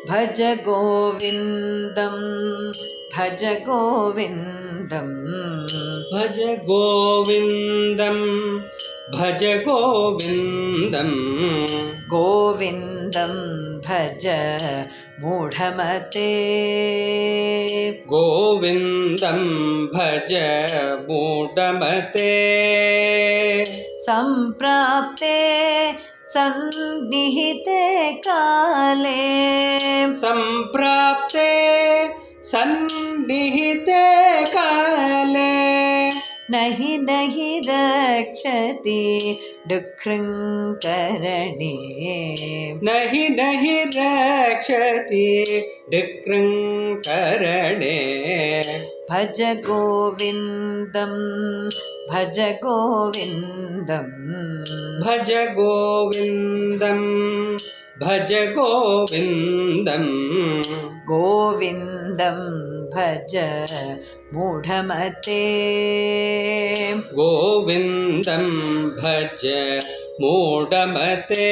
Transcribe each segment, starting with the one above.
ಭಜ ಗೋವಿಂದಂ ಭಜ ಗೋವಿಂದಂ ಭಜ ಗೋವಿಂದಂ ಭಜ ಗೋವಿಂದಂ ಗೋವಿಂದಂ ಭಜ ಮೂಢಮತೆ ಗೋವಿಂದಂ ಭಜ ಮೂಢಮತೆ ಸಂಪ್ರಾಪ್ತೆ ಸನ್ನಿಹಿತೆ ಕಾಲೇ ಸಂಪ್ರಾಪ್ತೆ ಸನ್ನಿಹಿತೆ ಕಾಲೇ ನಹಿ ನಹಿ ರಕ್ಷತಿ ಡುಃಖೃಂಕರಣೆ ನಹಿ ನಹಿ ರಕ್ಷತಿ ಡುಃಖೃಂಕರಣೆ ಭಜ ಗೋವಿಂದಂ ಭಜ ಗೋವಿಂದಂ ಭಜ ಗೋವಿಂದಂ ಭಜ ಗೋವಿಂದಂ ಗೋವಿಂದಂ ಭಜ ಮೂಢಮತೆ ಗೋವಿಂದಂ ಭಜ ಮೂಢಮತೆ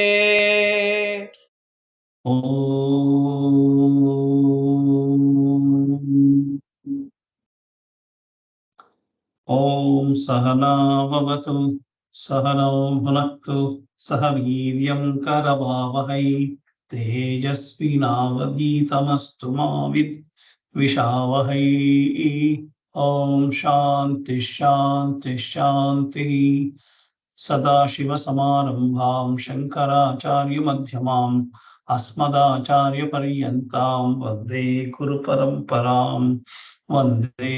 ಓಂ ಸಹನಾವವತು ಸಹನೌ ಭುನಕ್ತು ಸಹ ವೀರ್ಯಂ ಕರವಾವಹೈ ತೇಜಸ್ವಿನಾವಧೀತಮಸ್ತು ಮಾ ವಿದ್ವಿಷಾವಹೈ. ಓಂ ಶಾಂತಿ ಶಾಂತಿ ಶಾಂತಿ. ಸದಾಶಿವಸಮಾರಂಭಾಂ ಶಂಕರಾಚಾರ್ಯ ಮಧ್ಯಮಾಂ ಅಸ್ಮದಾಚಾರ್ಯ ಪರ್ಯಂತಾಂ ವಂದೇ ಗುರು ಪರಂಪರಾಂ ವಂದೇ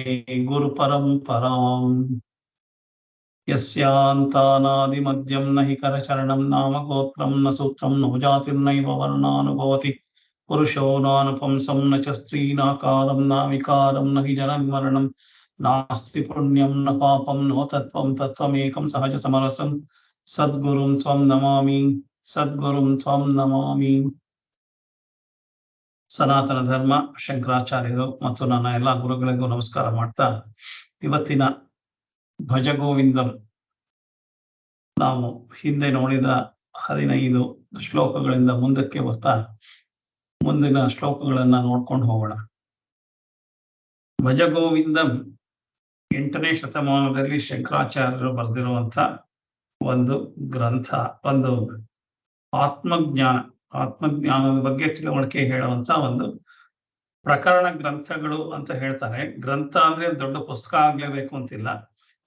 ಗುರು ಪರಂಪರಾಂ. ಯಸ್ಯಾಂತಾನಾದಿಮಧ್ಯಂ ನ ಹಿ ಕರಚರಣಂ ನಾಮ ಗೋತ್ರಂ ನ ಸೂತ್ರಂ ನ ಜಾತಿರ್ನೈವ ವರ್ಣಾನುಭವತಿ ಪುರುಷೋ ನಾನುಪಂಸಂ ನ ಚ ಸ್ತ್ರೀನಾಕಾರಂ ನ ವಿಕಾರಂ ನ ಹಿ ಜನನ್ಮರಣಂ ನಾಸ್ತಿ ಪುಣ್ಯಂ ನ ಪಾಪಂ ನೋ ತತ್ವಂ ತತ್ವಮೇಕಂ ಸಹಜ ಸಮರಸಂ ಸದ್ಗುರುಂ ತ್ವಂ ನಮಾಮಿ ಸದ್ಗುರುಂ ತ್ವಂ ನಮಾಮಿ. ಸನಾತನ ಧರ್ಮ ಶಂಕರಾಚಾರ್ಯರು ಮತ್ತು ನನ್ನ ಎಲ್ಲ ಗುರುಗಳಿಗೂ ನಮಸ್ಕಾರ ಮಾಡ್ತಾ, ಇವತ್ತಿನ ಭಜ ಗೋವಿಂದಂ ನಾವು ಹಿಂದೆ ನೋಡಿದ 15 ಶ್ಲೋಕಗಳಿಂದ ಮುಂದಕ್ಕೆ ಬರ್ತಾ ಮುಂದಿನ ಶ್ಲೋಕಗಳನ್ನ ನೋಡ್ಕೊಂಡು ಹೋಗೋಣ. ಭಜ ಗೋವಿಂದಂ 8ನೇ ಶತಮಾನದಲ್ಲಿ ಶಂಕರಾಚಾರ್ಯರು ಬರೆದಿರುವಂತ ಒಂದು ಗ್ರಂಥ, ಒಂದು ಆತ್ಮಜ್ಞಾನದ ಬಗ್ಗೆ ತಿಳುವಳಿಕೆ ಹೇಳುವಂತ ಒಂದು ಪ್ರಕರಣ ಗ್ರಂಥಗಳು ಅಂತ ಹೇಳ್ತಾರೆ. ಗ್ರಂಥ ಅಂದ್ರೆ ದೊಡ್ಡ ಪುಸ್ತಕ ಆಗ್ಲೇಬೇಕು ಅಂತಿಲ್ಲ.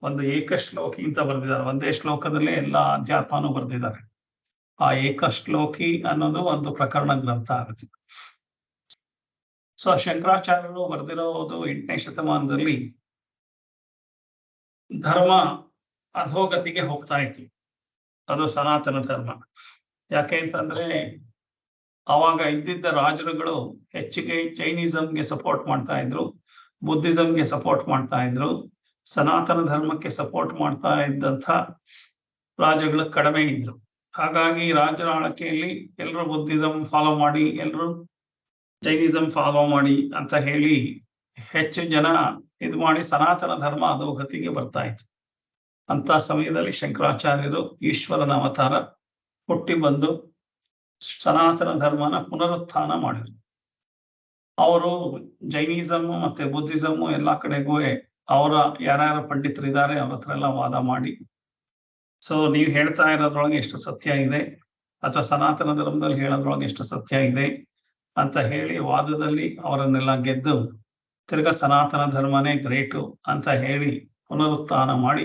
ಒಂದು ಏಕಶ್ಲೋಕಿ ಅಂತ ಬರೆದಿದ್ದಾರೆ. ಒಂದೇ ಶ್ಲೋಕದಲ್ಲೇ ಎಲ್ಲ ಅಧ್ಯಾತ್ಮನೂ ಬರೆದಿದ್ದಾರೆ. ಆ ಏಕಶ್ಲೋಕಿ ಅನ್ನೋದು ಒಂದು ಪ್ರಕರಣ ಗ್ರಂಥ ಆಗುತ್ತೆ. ಸೊ ಶಂಕರಾಚಾರ್ಯರು ಬರೆದಿರೋದು 8ನೇ ಶತಮಾನದಲ್ಲಿ ಧರ್ಮ ಅಧೋಗತಿಗೆ ಹೋಗ್ತಾ ಇತ್ತು. ಅದು ಸನಾತನ ಧರ್ಮ. ಯಾಕೆ ಅಂತಂದ್ರೆ ಅವಾಗ ಇದ್ದಿದ್ದ ರಾಜರುಗಳು ಹೆಚ್ಚಿಗೆ ಜೈನಿಸಂಗೆ ಸಪೋರ್ಟ್ ಮಾಡ್ತಾ ಇದ್ರು, ಬುದ್ಧಿಸಂಗೆ ಸಪೋರ್ಟ್ ಮಾಡ್ತಾ ಇದ್ರು. ಸನಾತನ ಧರ್ಮಕ್ಕೆ ಸಪೋರ್ಟ್ ಮಾಡ್ತಾ ಇದ್ದಂಥ ರಾಜಗಳು ಕಡಿಮೆ ಇದ್ರು. ಹಾಗಾಗಿ ರಾಜರ ಆಳ್ವಿಕೆಯಲ್ಲಿ ಎಲ್ಲರೂ ಬುದ್ಧಿಸಂ ಫಾಲೋ ಮಾಡಿ, ಎಲ್ಲರೂ ಜೈನಿಸಂ ಫಾಲೋ ಮಾಡಿ ಅಂತ ಹೇಳಿ ಹೆಚ್ಚು ಜನ ಇದು ಮಾಡಿ ಸನಾತನ ಧರ್ಮ ಅಧೋಗತಿಗೆ ಬರ್ತಾ ಇತ್ತು. ಅಂತ ಸಮಯದಲ್ಲಿ ಶಂಕರಾಚಾರ್ಯರು ಈಶ್ವರನ ಅವತಾರ ಹುಟ್ಟಿ ಬಂದು ಸನಾತನ ಧರ್ಮನ ಪುನರುತ್ಥಾನ ಮಾಡಿದ್ರು. ಅವರು ಜೈನಿಸಮ್ ಮತ್ತೆ ಬುದ್ಧಿಸಮ್ ಎಲ್ಲಾ ಕಡೆಗೂ ಅವರ ಯಾರ್ಯಾರು ಪಂಡಿತರಿದ್ದಾರೆ ಅವ್ರ ಹತ್ರ ಎಲ್ಲ ವಾದ ಮಾಡಿ, ಸೊ ನೀವು ಹೇಳ್ತಾ ಇರೋದ್ರೊಳಗೆ ಎಷ್ಟು ಸತ್ಯ ಇದೆ ಅಥವಾ ಸನಾತನ ಧರ್ಮದಲ್ಲಿ ಹೇಳೋದ್ರೊಳಗೆ ಎಷ್ಟು ಸತ್ಯ ಇದೆ ಅಂತ ಹೇಳಿ ವಾದದಲ್ಲಿ ಅವರನ್ನೆಲ್ಲ ಗೆದ್ದು ತಿರ್ಗಾ ಸನಾತನ ಧರ್ಮನೇ ಗ್ರೇಟು ಅಂತ ಹೇಳಿ ಪುನರುತ್ಥಾನ ಮಾಡಿ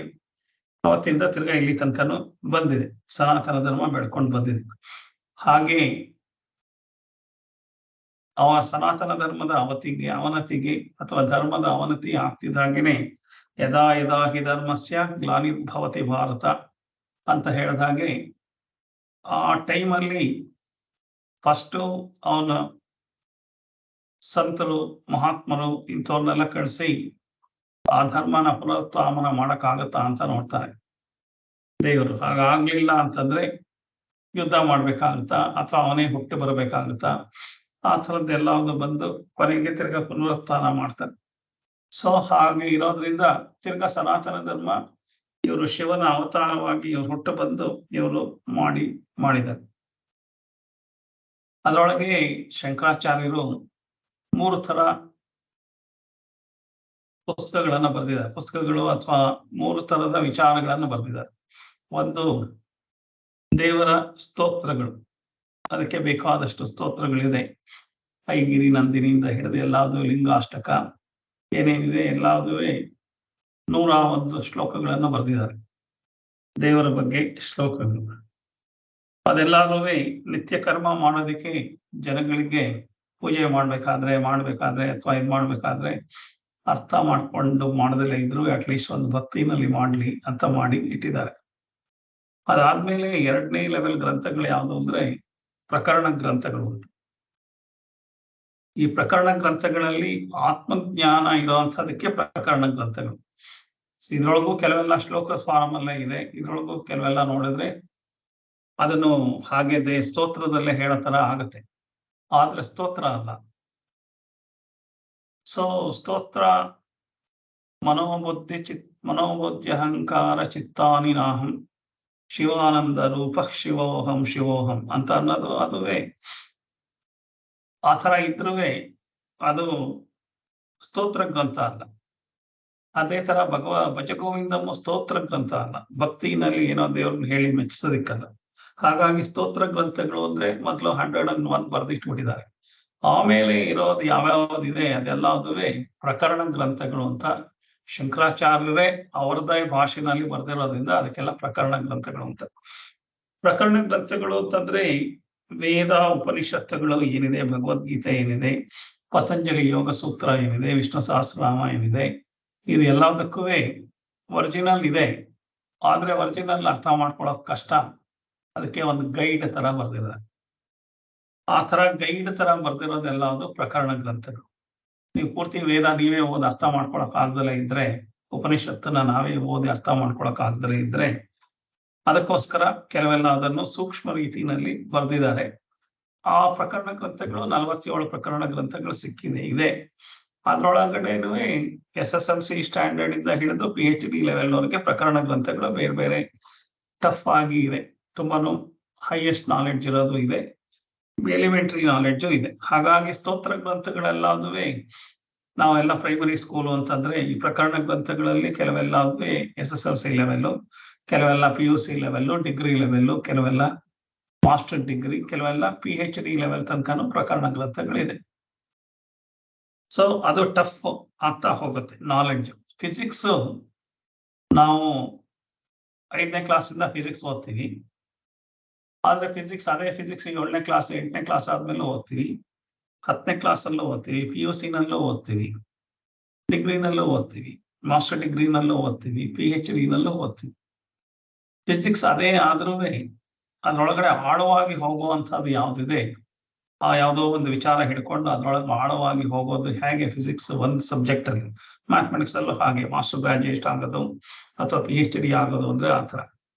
ಅವತ್ತಿಂದ ತಿರ್ಗಾ ಇಲ್ಲಿ ತನಕನೂ ಬಂದಿದೆ. ಸನಾತನ ಧರ್ಮ ಬೆಳ್ಕೊಂಡು ಬಂದಿದೆ. ಹಾಗೆ ಸನಾತನ ಧರ್ಮದ ಅವನತಿಗೆ ಅಥವಾ ಧರ್ಮದ ಅವನತಿ ಆಗ್ತಿದ್ದಾಗೇನೆ ಯದಾ ಯದಾ ಹಿ ಧರ್ಮಸ್ಯ ಗ್ಲಾನಿರ್ಭವತಿ ಭಾರತ ಅಂತ ಹೇಳಿದಾಗೆ ಆ ಟೈಮಲ್ಲಿ ಫಸ್ಟು ಅವನ ಸಂತರು ಮಹಾತ್ಮರು ಇಂಥವ್ರನ್ನೆಲ್ಲ ಕಳಿಸಿ ಆ ಧರ್ಮನ ಪುನರುತ್ಥಾನ ಮಾಡಕ್ಕಾಗತ್ತಾ ಅಂತ ನೋಡ್ತಾರೆ ದೇವರು. ಹಾಗಾಗ್ಲಿಲ್ಲ ಅಂತಂದ್ರೆ ಯುದ್ಧ ಮಾಡ್ಬೇಕಾಗುತ್ತಾ ಅಥವಾ ಅವನೇ ಹುಟ್ಟಿ ಬರಬೇಕಾಗುತ್ತಾ, ಆ ಥರದ್ದೆಲ್ಲವನ್ನು ಬಂದು ಕೊನೆಗೆ ತಿರ್ಗಾ ಪುನರುತ್ಥಾನ ಮಾಡ್ತಾರೆ. ಸೊ ಹಾಗೆ ಇರೋದ್ರಿಂದ ತಿರ್ಗಾ ಸನಾತನ ಧರ್ಮ ಇವರು ಶಿವನ ಅವತಾರವಾಗಿ ಇವ್ರು ಹುಟ್ಟು ಬಂದು ಇವರು ಮಾಡಿದ್ದಾರೆ. ಅದರೊಳಗೆ ಶಂಕರಾಚಾರ್ಯರು 3 ತರ ಪುಸ್ತಕಗಳನ್ನ ಬರೆದಿದ್ದಾರೆ. ಪುಸ್ತಕಗಳು ಅಥವಾ 3 ತರದ ವಿಚಾರಗಳನ್ನ ಬರೆದಿದ್ದಾರೆ. ಒಂದು ದೇವರ ಸ್ತೋತ್ರಗಳು, ಅದಕ್ಕೆ ಬೇಕಾದಷ್ಟು ಸ್ತೋತ್ರಗಳಿದೆ. ಐಗಿರಿ ನಂದಿನಿಯಿಂದ ಹಿಡಿದು ಎಲ್ಲಾದು ಲಿಂಗಾಷ್ಟಕ ಏನೇನಿದೆ ಎಲ್ಲಾದುವೆ 101 ಶ್ಲೋಕಗಳನ್ನು ಬರೆದಿದ್ದಾರೆ. ದೇವರ ಬಗ್ಗೆ ಶ್ಲೋಕಗಳು ಅದೆಲ್ಲರೂ ನಿತ್ಯ ಕರ್ಮ ಮಾಡೋದಕ್ಕೆ ಜನಗಳಿಗೆ ಪೂಜೆ ಮಾಡ್ಬೇಕಾದ್ರೆ ಅಥವಾ ಇದು ಮಾಡ್ಬೇಕಾದ್ರೆ ಅರ್ಥ ಮಾಡ್ಕೊಂಡು ಮಾಡೋದಿಲ್ಲ ಇದ್ರು ಅಟ್ಲೀಸ್ಟ್ ಒಂದು ಭಕ್ತಿನಲ್ಲಿ ಮಾಡ್ಲಿ ಅಂತ ಮಾಡಿ ಇಟ್ಟಿದ್ದಾರೆ. ಅದಾದ್ಮೇಲೆ 2ನೇ ಲೆವೆಲ್ ಗ್ರಂಥಗಳು ಯಾವುದು ಅಂದ್ರೆ ಪ್ರಕರಣ ಗ್ರಂಥಗಳು ಉಂಟು. ಈ ಪ್ರಕರಣ ಗ್ರಂಥಗಳಲ್ಲಿ ಆತ್ಮಜ್ಞಾನ ಇರುವಂತಹದಕ್ಕೆ ಪ್ರಕರಣ ಗ್ರಂಥಗಳು. ಇದ್ರೊಳಗೂ ಕೆಲವೆಲ್ಲ ಶ್ಲೋಕ ಸ್ವಾರಮಲ್ಲ ಇದೆ. ಇದ್ರೊಳಗೂ ಕೆಲವೆಲ್ಲ ನೋಡಿದ್ರೆ ಅದನ್ನು ಹಾಗೆ ಸ್ತೋತ್ರದಲ್ಲೇ ಹೇಳೋ ತರ ಆಗತ್ತೆ, ಆದ್ರೆ ಸ್ತೋತ್ರ ಅಲ್ಲ. ಸೊ ಸ್ತೋತ್ರ ಮನೋಬುದ್ಧಿ ಅಹಂಕಾರ ಚಿತ್ತಾನಿ ನಾಹಂ ಶಿವಾನಂದ ರೂಪ ಶಿವೋಹಂ ಅಂತ ಅನ್ನೋದು ಅದುವೇ ಆ ತರ ಇದ್ರುವೆ ಅದು ಸ್ತೋತ್ರ ಗ್ರಂಥ ಅಲ್ಲ. ಅದೇ ತರ ಭಜಗೋವಿಂದಮ್ಮ ಸ್ತೋತ್ರ ಗ್ರಂಥ ಅಲ್ಲ, ಭಕ್ತಿನಲ್ಲಿ ಏನೋ ದೇವ್ರನ್ನ ಹೇಳಿ ಮೆಚ್ಚಿಸೋದಿಕ್ಕಲ್ಲ. ಹಾಗಾಗಿ ಸ್ತೋತ್ರ ಗ್ರಂಥಗಳು ಅಂದ್ರೆ ಮೊದಲು 101 ಬರೆದಿಟ್ಬಿಟ್ಟಿದ್ದಾರೆ. ಆಮೇಲೆ ಇರೋದು ಯಾವ್ಯಾವ್ದಿದೆ ಅದೆಲ್ಲ ಅದುವೇ ಪ್ರಕರಣ ಗ್ರಂಥಗಳು ಅಂತ ಶಂಕರಾಚಾರ್ಯರೇ ಅವರದೇ ಭಾಷೆನಲ್ಲಿ ಬರೆದಿರೋದ್ರಿಂದ ಅದಕ್ಕೆಲ್ಲ ಪ್ರಕರಣ ಗ್ರಂಥಗಳು ಅಂತ. ಪ್ರಕರಣ ಗ್ರಂಥಗಳು ಅಂತಂದ್ರೆ ವೇದ ಉಪನಿಷತ್ತುಗಳು ಏನಿದೆ, ಭಗವದ್ಗೀತೆ ಏನಿದೆ, ಪತಂಜಲಿ ಯೋಗ ಸೂತ್ರ ಏನಿದೆ, ವಿಷ್ಣು ಸಹಸ್ರನಾಮ ಏನಿದೆ, ಇದು ಎಲ್ಲದಕ್ಕೂ ಒರಿಜಿನಲ್ ಇದೆ. ಆದ್ರೆ ಒರಿಜಿನಲ್ ಅರ್ಥ ಮಾಡ್ಕೊಳ್ಳೋದು ಕಷ್ಟ. ಅದಕ್ಕೆ ಒಂದು ಗೈಡ್ ತರ ಬರ್ದಿದ್ದಾರೆ. ಆ ತರ ಗೈಡ್ ತರ ಬರ್ದಿರೋದೆಲ್ಲ ಅದು ಪ್ರಕರಣ ಗ್ರಂಥಗಳು. ನೀವು ಪೂರ್ತಿ ವೇದ ನೀವೇ ಓದಿ ಅರ್ಥ ಮಾಡ್ಕೊಳಕ್ ಆಗ್ದಲೇ ಇದ್ರೆ, ಉಪನಿಷತ್ತನ್ನ ನಾವೇ ಓದಿ ಅರ್ಥ ಮಾಡ್ಕೊಳಕ್ ಆಗ್ದಲೇ ಇದ್ರೆ, ಅದಕ್ಕೋಸ್ಕರ ಕೆಲವೆಲ್ಲ ಅದನ್ನು ಸೂಕ್ಷ್ಮ ರೀತಿಯಲ್ಲಿ ಬರೆದಿದ್ದಾರೆ. ಆ ಪ್ರಕರಣ ಗ್ರಂಥಗಳು 47 ಪ್ರಕರಣ ಗ್ರಂಥಗಳು ಇದೆ. ಅದ್ರೊಳಗಡೆನೂ SSLC ಸ್ಟ್ಯಾಂಡರ್ಡ್ ಇಂದ ಹಿಡಿದು PhD ಲೆವೆಲ್ವರೆಗೆ ಪ್ರಕರಣ ಗ್ರಂಥಗಳು ಬೇರೆ ಬೇರೆ ಟಫ್ ಆಗಿ ಇದೆ. ತುಂಬಾನು ಹೈಯೆಸ್ಟ್ ನಾಲೆಡ್ಜ್ ಇರೋದು ಇದೆ, ಎಲಿಮೆಂಟರಿ ನಾಲೆಡ್ಜು ಇದೆ. ಹಾಗಾಗಿ ಸ್ತೋತ್ರ ಗ್ರಂಥಗಳೆಲ್ಲದುವೆ ನಾವೆಲ್ಲ ಪ್ರೈಮರಿ ಸ್ಕೂಲು ಅಂತಂದ್ರೆ ಈ ಪ್ರಕರಣ ಗ್ರಂಥಗಳಲ್ಲಿ ಕೆಲವೆಲ್ಲ SSLC ಲೆವೆಲ್ಲು, ಕೆಲವೆಲ್ಲ PUC ಲೆವೆಲ್ಲು, ಡಿಗ್ರಿ ಲೆವೆಲ್ಲು, ಕೆಲವೆಲ್ಲ ಮಾಸ್ಟರ್ ಡಿಗ್ರಿ, ಕೆಲವೆಲ್ಲ PhD ಲೆವೆಲ್ ತನಕನೂ ಪ್ರಕರಣ ಗ್ರಂಥಗಳಿದೆ. ಸೊ ಅದು ಟಫ್ ಆಗ್ತಾ ಹೋಗುತ್ತೆ ನಾಲೆಡ್ಜ್. ಫಿಸಿಕ್ಸ್ ನಾವು 5ನೇ ಕ್ಲಾಸಿಂದ ಫಿಸಿಕ್ಸ್ ಓದ್ತೀವಿ. ಆದ್ರೆ ಅದೇ ಫಿಸಿಕ್ಸ್ 7ನೇ ಕ್ಲಾಸ್ 8ನೇ ಕ್ಲಾಸ್ ಆದ್ಮೇಲೆ ಓದ್ತೀವಿ, 10ನೇ ಕ್ಲಾಸಲ್ಲೂ ಓದ್ತೀವಿ, PUC ನಲ್ಲೂ ಓದ್ತೀವಿ, ಡಿಗ್ರಿನಲ್ಲೂ ಓದ್ತೀವಿ, ಮಾಸ್ಟರ್ ಡಿಗ್ರಿನಲ್ಲೂ ಓದ್ತೀವಿ, PhD ನಲ್ಲೂ ಓದ್ತೀವಿ. ಫಿಸಿಕ್ಸ್ ಅದೇ ಆದ್ರೂ ಅದ್ರೊಳಗಡೆ ಆಳವಾಗಿ ಹೋಗುವಂಥದ್ದು ಯಾವ್ದಿದೆ, ಆ ಯಾವುದೋ ಒಂದು ವಿಚಾರ ಹಿಡ್ಕೊಂಡು ಅದ್ರೊಳಗೆ ಆಳವಾಗಿ ಹೋಗೋದು ಹೇಗೆ ಫಿಸಿಕ್ಸ್ ಒಂದು ಸಬ್ಜೆಕ್ಟ್ ಅಲ್ಲಿ, ಮ್ಯಾಥಮೆಟಿಕ್ಸ್ ಅಲ್ಲೂ ಹಾಗೆ ಮಾಸ್ಟರ್ ಗ್ರಾಜುಯೇಟ್ ಆಗೋದು ಅಥವಾ PhD ಆಗೋದು ಅಂದ್ರೆ ಆ ಥರ.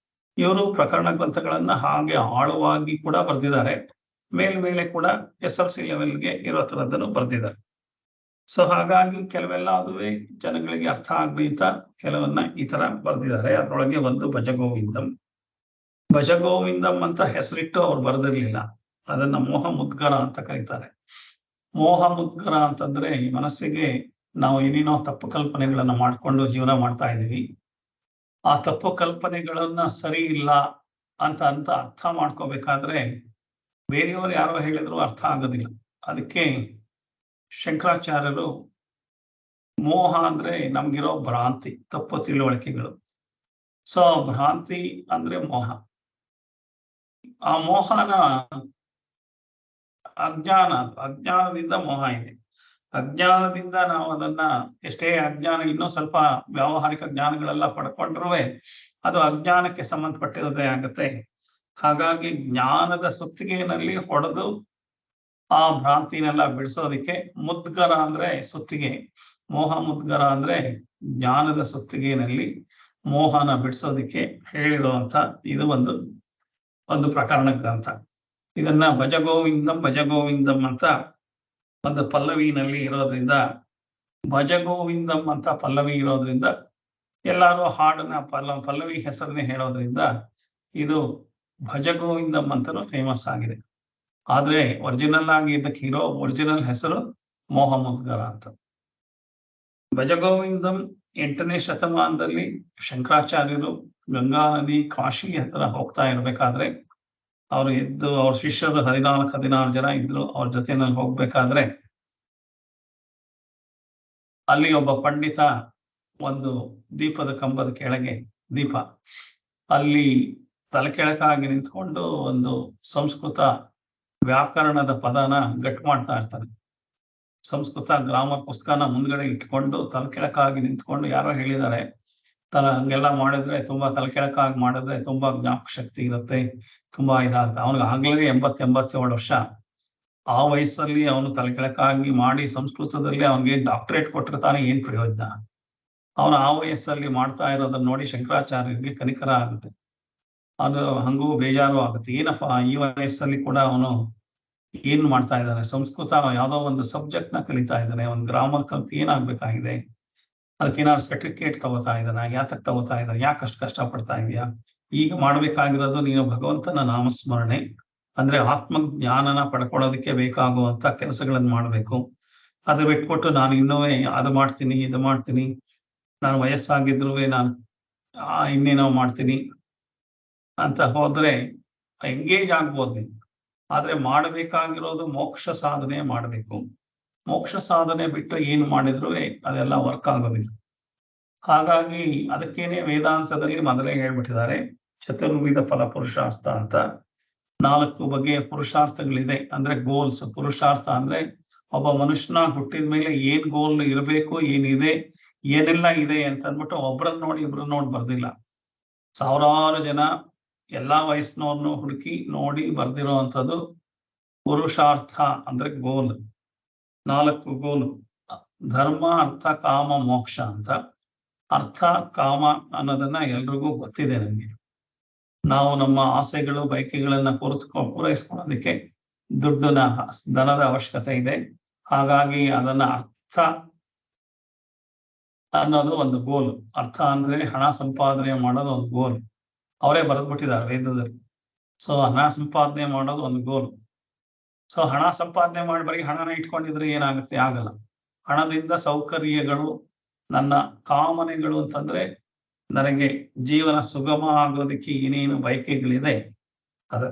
ಇವರು ಪ್ರಕರಣ ಗ್ರಂಥಗಳನ್ನ ಹಾಗೆ ಆಳವಾಗಿ ಕೂಡ ಬರೆದಿದ್ದಾರೆ. ಮೇಲ್ಮೇಲೆ ಕೂಡ SLC ಲೆವೆಲ್ಗೆ ಇರೋ ಥರದ್ದನ್ನು ಬರೆದಿದ್ದಾರೆ. ಸೊ ಹಾಗಾಗಿ ಕೆಲವೆಲ್ಲ ಅದುವೇ ಜನಗಳಿಗೆ ಅರ್ಥ ಆಗ್ಲಿ ಅಂತ ಕೆಲವನ್ನ ಈ ತರ ಬರೆದಿದ್ದಾರೆ. ಅದರೊಳಗೆ ಒಂದು ಭಜಗೋವಿಂದಂ ಅಂತ ಹೆಸರಿಟ್ಟು ಅವ್ರು ಬರೆದಿರ್ಲಿಲ್ಲ. ಅದನ್ನ ಮೋಹ ಮುದ್ಗರ ಅಂತ ಕರೀತಾರೆ. ಮೋಹ ಮುದ್ಗರ ಅಂತಂದ್ರೆ ಈ ಮನಸ್ಸಿಗೆ ನಾವು ಏನೇನೋ ತಪ್ಪು ಕಲ್ಪನೆಗಳನ್ನ ಮಾಡ್ಕೊಂಡು ಜೀವನ ಮಾಡ್ತಾ ಇದೀವಿ. ಆ ತಪ್ಪು ಕಲ್ಪನೆಗಳನ್ನ ಸರಿ ಇಲ್ಲ ಅಂತ ಅರ್ಥ ಮಾಡ್ಕೋಬೇಕಾದ್ರೆ ಬೇರೆಯವರು ಯಾರೋ ಹೇಳಿದ್ರು ಅರ್ಥ ಆಗೋದಿಲ್ಲ. ಅದಕ್ಕೆ ಶಂಕರಾಚಾರ್ಯರು ಮೋಹ ಅಂದ್ರೆ ನಮ್ಗಿರೋ ಭ್ರಾಂತಿ, ತಪ್ಪು ತಿಳುವಳಿಕೆಗಳು. ಸೊ ಭ್ರಾಂತಿ ಅಂದ್ರೆ ಮೋಹ. ಆ ಮೋಹನ ಅಜ್ಞಾನದಿಂದ ಮೋಹ ಇದೆ. ಅಜ್ಞಾನದಿಂದ ನಾವು ಅದನ್ನ ಎಷ್ಟೇ ಅಜ್ಞಾನ ಇನ್ನೂ ಸ್ವಲ್ಪ ವ್ಯಾವಹಾರಿಕ ಜ್ಞಾನಗಳೆಲ್ಲ ಪಡ್ಕೊಂಡ್ರೂ ಅದು ಅಜ್ಞಾನಕ್ಕೆ ಸಂಬಂಧಪಟ್ಟಿರೋದೇ ಆಗತ್ತೆ. ಹಾಗಾಗಿ ಜ್ಞಾನದ ಸುತ್ತಿಗೆನಲ್ಲಿ ಹೊಡೆದು ಆ ಭ್ರಾಂತಿನೆಲ್ಲ ಬಿಡಿಸೋದಿಕ್ಕೆ ಮುದ್ಗರ ಅಂದ್ರೆ ಸುತ್ತಿಗೆ, ಮೋಹ ಮುದ್ಗರ ಅಂದ್ರೆ ಜ್ಞಾನದ ಸುತ್ತಿಗೆನಲ್ಲಿ ಮೋಹನ ಬಿಡಿಸೋದಿಕ್ಕೆ ಹೇಳಿರುವಂತ ಇದು ಒಂದು ಪ್ರಕರಣ ಗ್ರಂಥ. ಇದನ್ನ ಭಜಗೋವಿಂದಂ ಅಂತ ಒಂದು ಪಲ್ಲವಿನಲ್ಲಿ ಇರೋದ್ರಿಂದ, ಭಜಗೋವಿಂದಂ ಅಂತ ಪಲ್ಲವಿ ಇರೋದ್ರಿಂದ ಎಲ್ಲರೂ ಹಾಡನ್ನ ಪಲ್ಲವಿ ಹೆಸರನ್ನೇ ಹೇಳೋದ್ರಿಂದ ಇದು ಭಜಗೋವಿಂದಂ ಅಂತಲೂ ಫೇಮಸ್ ಆಗಿದೆ. ಆದ್ರೆ ಒರಿಜಿನಲ್ ಆಗಿ ಇದಕ್ಕೆ ಇರೋ ಒರಿಜಿನಲ್ ಹೆಸರು ಮೋಹಮುದ್ಗರ ಅಂತ. ಭಜಗೋವಿಂದಂ 8ನೇ ಶತಮಾನದಲ್ಲಿ ಶಂಕರಾಚಾರ್ಯರು ಗಂಗಾ ನದಿ ಕಾಶಿ ಹತ್ರ ಹೋಗ್ತಾ ಇರ್ಬೇಕಾದ್ರೆ ಅವ್ರು ಎದ್ದು ಅವ್ರ ಶಿಷ್ಯರು 16 ಜನ ಇದ್ರು. ಅವ್ರ ಜೊತೆನಲ್ಲಿ ಹೋಗ್ಬೇಕಾದ್ರೆ ಅಲ್ಲಿ ಒಬ್ಬ ಪಂಡಿತ ಒಂದು ದೀಪದ ಕಂಬದ ಕೆಳಗೆ ದೀಪ ಅಲ್ಲಿ ತಲೆ ಕೆಳಕಾಗಿ ನಿಂತ್ಕೊಂಡು ಒಂದು ಸಂಸ್ಕೃತ ವ್ಯಾಕರಣದ ಪದನ ಗಟ್ ಮಾಡ್ತಾ ಇರ್ತಾನೆ. ಸಂಸ್ಕೃತ ಗ್ರಾಮರ್ ಪುಸ್ತಕನ ಮುಂದ್ಗಡೆ ಇಟ್ಕೊಂಡು ತಲೆ ಕೆಳಕಾಗಿ ನಿಂತ್ಕೊಂಡು ಯಾರೋ ಹೇಳಿದ್ದಾರೆ ಹಂಗೆಲ್ಲ ಮಾಡಿದ್ರೆ ತುಂಬಾ ತಲೆ ಕೆಳಕಾಗಿ ಮಾಡಿದ್ರೆ ತುಂಬಾ ಜ್ಞಾಪಕ ಶಕ್ತಿ ಇರುತ್ತೆ, ತುಂಬಾ ಇದಾಗುತ್ತೆ. ಅವನಿಗೆ ಆಗ್ಲೇ 87 ವರ್ಷ. ಆ ವಯಸ್ಸಲ್ಲಿ ಅವನು ತಲೆ ಕೆಳಕಾಗಿ ಮಾಡಿ ಸಂಸ್ಕೃತದಲ್ಲಿ ಅವನಿಗೆ ಡಾಕ್ಟರೇಟ್ ಕೊಟ್ಟಿರ್ತಾನೆ, ಏನ್ ಪ್ರಯೋಜನ? ಅವನು ಆ ವಯಸ್ಸಲ್ಲಿ ಮಾಡ್ತಾ ಇರೋದನ್ನ ನೋಡಿ ಶಂಕರಾಚಾರ್ಯರಿಗೆ ಕನಿಕರ ಆಗುತ್ತೆ. ಅದು ಹಂಗೂ ಬೇಜಾರು ಆಗುತ್ತೆ. ಏನಪ್ಪ ಈ ವಯಸ್ಸಲ್ಲಿ ಕೂಡ ಅವನು ಏನ್ ಮಾಡ್ತಾ ಇದ್ದಾನೆ? ಸಂಸ್ಕೃತ ಯಾವ್ದೋ ಒಂದು ಸಬ್ಜೆಕ್ಟ್ ನ ಕಲಿತಾ ಇದ್ದಾನೆ, ಒಂದು ಗ್ರಾಮರ್ ಕಲ್ತು ಏನಾಗ್ಬೇಕಾಗಿದೆ? ಅದಕ್ಕೇನಾದ್ರು ಸರ್ಟಿಫಿಕೇಟ್ ತಗೋತಾ ಇದ್ದಾನ? ಯಾತಕ್ ತಗೋತಾ ಇದ್ದಾನೆ? ಯಾಕೆ ಅಷ್ಟು ಕಷ್ಟ ಪಡ್ತಾ ಇದೆಯಾ? ಈಗ ಮಾಡ್ಬೇಕಾಗಿರೋದು ನೀನು ಭಗವಂತನ ನಾಮಸ್ಮರಣೆ, ಅಂದ್ರೆ ಆತ್ಮಜ್ಞಾನನ ಪಡ್ಕೊಳ್ಳೋದಕ್ಕೆ ಬೇಕಾಗುವಂತ ಕೆಲಸಗಳನ್ನ ಮಾಡ್ಬೇಕು. ಅದು ಬಿಟ್ಬಿಟ್ಟು ನಾನು ಇನ್ನೂ ಅದು ಮಾಡ್ತೀನಿ ಇದು ಮಾಡ್ತೀನಿ, ನಾನು ವಯಸ್ಸಾಗಿದ್ರು ನಾನು ಇನ್ನೇನೋ ಮಾಡ್ತೀನಿ ಅಂತ ಹೋದ್ರೆ ಎಂಗೇಜ್ ಆಗ್ಬೋದು ನೀವು. ಆದ್ರೆ ಮಾಡಬೇಕಾಗಿರೋದು ಮೋಕ್ಷ ಸಾಧನೆ ಮಾಡಬೇಕು. ಮೋಕ್ಷ ಸಾಧನೆ ಬಿಟ್ಟು ಏನು ಮಾಡಿದ್ರು ಅದೆಲ್ಲ ವರ್ಕ್ ಆಗೋದಿಲ್ಲ. ಹಾಗಾಗಿ ಅದಕ್ಕೇನೆ ವೇದಾಂತದಲ್ಲಿ ಮೊದಲೇ ಹೇಳ್ಬಿಟ್ಟಿದ್ದಾರೆ, ಚತುರ್ವಿಧ ಫಲ ಪುರುಷಾರ್ಥ ಅಂತ 4 ಬಗೆಯ ಪುರುಷಾರ್ಥಗಳಿದೆ. ಅಂದ್ರೆ ಗೋಲ್ಸ್. ಪುರುಷಾರ್ಥ ಅಂದ್ರೆ ಒಬ್ಬ ಮನುಷ್ಯನ ಹುಟ್ಟಿದ ಮೇಲೆ ಏನ್ ಗೋಲ್ ಇರಬೇಕು, ಏನಿದೆ, ಏನೆಲ್ಲ ಇದೆ ಅಂತ ಅಂದ್ಬಿಟ್ಟು ಒಬ್ರನ್ನ ನೋಡಿ ಇಬ್ರನ್ನ ನೋಡಿ ಬರ್ದಿಲ್ಲ. ಸಾವಿರಾರು ಜನ ಎಲ್ಲಾ ವಯಸ್ಸಿನವ್ರನ್ನು ಹುಡುಕಿ ನೋಡಿ ಬರ್ದಿರೋ ಅಂಥದ್ದು ಪುರುಷಾರ್ಥ ಅಂದ್ರೆ ಗೋಲ್. 4 ಗೋಲು: ಧರ್ಮ, ಅರ್ಥ, ಕಾಮ, ಮೋಕ್ಷ ಅಂತ. ಅರ್ಥ ಕಾಮ ಅನ್ನೋದನ್ನ ಎಲ್ರಿಗೂ ಗೊತ್ತಿದೆ. ನಮ್ಗೆ ನಾವು ನಮ್ಮ ಆಸೆಗಳು ಬಯಕೆಗಳನ್ನ ಪೂರೈಸ್ಕೊಳ್ಳೋದಕ್ಕೆ ಧನದ ಅವಶ್ಯಕತೆ ಇದೆ. ಹಾಗಾಗಿ ಅದನ್ನ ಅರ್ಥ ಅನ್ನೋದು ಒಂದು ಗೋಲ್. ಅರ್ಥ ಅಂದ್ರೆ ಹಣ ಸಂಪಾದನೆ ಮಾಡೋದು ಒಂದು ಗೋಲ್. ಅವರೇ ಬರೆದ್ಬಿಟ್ಟಿದ್ದಾರೆ ವೇದದಲ್ಲಿ. ಸೊ ಹಣ ಸಂಪಾದನೆ ಮಾಡೋದು ಒಂದು ಗೋಲ್. ಸೊ ಹಣ ಸಂಪಾದನೆ ಮಾಡಿ ಬರೀ ಹಣನ ಇಟ್ಕೊಂಡಿದ್ರೆ ಏನಾಗುತ್ತೆ? ಆಗಲ್ಲ. ಹಣದಿಂದ ಸೌಕರ್ಯಗಳು, ನನ್ನ ಕಾಮನೆಗಳು ಅಂತಂದ್ರೆ ನನಗೆ ಜೀವನ ಸುಗಮ ಆಗೋದಕ್ಕೆ ಏನೇನು ಬಯಕೆಗಳಿದೆ ಅದ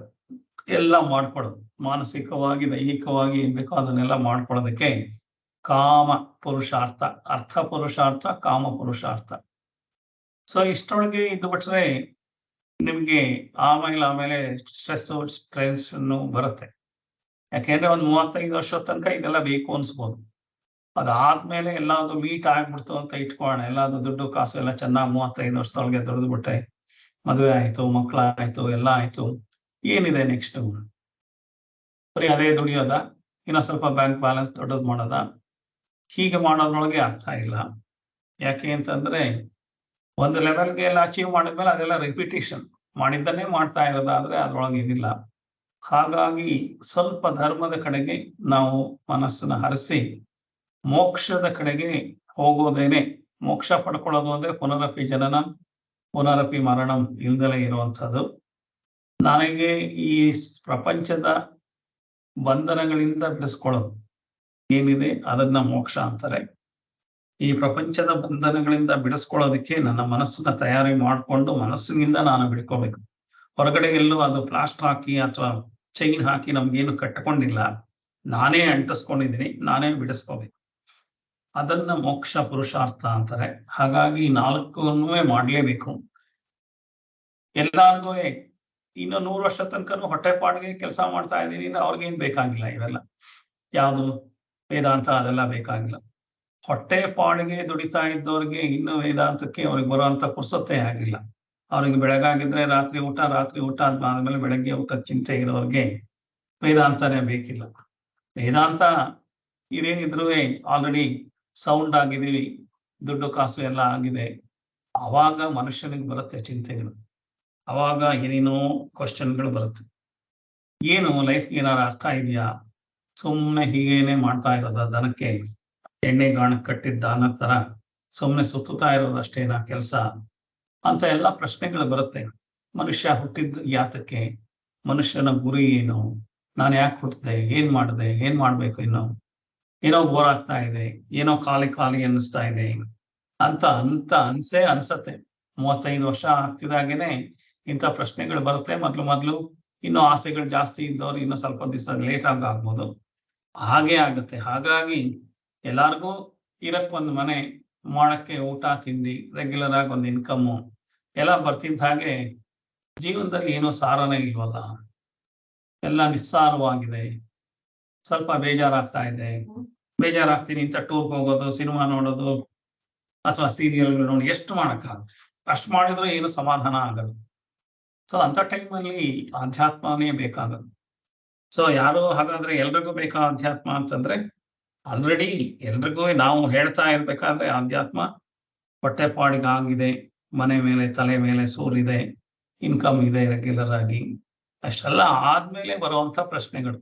ಎಲ್ಲ ಮಾಡ್ಕೊಡೋದು. ಮಾನಸಿಕವಾಗಿ ದೈಹಿಕವಾಗಿ ಏನ್ ಬೇಕೋ ಅದನ್ನೆಲ್ಲ ಮಾಡ್ಕೊಳ್ಳೋದಕ್ಕೆ ಕಾಮ ಪುರುಷಾರ್ಥ, ಅರ್ಥ ಪುರುಷಾರ್ಥ, ಕಾಮ ಪುರುಷಾರ್ಥ. ಸೊ ಇಷ್ಟೊಳಗೆ ಇದು ಬಿಟ್ರೆ ನಿಮ್ಗೆ ಆಮೇಲೆ ಸ್ಟ್ರೆಸ್ ಬರುತ್ತೆ. ಯಾಕೆಂದ್ರೆ ಒಂದು 35 ವರ್ಷದ ತನಕ ಇದೆಲ್ಲ ಬೇಕು ಅನ್ಸ್ಬೋದು. ಅದಾದ್ಮೇಲೆ ಎಲ್ಲಾದ್ರು ಮೀಟ್ ಆಗ್ಬಿಡ್ತು ಅಂತ ಇಟ್ಕೊಳ್ಳೋಣ. ಎಲ್ಲಾದ್ರು ದುಡ್ಡು ಕಾಸು ಎಲ್ಲ ಚೆನ್ನಾಗಿ 35 ವರ್ಷದೊಳಗೆ ದುಡಿದು ಬಿಟ್ಟೆ, ಮದುವೆ ಆಯ್ತು, ಮಕ್ಕಳಾಯ್ತು, ಎಲ್ಲ ಆಯ್ತು, ಏನಿದೆ ನೆಕ್ಸ್ಟ್? ಬರೀ ಅದೇ ದುಡಿಯೋದ? ಇನ್ನೂ ಸ್ವಲ್ಪ ಬ್ಯಾಂಕ್ ಬ್ಯಾಲೆನ್ಸ್ ದೊಡ್ಡದು ಮಾಡೋದ? ಹೀಗೆ ಮಾಡೋದ್ರೊಳಗೆ ಅರ್ಥ ಇಲ್ಲ. ಯಾಕೆ ಅಂತಂದ್ರೆ ಒಂದು ಲೆವೆಲ್ಗೆ ಎಲ್ಲ ಅಚೀವ್ ಮಾಡಿದ್ಮೇಲೆ ಅದೆಲ್ಲ ರಿಪಿಟೇಷನ್, ಮಾಡಿದ್ದನ್ನೇ ಮಾಡ್ತಾ ಇರೋದಾದ್ರೆ ಅದ್ರೊಳಗೆ ಏನಿಲ್ಲ. ಹಾಗಾಗಿ ಸ್ವಲ್ಪ ಧರ್ಮದ ಕಡೆಗೆ ನಾವು ಮನಸ್ಸನ್ನ ಹರಿಸಿ ಮೋಕ್ಷದ ಕಡೆಗೆ ಹೋಗೋದೇನೆ. ಮೋಕ್ಷ ಪಡ್ಕೊಳ್ಳೋದು ಅಂದ್ರೆ ಪುನರಪಿ ಜನನ ಪುನರಪಿ ಮರಣಂ ಇಲ್ದಲೇ ಇರುವಂಥದ್ದು. ನನಗೆ ಈ ಪ್ರಪಂಚದ ಬಂಧನಗಳಿಂದ ಬಿಡಿಸ್ಕೊಳ್ಳೋದು ಏನಿದೆ ಅದನ್ನ ಮೋಕ್ಷ ಅಂತಾರೆ. ಈ ಪ್ರಪಂಚದ ಬಂಧನಗಳಿಂದ ಬಿಡಿಸ್ಕೊಳ್ಳೋದಕ್ಕೆ ನನ್ನ ಮನಸ್ಸನ್ನ ತಯಾರಿ ಮಾಡಿಕೊಂಡು ಮನಸ್ಸಿನಿಂದ ನಾನು ಬಿಡ್ಕೋಬೇಕು. ಹೊರಗಡೆ ಎಲ್ಲೂ ಅದು ಪ್ಲಾಸ್ಟರ್ ಹಾಕಿ ಅಥವಾ ಚೈನ್ ಹಾಕಿ ನಮ್ಗೇನು ಕಟ್ಕೊಂಡಿಲ್ಲ, ನಾನೇ ಅಂಟಿಸ್ಕೊಂಡಿದ್ದೀನಿ, ನಾನೇ ಬಿಡಿಸ್ಕೋಬೇಕು. ಅದನ್ನ ಮೋಕ್ಷ ಪುರುಷಾರ್ಥ ಅಂತಾರೆ. ಹಾಗಾಗಿ 4 ಮಾಡ್ಲೇಬೇಕು. ಎಲ್ಲಾರ್ಗೂ ಇನ್ನು 100 ವರ್ಷ ತನಕ ಹೊಟ್ಟೆಪಾಡಿಗೆ ಕೆಲಸ ಮಾಡ್ತಾ ಇದ್ದೀನಿ ಅಂದ್ರೆ ಅವ್ರಿಗೇನ್ ಬೇಕಾಗಿಲ್ಲ ಇವೆಲ್ಲ. ಯಾವುದು ವೇದಾಂತ ಅದೆಲ್ಲ ಬೇಕಾಗಿಲ್ಲ. ಹೊಟ್ಟೆ ಪಾಡಿಗೆ ದುಡಿತಾ ಇದ್ದವ್ರಿಗೆ ಇನ್ನು ವೇದಾಂತಕ್ಕೆ ಅವ್ರಿಗೆ ಬರುವಂತ ಪುರ್ಸೊತ್ತೇ ಆಗಿಲ್ಲ. ಅವ್ರಿಗೆ ಬೆಳಗಾಗಿದ್ರೆ ರಾತ್ರಿ ಊಟ ಆದ್ಮೇಲೆ ಬೆಳಗ್ಗೆ ಊಟದ ಚಿಂತೆ ಇರೋರಿಗೆ ವೇದಾಂತನೇ ಬೇಕಿಲ್ಲ. ವೇದಾಂತ ಇದೇನಿದ್ರು ಆಲ್ರೆಡಿ ಸೌಂಡ್ ಆಗಿದೀವಿ, ದುಡ್ಡು ಕಾಸು ಎಲ್ಲ ಆಗಿದೆ, ಅವಾಗ ಮನುಷ್ಯನಿಗೆ ಬರುತ್ತೆ ಚಿಂತೆಗಳು. ಅವಾಗ ಏನೇನೋ ಕ್ವಶನ್ಗಳು ಬರುತ್ತೆ. ಏನು ಲೈಫ್ಗೆ ಏನಾದ್ರು ಅರ್ಥ ಇದೆಯಾ? ಸುಮ್ಮನೆ ಹೀಗೇನೆ ಮಾಡ್ತಾ ಇರೋದ? ದನಕ್ಕೆ ಎಣ್ಣೆ ಗಾಣಕ್ಕೆ ಕಟ್ಟಿದ್ದ ಅನ್ನೋ ತರ ಸುಮ್ಮನೆ ಸುತ್ತುತ್ತಾ ಇರೋದಷ್ಟೇನಾ ಕೆಲಸ ಅಂತ ಎಲ್ಲ ಪ್ರಶ್ನೆಗಳು ಬರುತ್ತೆ. ಮನುಷ್ಯ ಹುಟ್ಟಿದ್ದು ಯಾತಕ್ಕೆ? ಮನುಷ್ಯನ ಗುರಿ ಏನು? ನಾನು ಯಾಕೆ ಹುಟ್ಟಿದೆ, ಏನ್ ಮಾಡಿದೆ, ಏನ್ ಮಾಡ್ಬೇಕು, ಇನ್ನು ಏನೋ ಬೋರ್ ಆಗ್ತಾ ಇದೆ, ಏನೋ ಖಾಲಿ ಖಾಲಿ ಅನ್ನಿಸ್ತಾ ಇದೆ ಅಂತ ಅನ್ಸತ್ತೆ. 35 ವರ್ಷ ಆಗ್ತಿದಾಗೇನೆ ಇಂಥ ಪ್ರಶ್ನೆಗಳು ಬರುತ್ತೆ. ಮೊದ್ಲು ಇನ್ನೂ ಆಸೆಗಳು ಜಾಸ್ತಿ ಇದ್ದವ್ರು ಇನ್ನೂ ಸ್ವಲ್ಪ ದಿವಸ ಲೇಟ್ ಆಗ್ಬೋದು, ಹಾಗೆ ಆಗುತ್ತೆ. ಹಾಗಾಗಿ ಎಲ್ಲಾರ್ಗೂ ಇರಕ್ಕೊಂದು ಮನೆ, ಮಾಡಕ್ಕೆ ಊಟ ತಿಂಡಿ, ರೆಗ್ಯುಲರ್ ಆಗಿ ಒಂದು ಇನ್ಕಮ್ಮು ಎಲ್ಲ ಬರ್ತಿದ್ದ ಹಾಗೆ ಜೀವನದಲ್ಲಿ ಏನೋ ಸಾರನೇ ಇಲ್ವಲ್ಲ, ಎಲ್ಲ ನಿಸ್ಸಾರವಾಗಿದೆ. ಸ್ವಲ್ಪ ಬೇಜಾರಾಗ್ತಾ ಇದೆ. ಬೇಜಾರಾಗ್ತೀನಿ ಅಂತ ಟೂರ್ಗೆ ಹೋಗೋದು, ಸಿನಿಮಾ ನೋಡೋದು ಅಥವಾ ಸೀರಿಯಲ್ಗಳು ನೋಡಿ ಎಷ್ಟು ಮಾಡಕ್ಕಾಗುತ್ತೆ, ಅಷ್ಟು ಮಾಡಿದ್ರೆ ಏನು ಸಮಾಧಾನ ಆಗಲ್ಲ. ಸೊ ಅಂತ ಟೈಮಲ್ಲಿ ಅಧ್ಯಾತ್ಮನೇ ಬೇಕಾಗದು. ಸೊ ಯಾರು ಹಾಗಾದ್ರೆ ಎಲ್ರಿಗೂ ಬೇಕಾ ಅಧ್ಯಾತ್ಮ ಅಂತಂದ್ರೆ, ಆಲ್ರೆಡಿ ಎಲ್ರಿಗೂ ನಾವು ಹೇಳ್ತಾ ಇರ್ಬೇಕಾದ್ರೆ ಅಧ್ಯಾತ್ಮ ಹೊಟ್ಟೆಪಾಡಿಗೆ ಆಗಿದೆ, ಮನೆ ಮೇಲೆ ತಲೆ ಮೇಲೆ ಸೂರಿದೆ, ಇನ್ಕಮ್ ಇದೆ ರೆಗ್ಯುಲರ್ ಆಗಿ, ಅಷ್ಟೆಲ್ಲ ಆದ್ಮೇಲೆ ಬರುವಂತ ಪ್ರಶ್ನೆಗಳು.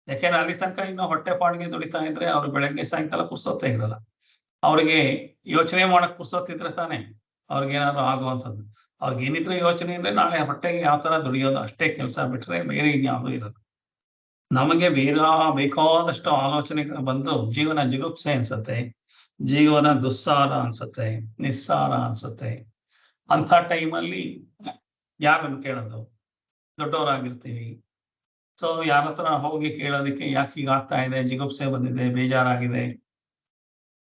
ಯಾಕೆಂದ್ರೆ ಅಲ್ಲಿ ತನಕ ಇನ್ನು ಹೊಟ್ಟೆಪಾಡಿಗೆ ದುಡಿತಾ ಇದ್ರೆ ಅವ್ರು ಬೆಳಗ್ಗೆ ಸಾಯಂಕಾಲ ಪುರ್ಸೊತ್ತೇ ಇರಲ್ಲ. ಅವ್ರಿಗೆ ಯೋಚನೆ ಮಾಡಕ್ ಪುರ್ಸೊತ್ತಿದ್ರೆ ತಾನೆ ಅವ್ರಿಗೇನಾದ್ರು ಆಗುವಂಥದ್ದು. ಅವ್ರಿಗೇನಿದ್ರೆ ಯೋಚನೆ ಅಂದ್ರೆ ನಾಳೆ ಹೊಟ್ಟೆಗೆ ಯಾವ ತರ ದುಡಿಯೋದು ಅಷ್ಟೇ ಕೆಲಸ ಬಿಟ್ರೆ ಬೇರೆ ಇನ್ಯಾವುದೂ ಇರೋದು. ನಮಗೆ ಬೇಕಾದಷ್ಟು ಆಲೋಚನೆಗಳು ಬಂದು ಜೀವನ ಜಿಗುಪ್ಸೆ ಅನ್ಸುತ್ತೆ, ಜೀವನ ದುಸ್ಸಾರ ಅನ್ಸುತ್ತೆ, ನಿಸ್ಸಾರ ಅನ್ಸುತ್ತೆ. ಅಂಥ ಟೈಮಲ್ಲಿ ಯಾರನ್ನು ಕೇಳೋದು? ದೊಡ್ಡವರಾಗಿರ್ತೀವಿ. ಸೊ ಯಾರ ಹತ್ರ ಹೋಗಿ ಕೇಳೋದಕ್ಕೆ ಯಾಕೆ ಹೀಗಾಗ್ತಾ ಇದೆ, ಜಿಗುಪ್ಸೆ ಬಂದಿದೆ, ಬೇಜಾರಾಗಿದೆ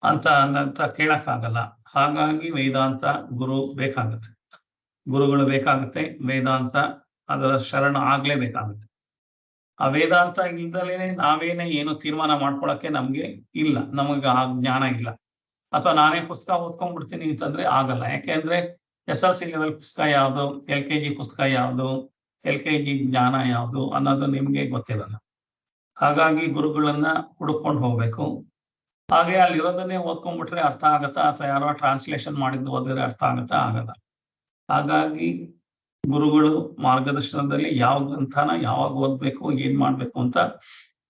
ಅಂತ ಕೇಳಕ್ಕಾಗಲ್ಲ. ಹಾಗಾಗಿ ವೇದಾಂತ ಗುರು ಬೇಕಾಗುತ್ತೆ, ಗುರುಗಳು ಬೇಕಾಗುತ್ತೆ. ವೇದಾಂತ ಅದರ ಶರಣ ಆಗ್ಲೇಬೇಕಾಗುತ್ತೆ. ಆ ವೇದಾಂತ ಇಲ್ದಲೇನೆ ನಾವೇನೆ ಏನು ತೀರ್ಮಾನ ಮಾಡ್ಕೊಳಕ್ಕೆ ನಮ್ಗೆ ಇಲ್ಲ, ನಮಗೆ ಆ ಜ್ಞಾನ ಇಲ್ಲ. ಅಥವಾ ನಾನೇ ಪುಸ್ತಕ ಓದ್ಕೊಂಡ್ಬಿಡ್ತೀನಿ ಅಂತಂದ್ರೆ ಆಗಲ್ಲ. ಯಾಕೆಂದ್ರೆ SLC ಲೆವೆಲ್ ಪುಸ್ತಕ ಯಾವುದು, LKG ಪುಸ್ತಕ ಯಾವುದು, LKG ಜ್ಞಾನ ಯಾವುದು ಅನ್ನೋದು ನಿಮ್ಗೆ ಗೊತ್ತಿರಲ್ಲ. ಹಾಗಾಗಿ ಗುರುಗಳನ್ನ ಹುಡುಕೊಂಡು ಹೋಗ್ಬೇಕು. ಹಾಗೆ ಅಲ್ಲಿರೋದನ್ನೇ ಓದ್ಕೊಂಡ್ಬಿಟ್ರೆ ಅರ್ಥ ಆಗತ್ತಾ, ಅಥವಾ ಯಾರೋ ಟ್ರಾನ್ಸ್ಲೇಷನ್ ಮಾಡಿದ್ದು ಓದಿದ್ರೆ ಅರ್ಥ ಆಗತ್ತಾ? ಆಗಲ್ಲ. ಹಾಗಾಗಿ ಗುರುಗಳು ಮಾರ್ಗದರ್ಶನದಲ್ಲಿ ಯಾವ ಗ್ರಂಥನ ಯಾವಾಗ ಓದ್ಬೇಕು, ಏನ್ ಮಾಡ್ಬೇಕು ಅಂತ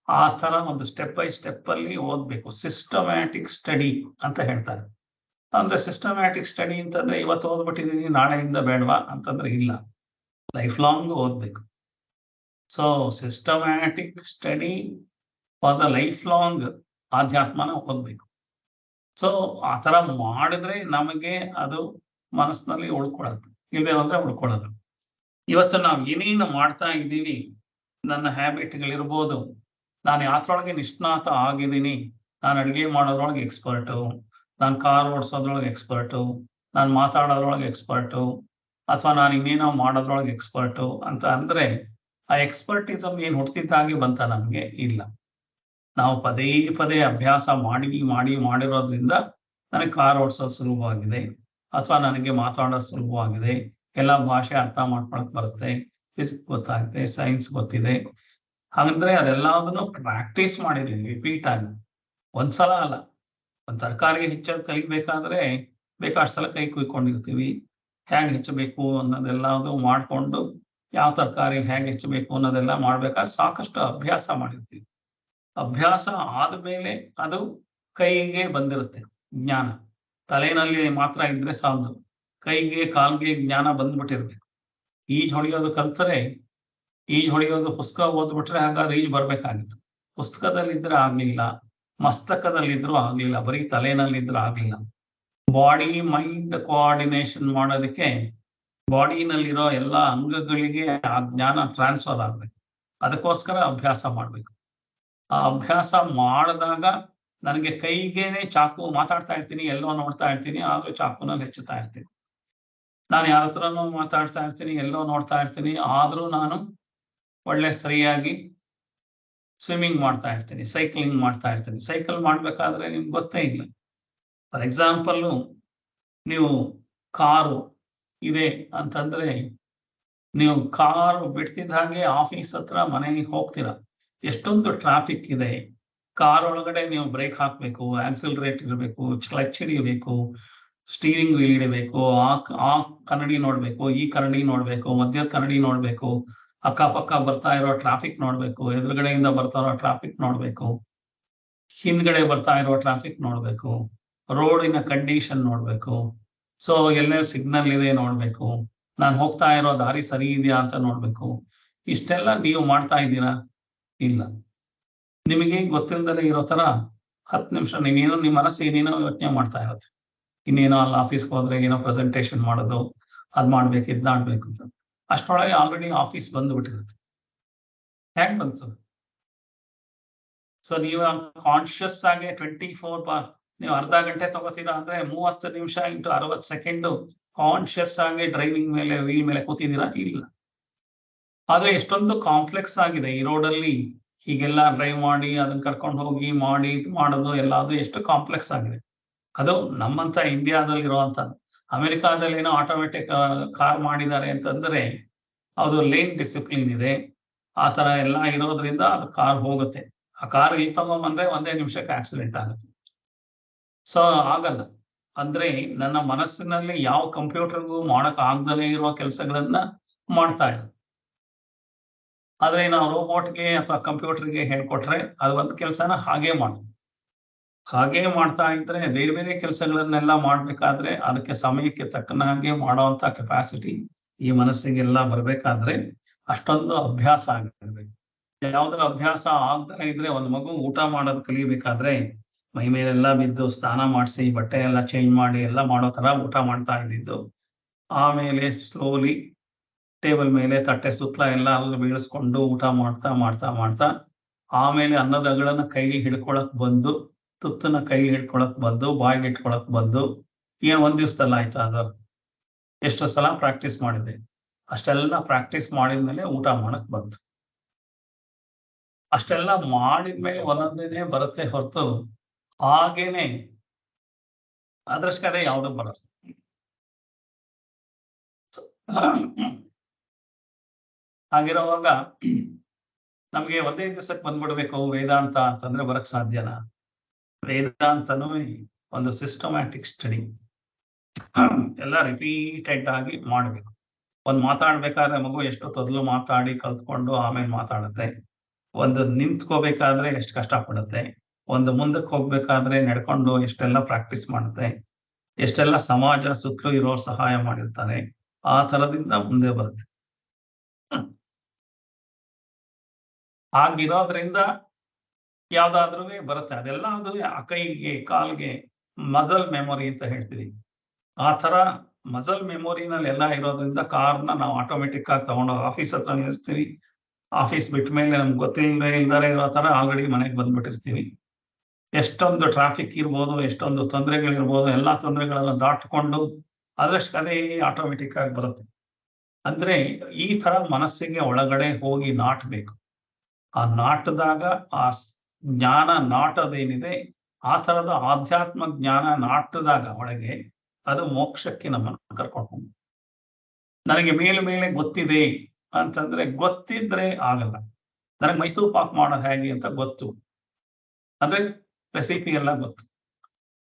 ಆ ತರ ಒಂದು ಸ್ಟೆಪ್ ಬೈ ಸ್ಟೆಪ್ ಅಲ್ಲಿ ಓದ್ಬೇಕು. ಸಿಸ್ಟಮ್ಯಾಟಿಕ್ ಸ್ಟಡಿ ಅಂತ ಹೇಳ್ತಾರೆ. ಅಂದ್ರೆ ಸಿಸ್ಟಮ್ಯಾಟಿಕ್ ಸ್ಟಡಿ ಅಂತಂದ್ರೆ ಇವತ್ತು ಓದ್ಬಿಟ್ಟಿದೀನಿ ನಾಳೆಯಿಂದ ಬೇಡವಾ ಅಂತಂದ್ರೆ ಇಲ್ಲ, ಲೈಫ್ ಲಾಂಗ್ ಓದ್ಬೇಕು. So systematic study for the life long ಆಧ್ಯಾತ್ಮನ ಓದ್ಬೇಕು. ಸೊ ಆ ತರ ಮಾಡಿದ್ರೆ ನಮಗೆ ಅದು ಮನಸ್ಸಿನಲ್ಲಿ ಉಳ್ಕೊಳ್ಳೋದು, ಇಲ್ಲದೆ ಹೋದ್ರೆ ಉಳ್ಕೊಳ್ಳೋದು. ಇವತ್ತು ನಾವು ಏನೇನು ಮಾಡ್ತಾ ಇದ್ದೀವಿ, ನನ್ನ ಹ್ಯಾಬಿಟ್ಗಳಿರ್ಬೋದು, ನಾನು ಯಾತ್ರೊಳಗೆ ನಿಷ್ಣಾತ ಆಗಿದ್ದೀನಿ, ನಾನು ಅಡುಗೆ ಮಾಡೋದ್ರೊಳಗೆ ಎಕ್ಸ್ಪರ್ಟು, ನಾನು ಕಾರ್ ಓಡಿಸೋದ್ರೊಳಗೆ ಎಕ್ಸ್ಪರ್ಟು, ನಾನು ಮಾತಾಡೋದ್ರೊಳಗೆ ಎಕ್ಸ್ಪರ್ಟು, ಅಥವಾ ನಾನು ಇನ್ನೇನೋ ಮಾಡೋದ್ರೊಳಗೆ ಎಕ್ಸ್ಪರ್ಟು ಅಂತ ಅಂದ್ರೆ ಆ ಎಕ್ಸ್ಪರ್ಟಿಸಮ್ ಏನು ಹುಟ್ಟಿದ್ದಾಗೆ ಬಂತ? ನಮಗೆ ಇಲ್ಲ. ನಾವು ಪದೇ ಪದೇ ಅಭ್ಯಾಸ ಮಾಡಿರೋದ್ರಿಂದ ನನಗೆ ಕಾರ್ ಓಡಿಸೋದು ಸುಲಭವಾಗಿದೆ, ಅಥವಾ ನನಗೆ ಮಾತಾಡೋದು ಸುಲಭವಾಗಿದೆ, ಎಲ್ಲ ಭಾಷೆ ಅರ್ಥ ಮಾಡ್ಕೊಳಕ್ ಬರುತ್ತೆ, ಫಿಸಿಕ್ಸ್ ಗೊತ್ತಾಗುತ್ತೆ, ಸೈನ್ಸ್ ಗೊತ್ತಿದೆ. ಹಾಗಂದ್ರೆ ಅದೆಲ್ಲದನ್ನು ಪ್ರಾಕ್ಟೀಸ್ ಮಾಡಿದೀನಿ ರಿಪೀಟ್ ಆಗಿ, ಒಂದ್ಸಲ ಅಲ್ಲ. ಒಂದು ತರಕಾರಿ ಹೆಚ್ಚೋದು ಕಲಿಬೇಕಾದ್ರೆ ಬೇಕಾಷ್ಟು ಸಲ ಕೈ ಕುಯ್ಕೊಂಡಿರ್ತೀವಿ. ಹೇಗೆ ಹೆಚ್ಚಬೇಕು ಅನ್ನೋದೆಲ್ಲದು ಮಾಡಿಕೊಂಡು ಯಾವ ತರಕಾರಿ ಹೇಗೆ ಹೆಚ್ಚಬೇಕು ಅನ್ನೋದೆಲ್ಲ ಮಾಡ್ಬೇಕಾದ್ರೆ ಸಾಕಷ್ಟು ಅಭ್ಯಾಸ ಮಾಡಿರ್ತೀವಿ. ಅಭ್ಯಾಸ ಆದ್ಮೇಲೆ ಅದು ಕೈಗೆ ಬಂದಿರುತ್ತೆ ಜ್ಞಾನ. ತಲೆನಲ್ಲಿ ಮಾತ್ರ ಇದ್ರೆ ಸಾಲದು, ಕೈಗೆ ಕಾಲ್ಗೆ ಜ್ಞಾನ ಬಂದ್ಬಿಟ್ಟಿರ್ಬೇಕು. ಈಜು ಹೊಡೆಯೋದು ಕಲ್ತರೆ, ಈಜು ಹೊಡೆಯೋದು ಪುಸ್ತಕ ಓದ್ಬಿಟ್ರೆ ಹಾಗಾದ್ರೆ ಈಜು ಬರ್ಬೇಕಾಗಿತ್ತು. ಪುಸ್ತಕದಲ್ಲಿದ್ರೆ ಆಗ್ಲಿಲ್ಲ, ಮಸ್ತಕದಲ್ಲಿದ್ರು ಆಗ್ಲಿಲ್ಲ, ಬರೀ ತಲೆನಲ್ಲಿದ್ರು ಆಗ್ಲಿಲ್ಲ. ಬಾಡಿ ಮೈಂಡ್ ಕೋಆರ್ಡಿನೇಷನ್ ಮಾಡೋದಕ್ಕೆ ಬಾಡಿನಲ್ಲಿರೋ ಎಲ್ಲ ಅಂಗಗಳಿಗೆ ಆ ಜ್ಞಾನ ಟ್ರಾನ್ಸ್ಫರ್ ಆಗ್ಬೇಕು. ಅದಕ್ಕೋಸ್ಕರ ಅಭ್ಯಾಸ ಮಾಡ್ಬೇಕು. ಆ ಅಭ್ಯಾಸ ಮಾಡಿದಾಗ ನನಗೆ ಕೈಗೇನೆ ಚಾಕು, ಮಾತಾಡ್ತಾ ಇರ್ತೀನಿ, ಎಲ್ಲೋ ನೋಡ್ತಾ ಇರ್ತೀನಿ, ಆದ್ರೂ ಚಾಕುನಲ್ಲಿ ಹೆಚ್ಚುತ್ತಾ ಇರ್ತೀನಿ. ನಾನು ಯಾರ ಹತ್ರನೂ ಮಾತಾಡ್ತಾ ಇರ್ತೀನಿ, ಎಲ್ಲೋ ನೋಡ್ತಾ ಇರ್ತೀನಿ, ಆದ್ರೂ ನಾನು ಒಳ್ಳೆ ಸರಿಯಾಗಿ ಸ್ವಿಮ್ಮಿಂಗ್ ಮಾಡ್ತಾ ಇರ್ತೀನಿ, ಸೈಕ್ಲಿಂಗ್ ಮಾಡ್ತಾ ಇರ್ತೀನಿ. ಸೈಕಲ್ ಮಾಡ್ಬೇಕಾದ್ರೆ ನಿಮ್ಗೆ ಗೊತ್ತೇ ಇಲ್ಲ. ಫಾರ್ ಎಕ್ಸಾಂಪಲ್, ನೀವು ಕಾರು ಇದೆ ಅಂತಂದ್ರೆ, ನೀವು ಕಾರು ಬಿಡ್ತಿದ್ದ ಹಾಗೆ ಆಫೀಸ್ ಹತ್ರ ಮನೆಗೆ ಹೋಗ್ತೀರಾ, ಎಷ್ಟೊಂದು ಟ್ರಾಫಿಕ್ ಇದೆ. ಕಾರ್ ಒಳಗಡೆ ನೀವು ಬ್ರೇಕ್ ಹಾಕ್ಬೇಕು, ಆಕ್ಸಿಲರೇಟ್ ಇರಬೇಕು, ಕ್ಲಚ್ ಹಿಡಿಯಬೇಕು, ಸ್ಟೀರಿಂಗ್ ವೀಲ್ ಹಿಡಿಬೇಕು, ಆ ಕನ್ನಡಿ ನೋಡ್ಬೇಕು, ಈ ಕನ್ನಡಿ ನೋಡ್ಬೇಕು, ಮಧ್ಯದ ಕನ್ನಡಿ ನೋಡ್ಬೇಕು, ಅಕ್ಕಪಕ್ಕ ಬರ್ತಾ ಇರೋ ಟ್ರಾಫಿಕ್ ನೋಡ್ಬೇಕು, ಎದುರುಗಡೆಯಿಂದ ಬರ್ತಾ ಇರೋ ಟ್ರಾಫಿಕ್ ನೋಡ್ಬೇಕು, ಹಿಂದ್ಗಡೆ ಬರ್ತಾ ಇರೋ ಟ್ರಾಫಿಕ್ ನೋಡ್ಬೇಕು, ರೋಡಿನ ಕಂಡೀಷನ್ ನೋಡ್ಬೇಕು. ಸೊ ಎಲ್ಲೆಲ್ಲಿ ಸಿಗ್ನಲ್ ಇದೆ ನೋಡ್ಬೇಕು, ನಾನು ಹೋಗ್ತಾ ಇರೋ ದಾರಿ ಸರಿ ಇದೆಯಾ ಅಂತ ನೋಡ್ಬೇಕು. ಇಷ್ಟೆಲ್ಲ ನೀವು ಮಾಡ್ತಾ ಇದ್ದೀರಾ? ಇಲ್ಲ. ನಿಮಗೆ ಗೊತ್ತಿಲ್ಲದೆ ಇರೋ ತರ 10 ನಿಮಿಷ ನೀವೇನೋ ನಿಮ್ಮ ಮನಸ್ಸು ಏನೇನೋ ಯೋಚನೆ ಮಾಡ್ತಾ ಇರುತ್ತೆ. ಇನ್ನೇನೋ ಅಲ್ಲಿ ಆಫೀಸ್ಗೆ ಹೋದ್ರೆ ಏನೋ ಪ್ರೆಸೆಂಟೇಶನ್ ಮಾಡೋದು, ಅದ್ ಮಾಡ್ಬೇಕು, ಇದ್ ಮಾಡ್ಬೇಕು ಅಂತ. ಅಷ್ಟರೊಳಗೆ ಆಲ್ರೆಡಿ ಆಫೀಸ್ ಬಂದ್ಬಿಟ್ಟಿರುತ್ತೆ. ಹೇಗ್ ಬಂತು? ಸೊ ನೀವು ಕಾನ್ಶಿಯಸ್ ಆಗಿ 24 ನೀವು ಅರ್ಧ ಗಂಟೆ ತಗೋತೀರಾ ಅಂದ್ರೆ 30 ನಿಮಿಷ ಇಂಟು 60 ಸೆಕೆಂಡ್ ಕಾನ್ಶಿಯಸ್ ಆಗಿ ಡ್ರೈವಿಂಗ್ ಮೇಲೆ ವೀಲ್ ಮೇಲೆ ಕೂತಿದ್ದೀರಾ? ಇಲ್ಲ. ಆದ್ರೆ ಎಷ್ಟೊಂದು ಕಾಂಪ್ಲೆಕ್ಸ್ ಆಗಿದೆ ಈ ರೋಡಲ್ಲಿ ಹೀಗೆಲ್ಲ ಡ್ರೈವ್ ಮಾಡಿ ಅದನ್ನ ಕರ್ಕೊಂಡು ಹೋಗಿ ಮಾಡಿ ಇದು ಮಾಡೋದು ಎಲ್ಲ ಅದು ಎಷ್ಟು ಕಾಂಪ್ಲೆಕ್ಸ್ ಆಗಿದೆ. ಅದು ನಮ್ಮಂತ ಇಂಡಿಯಾದಲ್ಲಿ ಇರುವಂತ, ಅಮೆರಿಕಾದಲ್ಲಿ ಏನೋ ಆಟೋಮೆಟಿಕ್ ಕಾರ್ ಮಾಡಿದ್ದಾರೆ ಅಂತಂದ್ರೆ ಅದು ಲೇನ್ ಡಿಸಿಪ್ಲಿನ್ ಇದೆ, ಆ ತರ ಎಲ್ಲ ಇರೋದ್ರಿಂದ ಅದು ಕಾರ್ ಹೋಗುತ್ತೆ. ಆ ಕಾರ್ ಇಲ್ಲಿ ತಗೊಂಬಂದ್ರೆ 1 ನಿಮಿಷಕ್ಕೆ ಆಕ್ಸಿಡೆಂಟ್ ಆಗುತ್ತೆ. ಸೊ ಆಗಲ್ಲ. ಅಂದ್ರೆ ನನ್ನ ಮನಸ್ಸಿನಲ್ಲಿ ಯಾವ ಕಂಪ್ಯೂಟರ್ಗೂ ಮಾಡಕ್ ಆಗದಲೇ ಇರುವ ಕೆಲಸಗಳನ್ನ ಮಾಡ್ತಾ ಇದೆ. ಆದ್ರೆ ನಾವು ರೋಬೋಟ್ಗೆ ಅಥವಾ ಕಂಪ್ಯೂಟರ್ಗೆ ಹೇಳ್ಕೊಟ್ರೆ ಅದು ಒಂದು ಕೆಲಸನ ಹಾಗೆ ಮಾಡ್ತಾ ಇದ್ರೆ ಬೇರೆ ಬೇರೆ ಕೆಲಸಗಳನ್ನೆಲ್ಲ ಮಾಡ್ಬೇಕಾದ್ರೆ ಅದಕ್ಕೆ ಸಮಯಕ್ಕೆ ತಕ್ಕನಾಗೆ ಮಾಡುವಂತ ಕೆಪಾಸಿಟಿ ಈ ಮನಸ್ಸಿಗೆಲ್ಲ ಬರ್ಬೇಕಾದ್ರೆ ಅಷ್ಟೊಂದು ಅಭ್ಯಾಸ ಆಗಿರ್ಬೇಕು. ಯಾವ್ದು ಅಭ್ಯಾಸ ಆಗದೆ ಇದ್ರೆ ಒಂದು ಮಗು ಊಟ ಮಾಡೋದು ಕಲಿಬೇಕಾದ್ರೆ ಮೈ ಮೇಲೆಲ್ಲ ಬಿದ್ದು ಸ್ನಾನ ಮಾಡಿಸಿ ಬಟ್ಟೆ ಎಲ್ಲ ಚೇಂಜ್ ಮಾಡಿ ಎಲ್ಲ ಮಾಡೋ ತರ ಊಟ ಮಾಡ್ತಾ ಇದ್ದಿದ್ದು. ಆಮೇಲೆ ಸ್ಲೋಲಿ ಟೇಬಲ್ ಮೇಲೆ ತಟ್ಟೆ ಸುತ್ತಲ ಎಲ್ಲ ಅಲ್ಲಿ ಬೀಳಿಸ್ಕೊಂಡು ಊಟ ಮಾಡ್ತಾ ಆಮೇಲೆ ಅನ್ನದ ಅಗಳನ್ನ ಕೈಲಿ ಹಿಡ್ಕೊಳಕ್ ಬಂದು, ತುತ್ತನ್ನ ಕೈಲಿ ಹಿಡ್ಕೊಳಕ್ ಬಂದು, ಬಾಯಿಗೆ ಇಟ್ಕೊಳಕ್ ಬಂದು, ಏನ್ ಒಂದ್ ದಿವ್ಸದಲ್ಲ ಆಯ್ತಾ ಅದು? ಎಷ್ಟು ಸಲ ಪ್ರಾಕ್ಟೀಸ್ ಮಾಡಿದೆ. ಅಷ್ಟೆಲ್ಲ ಪ್ರಾಕ್ಟೀಸ್ ಮಾಡಿದ್ಮೇಲೆ ಊಟ ಮಾಡಕ್ ಬಂತು. ಅಷ್ಟೆಲ್ಲ ಮಾಡಿದ್ಮೇಲೆ ಒಂದೊಂದೇನೆ ಬರುತ್ತೆ ಹೊರತು ಹಾಗೇನೆ ಅದ್ರಷ್ಟೇ ಯಾವ್ದು ಬರಲ್ಲ. ಹಾಗಿರುವಾಗ ನಮ್ಗೆ ಒಂದೇ ದಿವಸಕ್ಕೆ ಬಂದ್ಬಿಡ್ಬೇಕು ವೇದಾಂತ ಅಂತಂದ್ರೆ ಬರಕ್ ಸಾಧ್ಯನಾ? ವೇದಾಂತನೂ ಒಂದು ಸಿಸ್ಟಮ್ಯಾಟಿಕ್ ಸ್ಟಡಿ. ಎಲ್ಲ ರಿಪೀಟೆಡ್ ಆಗಿ ಮಾಡ್ಬೇಕು. ಒಂದ್ ಮಾತಾಡ್ಬೇಕಾದ್ರೆ ಮಗು ಎಷ್ಟು ತೊದಲು ಮಾತಾಡಿ ಕಲ್ತ್ಕೊಂಡು ಆಮೇಲೆ ಮಾತಾಡುತ್ತೆ. ಒಂದು ನಿಂತ್ಕೋಬೇಕಾದ್ರೆ ಎಷ್ಟು ಕಷ್ಟ ಪಡುತ್ತೆ. ಒಂದು ಮುಂದಕ್ಕೆ ಹೋಗ್ಬೇಕಾದ್ರೆ ನಡ್ಕೊಂಡು ಎಷ್ಟೆಲ್ಲ ಪ್ರಾಕ್ಟೀಸ್ ಮಾಡುತ್ತೆ. ಎಷ್ಟೆಲ್ಲ ಸಮಾಜ ಸುತ್ತಲೂ ಇರೋರು ಸಹಾಯ ಮಾಡಿರ್ತಾರೆ. ಆ ತರದಿಂದ ಮುಂದೆ ಬರುತ್ತೆ. ಹಾಗಿರೋದ್ರಿಂದ ಯಾವ್ದಾದ್ರೂ ಬರುತ್ತೆ. ಅದೆಲ್ಲ ಅದು ಕೈಗೆ ಕಾಲ್ಗೆ ಮಜಲ್ ಮೆಮೊರಿ ಅಂತ ಹೇಳ್ತೀವಿ. ಆ ತರ ಮಜಲ್ ಮೆಮೊರಿನಲ್ಲಿ ಎಲ್ಲ ಇರೋದ್ರಿಂದ ಕಾರ್ನ ನಾವು ಆಟೋಮೆಟಿಕ್ ಆಗಿ ತಗೊಂಡೋಗಿ ಆಫೀಸ್ ಹತ್ರ ನಿಲ್ಲಿಸ್ತೀವಿ. ಆಫೀಸ್ ಬಿಟ್ಟ ಮೇಲೆ ನಮ್ಗೆ ಇಲ್ದಾರೆ ಇರೋ ತರ ಆಲ್ರೆಡಿ ಮನೆಗೆ ಬಂದ್ಬಿಟ್ಟಿರ್ತೀವಿ. ಎಷ್ಟೊಂದು ಟ್ರಾಫಿಕ್ ಇರ್ಬೋದು, ಎಷ್ಟೊಂದು ತೊಂದರೆಗಳಿರ್ಬೋದು, ಎಲ್ಲಾ ತೊಂದರೆಗಳನ್ನ ದಾಟ್ಕೊಂಡು ಅದರಷ್ಟು ಅದೇ ಆಟೋಮೆಟಿಕ್ ಆಗಿ ಬರುತ್ತೆ. ಅಂದ್ರೆ ಈ ತರ ಮನಸ್ಸಿಗೆ ಒಳಗಡೆ ಹೋಗಿ ನಾಟ್ಬೇಕು. ಆ ನಾಟದಾಗ ಆ ಜ್ಞಾನ ನಾಟದೇನಿದೆ ಆ ತರದ ಆಧ್ಯಾತ್ಮ ಜ್ಞಾನ ನಾಟದಾಗ ಒಳಗೆ ಅದು ಮೋಕ್ಷಕ್ಕೆ ನಮ್ಮನ್ನು ಕರ್ಕೊಂಡು ಹೋಗ್ಬೇಕು. ನನಗೆ ಮೇಲೆ ಗೊತ್ತಿದೆ ಅಂತಂದ್ರೆ ಗೊತ್ತಿದ್ರೆ ಆಗಲ್ಲ. ನನಗೆ ಮೈಸೂರು ಪಾಕ್ ಮಾಡೋದು ಹೇಗೆ ಅಂತ ಗೊತ್ತು, ಅಂದ್ರೆ ರೆಸಿಪಿ ಎಲ್ಲ ಗೊತ್ತು.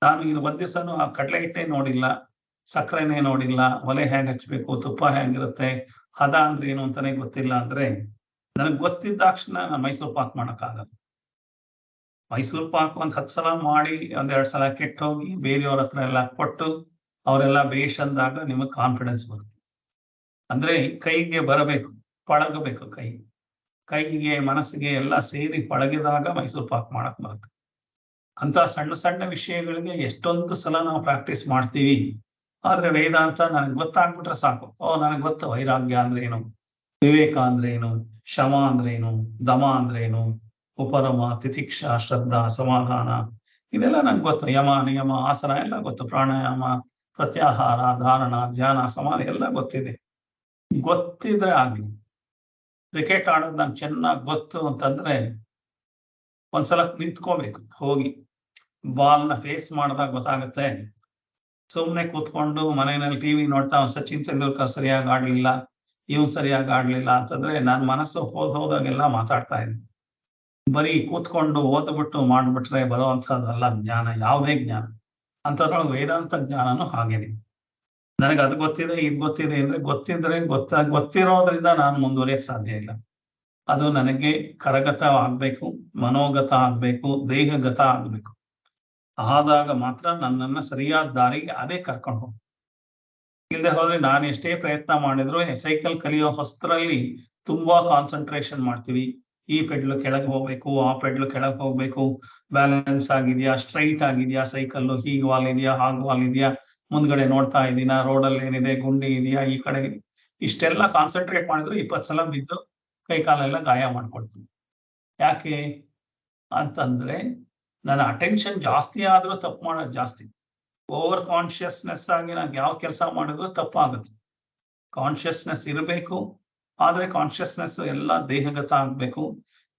ನಾನು ಇದು ಒಂದ್ ದಿವಸನೂ ಆ ಕಡಲೆ ಹಿಟ್ಟೆ ನೋಡಿಲ್ಲ, ಸಕ್ಕರೆನೇ ನೋಡಿಲ್ಲ, ಒಲೆ ಹೇಗೆ ಹಚ್ಬೇಕು, ತುಪ್ಪ ಹೇಗಿರುತ್ತೆ, ಹದ ಅಂದ್ರೆ ಏನು ಅಂತಾನೆ ಗೊತ್ತಿಲ್ಲ ಅಂದ್ರೆ ನನಗೆ ಗೊತ್ತಿದ್ದ ತಕ್ಷಣ ನಾನು ಮೈಸೂರು ಪಾಕ್ ಮಾಡಕ್ಕಾಗಲ್ಲ. ಮೈಸೂರು ಪಾಕ್ 10 ಸಲ ಮಾಡಿ 2 ಸಲ ಕೆಟ್ಟೋಗಿ ಬೇರೆಯವ್ರ ಹತ್ರ ಎಲ್ಲ ಕೊಟ್ಟು ಅವರೆಲ್ಲ ಬೇಷ್ ಅಂದಾಗ ನಿಮಗೆ ಕಾನ್ಫಿಡೆನ್ಸ್ ಬರುತ್ತೆ. ಅಂದ್ರೆ ಕೈಗೆ ಬರಬೇಕು, ಪಳಗಬೇಕು. ಕೈಗೆ ಮನಸ್ಸಿಗೆ ಎಲ್ಲ ಸೇರಿ ಪಳಗಿದಾಗ ಮೈಸೂರು ಪಾಕ್ ಮಾಡಕ್ ಬರುತ್ತೆ. ಅಂತ ಸಣ್ಣ ಸಣ್ಣ ವಿಷಯಗಳಿಗೆ ಎಷ್ಟೊಂದು ಸಲ ನಾವು ಪ್ರಾಕ್ಟೀಸ್ ಮಾಡ್ತೀವಿ. ಆದ್ರೆ ವೇದಾಂತ ನನಗೆ ಗೊತ್ತಾಗ್ಬಿಟ್ರೆ ಸಾಕು. ನನಗೆ ಗೊತ್ತು ವೈರಾಗ್ಯ ಅಂದ್ರೆ ಏನು, ವಿವೇಕ ಅಂದ್ರೆ ಏನು, ಶಮ ಅಂದ್ರೆ ಏನು, ದಮ ಅಂದ್ರೆ ಏನು, ಉಪರಮ, ತಿತಿಕ್ಷಾ, ಶ್ರದ್ಧಾ, ಸಮಾಧಾನ, ಇದೆಲ್ಲ ನಂಗೆ ಗೊತ್ತು. ಯಮ, ನಿಯಮ, ಆಸನ ಎಲ್ಲ ಗೊತ್ತು. ಪ್ರಾಣಾಯಾಮ, ಪ್ರತ್ಯಾಹಾರ, ಧಾರಣ, ಧ್ಯಾನ, ಸಮಾಧಿ ಎಲ್ಲ ಗೊತ್ತಿದೆ. ಗೊತ್ತಿದ್ರೆ ಆಗ್ಲಿ. ಕ್ರಿಕೆಟ್ ಆಡೋದು ನಂಗೆ ಚೆನ್ನಾಗಿ ಗೊತ್ತು ಅಂತಂದ್ರೆ ಒಂದ್ಸಲ ನಿಂತ್ಕೋಬೇಕು, ಹೋಗಿ ಬಾಲ್ನ ಫೇಸ್ ಮಾಡಿದಾಗ ಗೊತ್ತಾಗುತ್ತೆ. ಸುಮ್ಮನೆ ಕೂತ್ಕೊಂಡು ಮನೆಯಲ್ಲಿ ಟಿವಿ ನೋಡ್ತಾ ಸಚಿನ್ ತೆಂಡೂಲ್ಕರ್ ಸರಿಯಾಗಿ ಆಡ್ಲಿಲ್ಲ, ಇವನ್ ಸರಿಯಾಗಿ ಆಡ್ಲಿಲ್ಲ ಅಂತಂದ್ರೆ ನನ್ನ ಮನಸ್ಸು ಹೋದಾಗೆಲ್ಲ ಮಾತಾಡ್ತಾ ಇದೆ. ಬರೀ ಕೂತ್ಕೊಂಡು ಓದ್ಬಿಟ್ಟು ಮಾಡ್ಬಿಟ್ರೆ ಬರುವಂತಹದ್ದಲ್ಲ ಜ್ಞಾನ, ಯಾವುದೇ ಜ್ಞಾನ. ಅಂತದ್ರೊಳಗೆ ವೇದಾಂತ ಜ್ಞಾನನು ಹಾಗೇನೆ. ನನಗೆ ಅದು ಗೊತ್ತಿದೆ, ಇದು ಗೊತ್ತಿದೆ ಅಂದ್ರೆ ಗೊತ್ತಿದ್ರೆ ಗೊತ್ತಿರೋದ್ರಿಂದ ನಾನು ಮುಂದುವರಿಯಕ್ ಸಾಧ್ಯ ಇಲ್ಲ. ಅದು ನನಗೆ ಕರಗತ ಆಗ್ಬೇಕು, ಮನೋಗತ ಆಗ್ಬೇಕು, ದೇಹಗತ ಆಗ್ಬೇಕು. ಆದಾಗ ಮಾತ್ರ ನನ್ನನ್ನ ಸರಿಯಾದ ದಾರಿಗೆ ಅದೇ ಕರ್ಕೊಂಡು ಹೋಗ್ಬೇಕು. ಇಲ್ಲದೆ ಹೋದ್ರೆ ನಾನು ಎಷ್ಟೇ ಪ್ರಯತ್ನ ಮಾಡಿದ್ರು ಸೈಕಲ್ ಕಲಿಯೋ ಹೊಸ್ತರಲ್ಲಿ ತುಂಬಾ ಕಾನ್ಸಂಟ್ರೇಷನ್ ಮಾಡ್ತೀವಿ, ಈ ಪೆಡ್ಲು ಕೆಳಗೆ ಹೋಗ್ಬೇಕು, ಆ ಪೆಡ್ಲು ಕೆಳಗೆ ಹೋಗ್ಬೇಕು, ಬ್ಯಾಲೆನ್ಸ್ ಆಗಿದೆಯಾ, ಸ್ಟ್ರೈಟ್ ಆಗಿದೆಯಾ ಸೈಕಲ್, ಹೀಗೆ ವಾಲಿದೆಯಾ, ಹಾಗೆ ವಾಲಿದೆಯಾ, ಮುಂದ್ಗಡೆ ನೋಡ್ತಾ ಇದ್ದೀನ, ರೋಡಲ್ಲಿ ಏನಿದೆ, ಗುಂಡಿ ಇದೆಯಾ, ಈ ಕಡೆ ಇಷ್ಟೆಲ್ಲ ಕಾನ್ಸಂಟ್ರೇಟ್ ಮಾಡಿದ್ರು 20 ಸಲ ಬಿದ್ದು ಕೈ ಕಾಲೆಲ್ಲ ಗಾಯ ಮಾಡ್ಕೊಳ್ತೀನಿ. ಯಾಕೆ ಅಂತಂದ್ರೆ ನನ್ನ ಅಟೆನ್ಷನ್ ಜಾಸ್ತಿ ಆದ್ರೂ ತಪ್ಪು ಮಾಡೋದು ಜಾಸ್ತಿ. ಓವರ್ ಕಾನ್ಶಿಯಸ್ನೆಸ್ ಆಗಿ ನಾನು ಯಾವ ಕೆಲಸ ಮಾಡಿದ್ರು ತಪ್ಪಾಗುತ್ತೆ. ಕಾನ್ಶಿಯಸ್ನೆಸ್ ಇರಬೇಕು, ಆದ್ರೆ ಕಾನ್ಶಿಯಸ್ನೆಸ್ ಎಲ್ಲ ದೇಹಗತ ಆಗ್ಬೇಕು,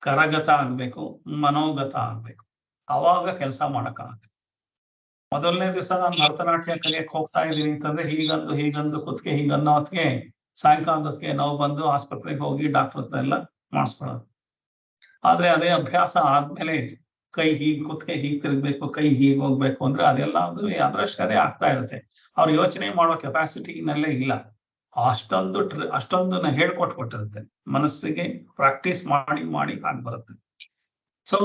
ಕರಗತ ಆಗ್ಬೇಕು, ಮನೋಗತ ಆಗ್ಬೇಕು. ಅವಾಗ ಕೆಲಸ ಮಾಡಕ್ಕಾಗತ್ತೆ. ಮೊದಲನೇ ದಿವಸ ನಾನು ಭರತನಾಟ್ಯ ಕಲಿಯಕ್ಕೆ ಹೋಗ್ತಾ ಇದ್ದೀನಿ ಅಂತಂದ್ರೆ ಹೀಗಂದು ಕುತ್ತಿಗೆ ಹೀಗನ್ನೋ ಹೊತ್ತಿಗೆ ಸಾಯಂಕಾಲದ ಹೊತ್ತಿಗೆ ನೋವು ಬಂದು ಆಸ್ಪತ್ರೆಗೆ ಹೋಗಿ ಡಾಕ್ಟರ್ ಹತ್ರ ಎಲ್ಲ ಮಾಡಿಸ್ಕೊಳ್ಳೋದು. ಆದ್ರೆ ಅದೇ ಅಭ್ಯಾಸ ಆದ್ಮೇಲೆ ಕೈ ಹೀಗ್ ಕುತ್ತಿಗೆ ಹೀಗ್ ತಿರುಗ್ಬೇಕು, ಕೈ ಹೀಗ್ ಹೋಗ್ಬೇಕು ಅಂದ್ರೆ ಅದೆಲ್ಲ ಅದರಷ್ಟೇ ಆಗ್ತಾ ಇರುತ್ತೆ. ಅವ್ರು ಯೋಚನೆ ಮಾಡೋ ಕೆಪಾಸಿಟಿನಲ್ಲೇ ಇಲ್ಲ. ಅಷ್ಟೊಂದನ್ನ ಹೇಳ್ಕೊಟ್ಬಿಟ್ಟಿರುತ್ತೆ ಮನಸ್ಸಿಗೆ. ಪ್ರಾಕ್ಟೀಸ್ ಮಾಡಿ ಮಾಡಿ ಆಗಿ ಬರುತ್ತೆ. ಸೊ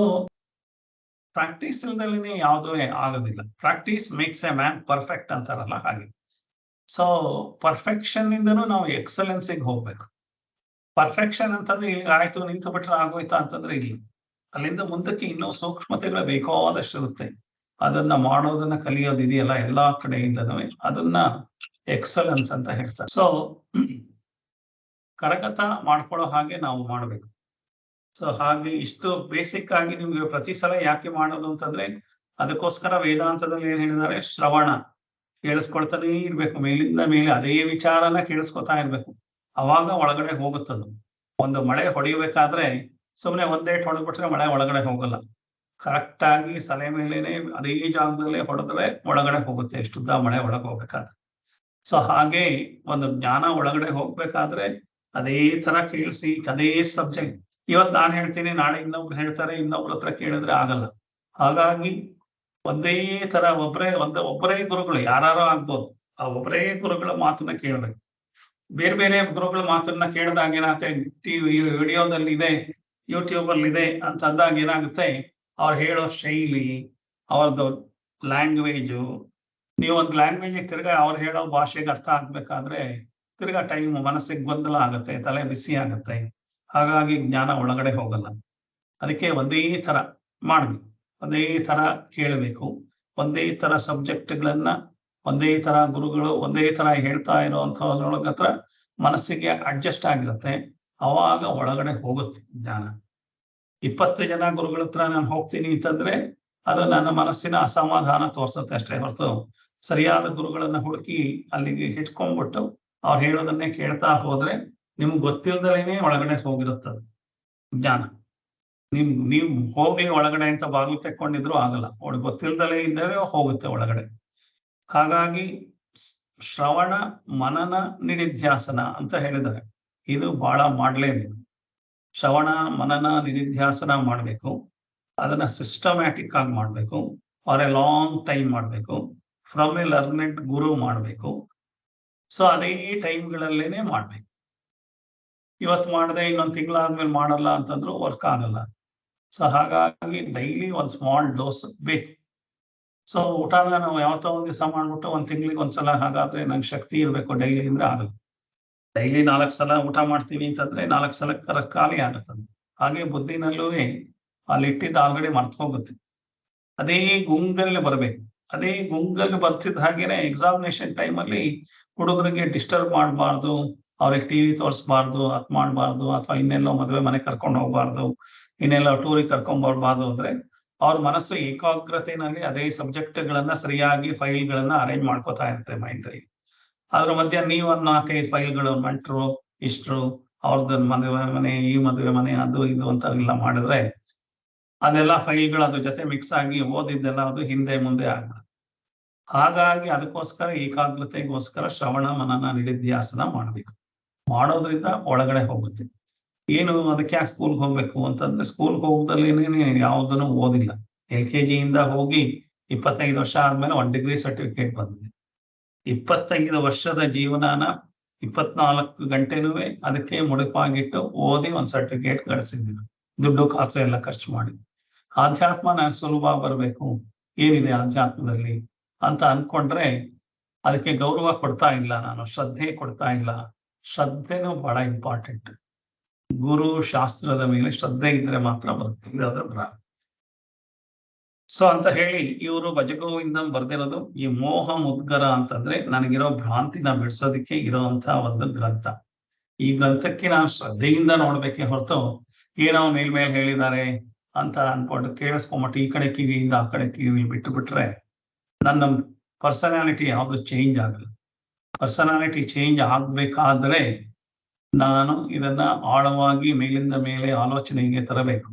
ಪ್ರಾಕ್ಟೀಸ್ ಇಲ್ದಲೇ ಯಾವುದೂ ಆಗೋದಿಲ್ಲ. Practice makes A man perfect ಅಂತಾರಲ್ಲ ಹಾಗೆ. ಸೊ ಪರ್ಫೆಕ್ಷನ್ ಇಂದನೂ ನಾವು ಎಕ್ಸಲೆನ್ಸಿಗೆ ಹೋಗ್ಬೇಕು. ಪರ್ಫೆಕ್ಷನ್ ಅಂತಂದ್ರೆ ಈಗ ಆಯ್ತು ನಿಂತು ಬಿಟ್ರೆ ಆಗೋಯ್ತಾ ಅಂತಂದ್ರೆ ಇಲ್ಲ. ಅಲ್ಲಿಂದ ಮುಂದಕ್ಕೆ ಇನ್ನೂ ಸೂಕ್ಷ್ಮತೆಗಳು ಬೇಕಾದಷ್ಟು ಇರುತ್ತೆ. ಅದನ್ನ ಮಾಡೋದನ್ನ ಕಲಿಯೋದಿದೆಯಲ್ಲ ಎಲ್ಲಾ ಕಡೆಯಿಂದನೂ, ಅದನ್ನ ಎಕ್ಸಲೆನ್ಸ್ ಅಂತ ಹೇಳ್ತಾರೆ. ಸೊ ಕರಗತ ಮಾಡ್ಕೊಳ್ಳೋ ಹಾಗೆ ನಾವು ಮಾಡ್ಬೇಕು. ಸೊ ಹಾಗೆ ಇಷ್ಟು ಬೇಸಿಕ್ ಆಗಿ ನಿಮ್ಗೆ ಪ್ರತಿ ಸಲ ಯಾಕೆ ಮಾಡೋದು ಅಂತಂದ್ರೆ ಅದಕ್ಕೋಸ್ಕರ ವೇದಾಂತದಲ್ಲಿ ಏನ್ ಹೇಳಿದ್ದಾರೆ, ಶ್ರವಣ ಕೇಳಿಸ್ಕೊಳ್ತಾನೆ ಇರ್ಬೇಕು. ಮೇಲಿಂದ ಮೇಲೆ ಅದೇ ವಿಚಾರನ ಕೇಳಿಸ್ಕೊತಾ ಇರ್ಬೇಕು. ಅವಾಗ ಒಳಗಡೆ ಹೋಗುತ್ತದು. ಒಂದು ಮಳೆ ಹೊಡೆಯಬೇಕಾದ್ರೆ ಸುಮ್ಮನೆ ಒಂದೇ ಹೊಡೆದ್ಬಿಟ್ರೆ ಮಳೆ ಒಳಗಡೆ ಹೋಗಲ್ಲ. ಕರೆಕ್ಟ್ ಆಗಿ ಸಲೆ ಮೇಲೇನೆ ಅದೇ ಜಾಗದಲ್ಲೇ ಹೊಡೆದ್ರೆ ಒಳಗಡೆ ಹೋಗುತ್ತೆ. ಎಷ್ಟುದ್ದ ಮಳೆ ಒಳಗೆ ಹೋಗ್ಬೇಕಾದ್ರೆ. ಸೊ ಹಾಗೆ ಒಂದು ಜ್ಞಾನ ಒಳಗಡೆ ಹೋಗ್ಬೇಕಾದ್ರೆ ಅದೇ ತರ ಕೇಳಿಸಿ ಅದೇ ಸಬ್ಜೆಕ್ಟ್. ಇವತ್ತು ನಾನು ಹೇಳ್ತೀನಿ, ನಾಳೆ ಇನ್ನೊಬ್ರು ಹೇಳ್ತಾರೆ, ಇನ್ನೊಬ್ರ ಹತ್ರ ಕೇಳಿದ್ರೆ ಆಗಲ್ಲ. ಹಾಗಾಗಿ ಒಂದೇ ತರ ಒಬ್ಬರೇ ಗುರುಗಳು ಯಾರು ಆಗ್ಬೋದು, ಆ ಒಬ್ಬರೇ ಗುರುಗಳ ಮಾತನ್ನ ಕೇಳ್ಬೇಕು. ಬೇರೆ ಬೇರೆ ಗುರುಗಳ ಮಾತನ್ನ ಕೇಳಿದಾಗ ಏನಾಗುತ್ತೆ, ಟಿವಿ ವಿಡಿಯೋದಲ್ಲಿ ಇದೆ, ಯೂಟ್ಯೂಬ್ ಅಲ್ಲಿ ಇದೆ ಅಂತ ಅಂದಾಗ ಏನಾಗುತ್ತೆ, ಅವ್ರು ಹೇಳೋ ಶೈಲಿ, ಅವ್ರದ್ದು ಲ್ಯಾಂಗ್ವೇಜು, ನೀವು ಒಂದು ಲ್ಯಾಂಗ್ವೇಜ್ ತಿರ್ಗಾ ಅವ್ರು ಹೇಳೋ ಭಾಷೆಗೆ ಅರ್ಥ ಆಗ್ಬೇಕಾದ್ರೆ ತಿರ್ಗಾ ಟೈಮ್ ಮನಸ್ಸಿಗೆ ಗೊಂದಲ ಆಗುತ್ತೆ, ತಲೆ ಬಿಸಿ ಆಗುತ್ತೆ. ಹಾಗಾಗಿ ಜ್ಞಾನ ಒಳಗಡೆ ಹೋಗಲ್ಲ. ಅದಕ್ಕೆ ಒಂದೇ ತರ ಮಾಡ್ಬೇಕು, ಒಂದೇ ತರ ಕೇಳಬೇಕು, ಒಂದೇ ತರ ಸಬ್ಜೆಕ್ಟ್ಗಳನ್ನ ಒಂದೇ ತರ ಗುರುಗಳು ಒಂದೇ ತರ ಹೇಳ್ತಾ ಇರೋಂಥವ್ರೊಳಗ ಹತ್ರ ಮನಸ್ಸಿಗೆ ಅಡ್ಜಸ್ಟ್ ಆಗಿರುತ್ತೆ. ಅವಾಗ ಒಳಗಡೆ ಹೋಗುತ್ತೆ ಜ್ಞಾನ. 20 ಜನ ಗುರುಗಳ ಹತ್ರ ನಾನು ಹೋಗ್ತೀನಿ ಅಂತಂದ್ರೆ ಅದು ನನ್ನ ಮನಸ್ಸಿನ ಅಸಮಾಧಾನ ತೋರ್ಸುತ್ತೆ ಅಷ್ಟೇ ಹೊರತು, ಸರಿಯಾದ ಗುರುಗಳನ್ನ ಹುಡುಕಿ ಅಲ್ಲಿಗೆ ಹಿಡ್ಕೊಂಡ್ಬಿಟ್ಟು ಅವ್ರು ಹೇಳೋದನ್ನೇ ಕೇಳ್ತಾ ಹೋದ್ರೆ ನಿಮ್ಗೆ ಗೊತ್ತಿಲ್ದಲೇನೆ ಒಳಗಡೆ ಹೋಗಿರುತ್ತದೆ ಜ್ಞಾನ. ನೀವು ಹೋಗಿ ಒಳಗಡೆ ಅಂತ ಬಾಗಿಲು ತೆಕ್ಕೊಂಡಿದ್ರು ಆಗಲ್ಲ, ಗೊತ್ತಿಲ್ದಲೇ ಇದ್ದರೆ ಹೋಗುತ್ತೆ ಒಳಗಡೆ. ಹಾಗಾಗಿ ಶ್ರವಣ ಮನನ ನಿಧಿಧ್ಯಾಸನ ಅಂತ ಹೇಳಿದ್ದಾರೆ. ಇದು ಬಹಳ ಮಾಡ್ಲೇಬೇಕು. ಶ್ರವಣ ಮನನ ನಿಧಿಧ್ಯಾಸನ ಮಾಡಬೇಕು. ಅದನ್ನ ಸಿಸ್ಟಮ್ಯಾಟಿಕ್ ಆಗಿ ಮಾಡಬೇಕು. ಫಾರ್ ಎ ಲಾಂಗ್ ಟೈಮ್ ಮಾಡಬೇಕು. ಫ್ರಮ್ ಎ ಲರ್ನೆಡ್ ಗುರು ಮಾಡಬೇಕು. ಸೊ ಅದೇ ಟೈಮ್ಗಳಲ್ಲೇನೆ ಮಾಡ್ಬೇಕು. ಇವತ್ತು ಮಾಡದೆ ಇನ್ನೊಂದು ತಿಂಗಳಾದ್ಮೇಲೆ ಮಾಡಲ್ಲ ಅಂತಂದ್ರೂ ವರ್ಕ್ ಆಗಲ್ಲ. ಸೊ ಹಾಗಾಗಿ ಡೈಲಿ ಒಂದು ಸ್ಮಾಲ್ ಡೋಸ್ ಬೇಕು. ಸೊ ಊಟನ ನಾವು ಯಾವತ್ತೋ ಒಂದ್ ದಿವಸ ಮಾಡ್ಬಿಟ್ಟು ಒಂದ್ ತಿಂಗಳಿಗೆ ಒಂದ್ಸಲ, ಹಾಗಾದ್ರೆ ನಂಗೆ ಶಕ್ತಿ ಇರ್ಬೇಕು ಡೈಲಿ ಅಂದ್ರೆ ಆಗಲ್ಲ. ಡೈಲಿ 4 ಸಲ ಊಟ ಮಾಡ್ತೀವಿ ಅಂತಂದ್ರೆ 4 ಸಲ ಖಾಲಿ ಆಗುತ್ತದೆ. ಹಾಗೆ ಬುದ್ಧಿನಲ್ಲೂ ಅಲ್ಲಿ ಇಟ್ಟಿದ್ದು ಆಲ್ರೆಡಿ ಮರ್ತು ಹೋಗುತ್ತೆ. ಅದೇ ಗುಂಗಲ್ಲಿ ಬರ್ಬೇಕು. ಅದೇ ಗುಂಗಲ್ಲಿ ಬರ್ತಿದ್ದ ಹಾಗೇನೆ ಎಕ್ಸಾಮಿನೇಷನ್ ಟೈಮಲ್ಲಿ ಹುಡುಗರಿಗೆ ಡಿಸ್ಟರ್ಬ್ ಮಾಡಬಾರ್ದು, ಅವ್ರಿಗೆ ಟಿವಿ ತೋರಿಸ್ಬಾರ್ದು, ಅದ್ ಮಾಡಬಾರ್ದು, ಅಥವಾ ಇನ್ನೆಲ್ಲೋ ಮದುವೆ ಮನೆ ಕರ್ಕೊಂಡು ಹೋಗ್ಬಾರ್ದು, ಇನ್ನೆಲ್ಲೋ ಟೂರಿಗೆ ಕರ್ಕೊಂಡ್ ಬರ್ಬಾರ್ದು ಅಂದ್ರೆ ಅವ್ರ ಮನಸ್ಸು ಏಕಾಗ್ರತೆಯಲ್ಲಿ ಅದೇ ಸಬ್ಜೆಕ್ಟ್ಗಳನ್ನ ಸರಿಯಾಗಿ ಫೈಲ್ಗಳನ್ನ ಅರೇಂಜ್ ಮಾಡ್ಕೋತಾ ಇರುತ್ತೆ ಮೈಂಡಲ್ಲಿ. ಅದ್ರ ಮಧ್ಯೆ ನೀವು ಒಂದು 4-5 ಫೈಲ್ಗಳು ಮಂಟ್ರು ಇಷ್ಟರು ಅವ್ರದ್ದು ಮದುವೆ ಮನೆ, ಈ ಮದುವೆ ಮನೆ, ಅದು ಇದು ಅಂತ ಎಲ್ಲ ಮಾಡಿದ್ರೆ ಅದೆಲ್ಲ ಫೈಲ್ಗಳು ಅದ್ರ ಜೊತೆ ಮಿಕ್ಸ್ ಆಗಿ ಓದಿದ್ದೆಲ್ಲ ಅದು ಹಿಂದೆ ಮುಂದೆ ಆಗ್ತದೆ. ಹಾಗಾಗಿ ಅದಕ್ಕೋಸ್ಕರ ಏಕಾಗ್ರತೆಗೋಸ್ಕರ ಶ್ರವಣ ಮನನ ನಿಧಿಧ್ಯಾಸನ ಮಾಡ್ಬೇಕು. ಮಾಡೋದ್ರಿಂದ ಒಳಗಡೆ ಹೋಗುತ್ತೆ. ಏನು ಅದಕ್ಕೆ ಯಾಕೆ ಸ್ಕೂಲ್ಗೆ ಹೋಗ್ಬೇಕು ಅಂತಂದ್ರೆ, ಸ್ಕೂಲ್ಗೆ ಹೋಗದಲ್ಲೇನೆ ಯಾವುದನ್ನು ಓದಿಲ್ಲ. LKG ಇಂದ ಹೋಗಿ 25 ವರ್ಷ ಆದ್ಮೇಲೆ 1 ಡಿಗ್ರಿ ಸರ್ಟಿಫಿಕೇಟ್ ಬಂದಿದೆ. 25 ವರ್ಷದ ಜೀವನಾನ 24 ಗಂಟೆನೂ ಅದಕ್ಕೆ ಮುಡುಪಾಗಿಟ್ಟು ಓದಿ ಒಂದು ಸರ್ಟಿಫಿಕೇಟ್ ಗಳಿಸಿದ್ದೀನಿ. ದುಡ್ಡು ಕಾಸು ಎಲ್ಲ ಖರ್ಚು ಮಾಡಿ. ಆಧ್ಯಾತ್ಮ ನಾನು ಸುಲಭ ಬರಬೇಕು, ಏನಿದೆ ಆಧ್ಯಾತ್ಮದಲ್ಲಿ ಅಂತ ಅನ್ಕೊಂಡ್ರೆ ಅದಕ್ಕೆ ಗೌರವ ಕೊಡ್ತಾ ಇಲ್ಲ ನಾನು, ಶ್ರದ್ಧೆ ಕೊಡ್ತಾ ಇಲ್ಲ. ಶ್ರದ್ಧೆನೂ ಬಹಳ ಇಂಪಾರ್ಟೆಂಟ್. ಗುರು ಶಾಸ್ತ್ರದ ಮೇಲೆ ಶ್ರದ್ಧೆ ಇದ್ರೆ ಮಾತ್ರ ಬರುತ್ತೆ, ಇದಾದ್ರೆ ಬರ. ಸೊ ಅಂತ ಹೇಳಿ ಇವರು ಭಜಗೋವಿಂದಂ ಬರ್ದಿರೋದು ಈ ಮೋಹ ಮುದ್ಗರ ಅಂತಂದ್ರೆ ನನಗಿರೋ ಭ್ರಾಂತಿನ ಬಿಡಿಸೋದಕ್ಕೆ ಇರೋಂತ ಒಂದು ಗ್ರಂಥ. ಈ ಗ್ರಂಥಕ್ಕೆ ನಾನು ಶ್ರದ್ಧೆಯಿಂದ ನೋಡ್ಬೇಕೆ ಹೊರತು ಏನೋ ಮೇಲ್ಮೇಲೆ ಹೇಳಿದ್ದಾರೆ ಅಂತ ಅನ್ಕೊಂಡು ಕೇಳಿಸ್ಕೊಂಬಿಟ್ಟು ಈ ಕಡೆ ಕಿವಿಯಿಂದ ಆ ಕಡೆ ಕಿವಿ ಬಿಟ್ಟು ಬಿಟ್ರೆ ನನ್ನ ಪರ್ಸನಾಲಿಟಿ ಯಾವುದು ಚೇಂಜ್ ಆಗಲ್ಲ. ಪರ್ಸನಾಲಿಟಿ ಚೇಂಜ್ ಆಗ್ಬೇಕಾದ್ರೆ ನಾನು ಇದನ್ನ ಆಳವಾಗಿ ಮೇಲಿಂದ ಮೇಲೆ ಆಲೋಚನೆಗೆ ತರಬೇಕು.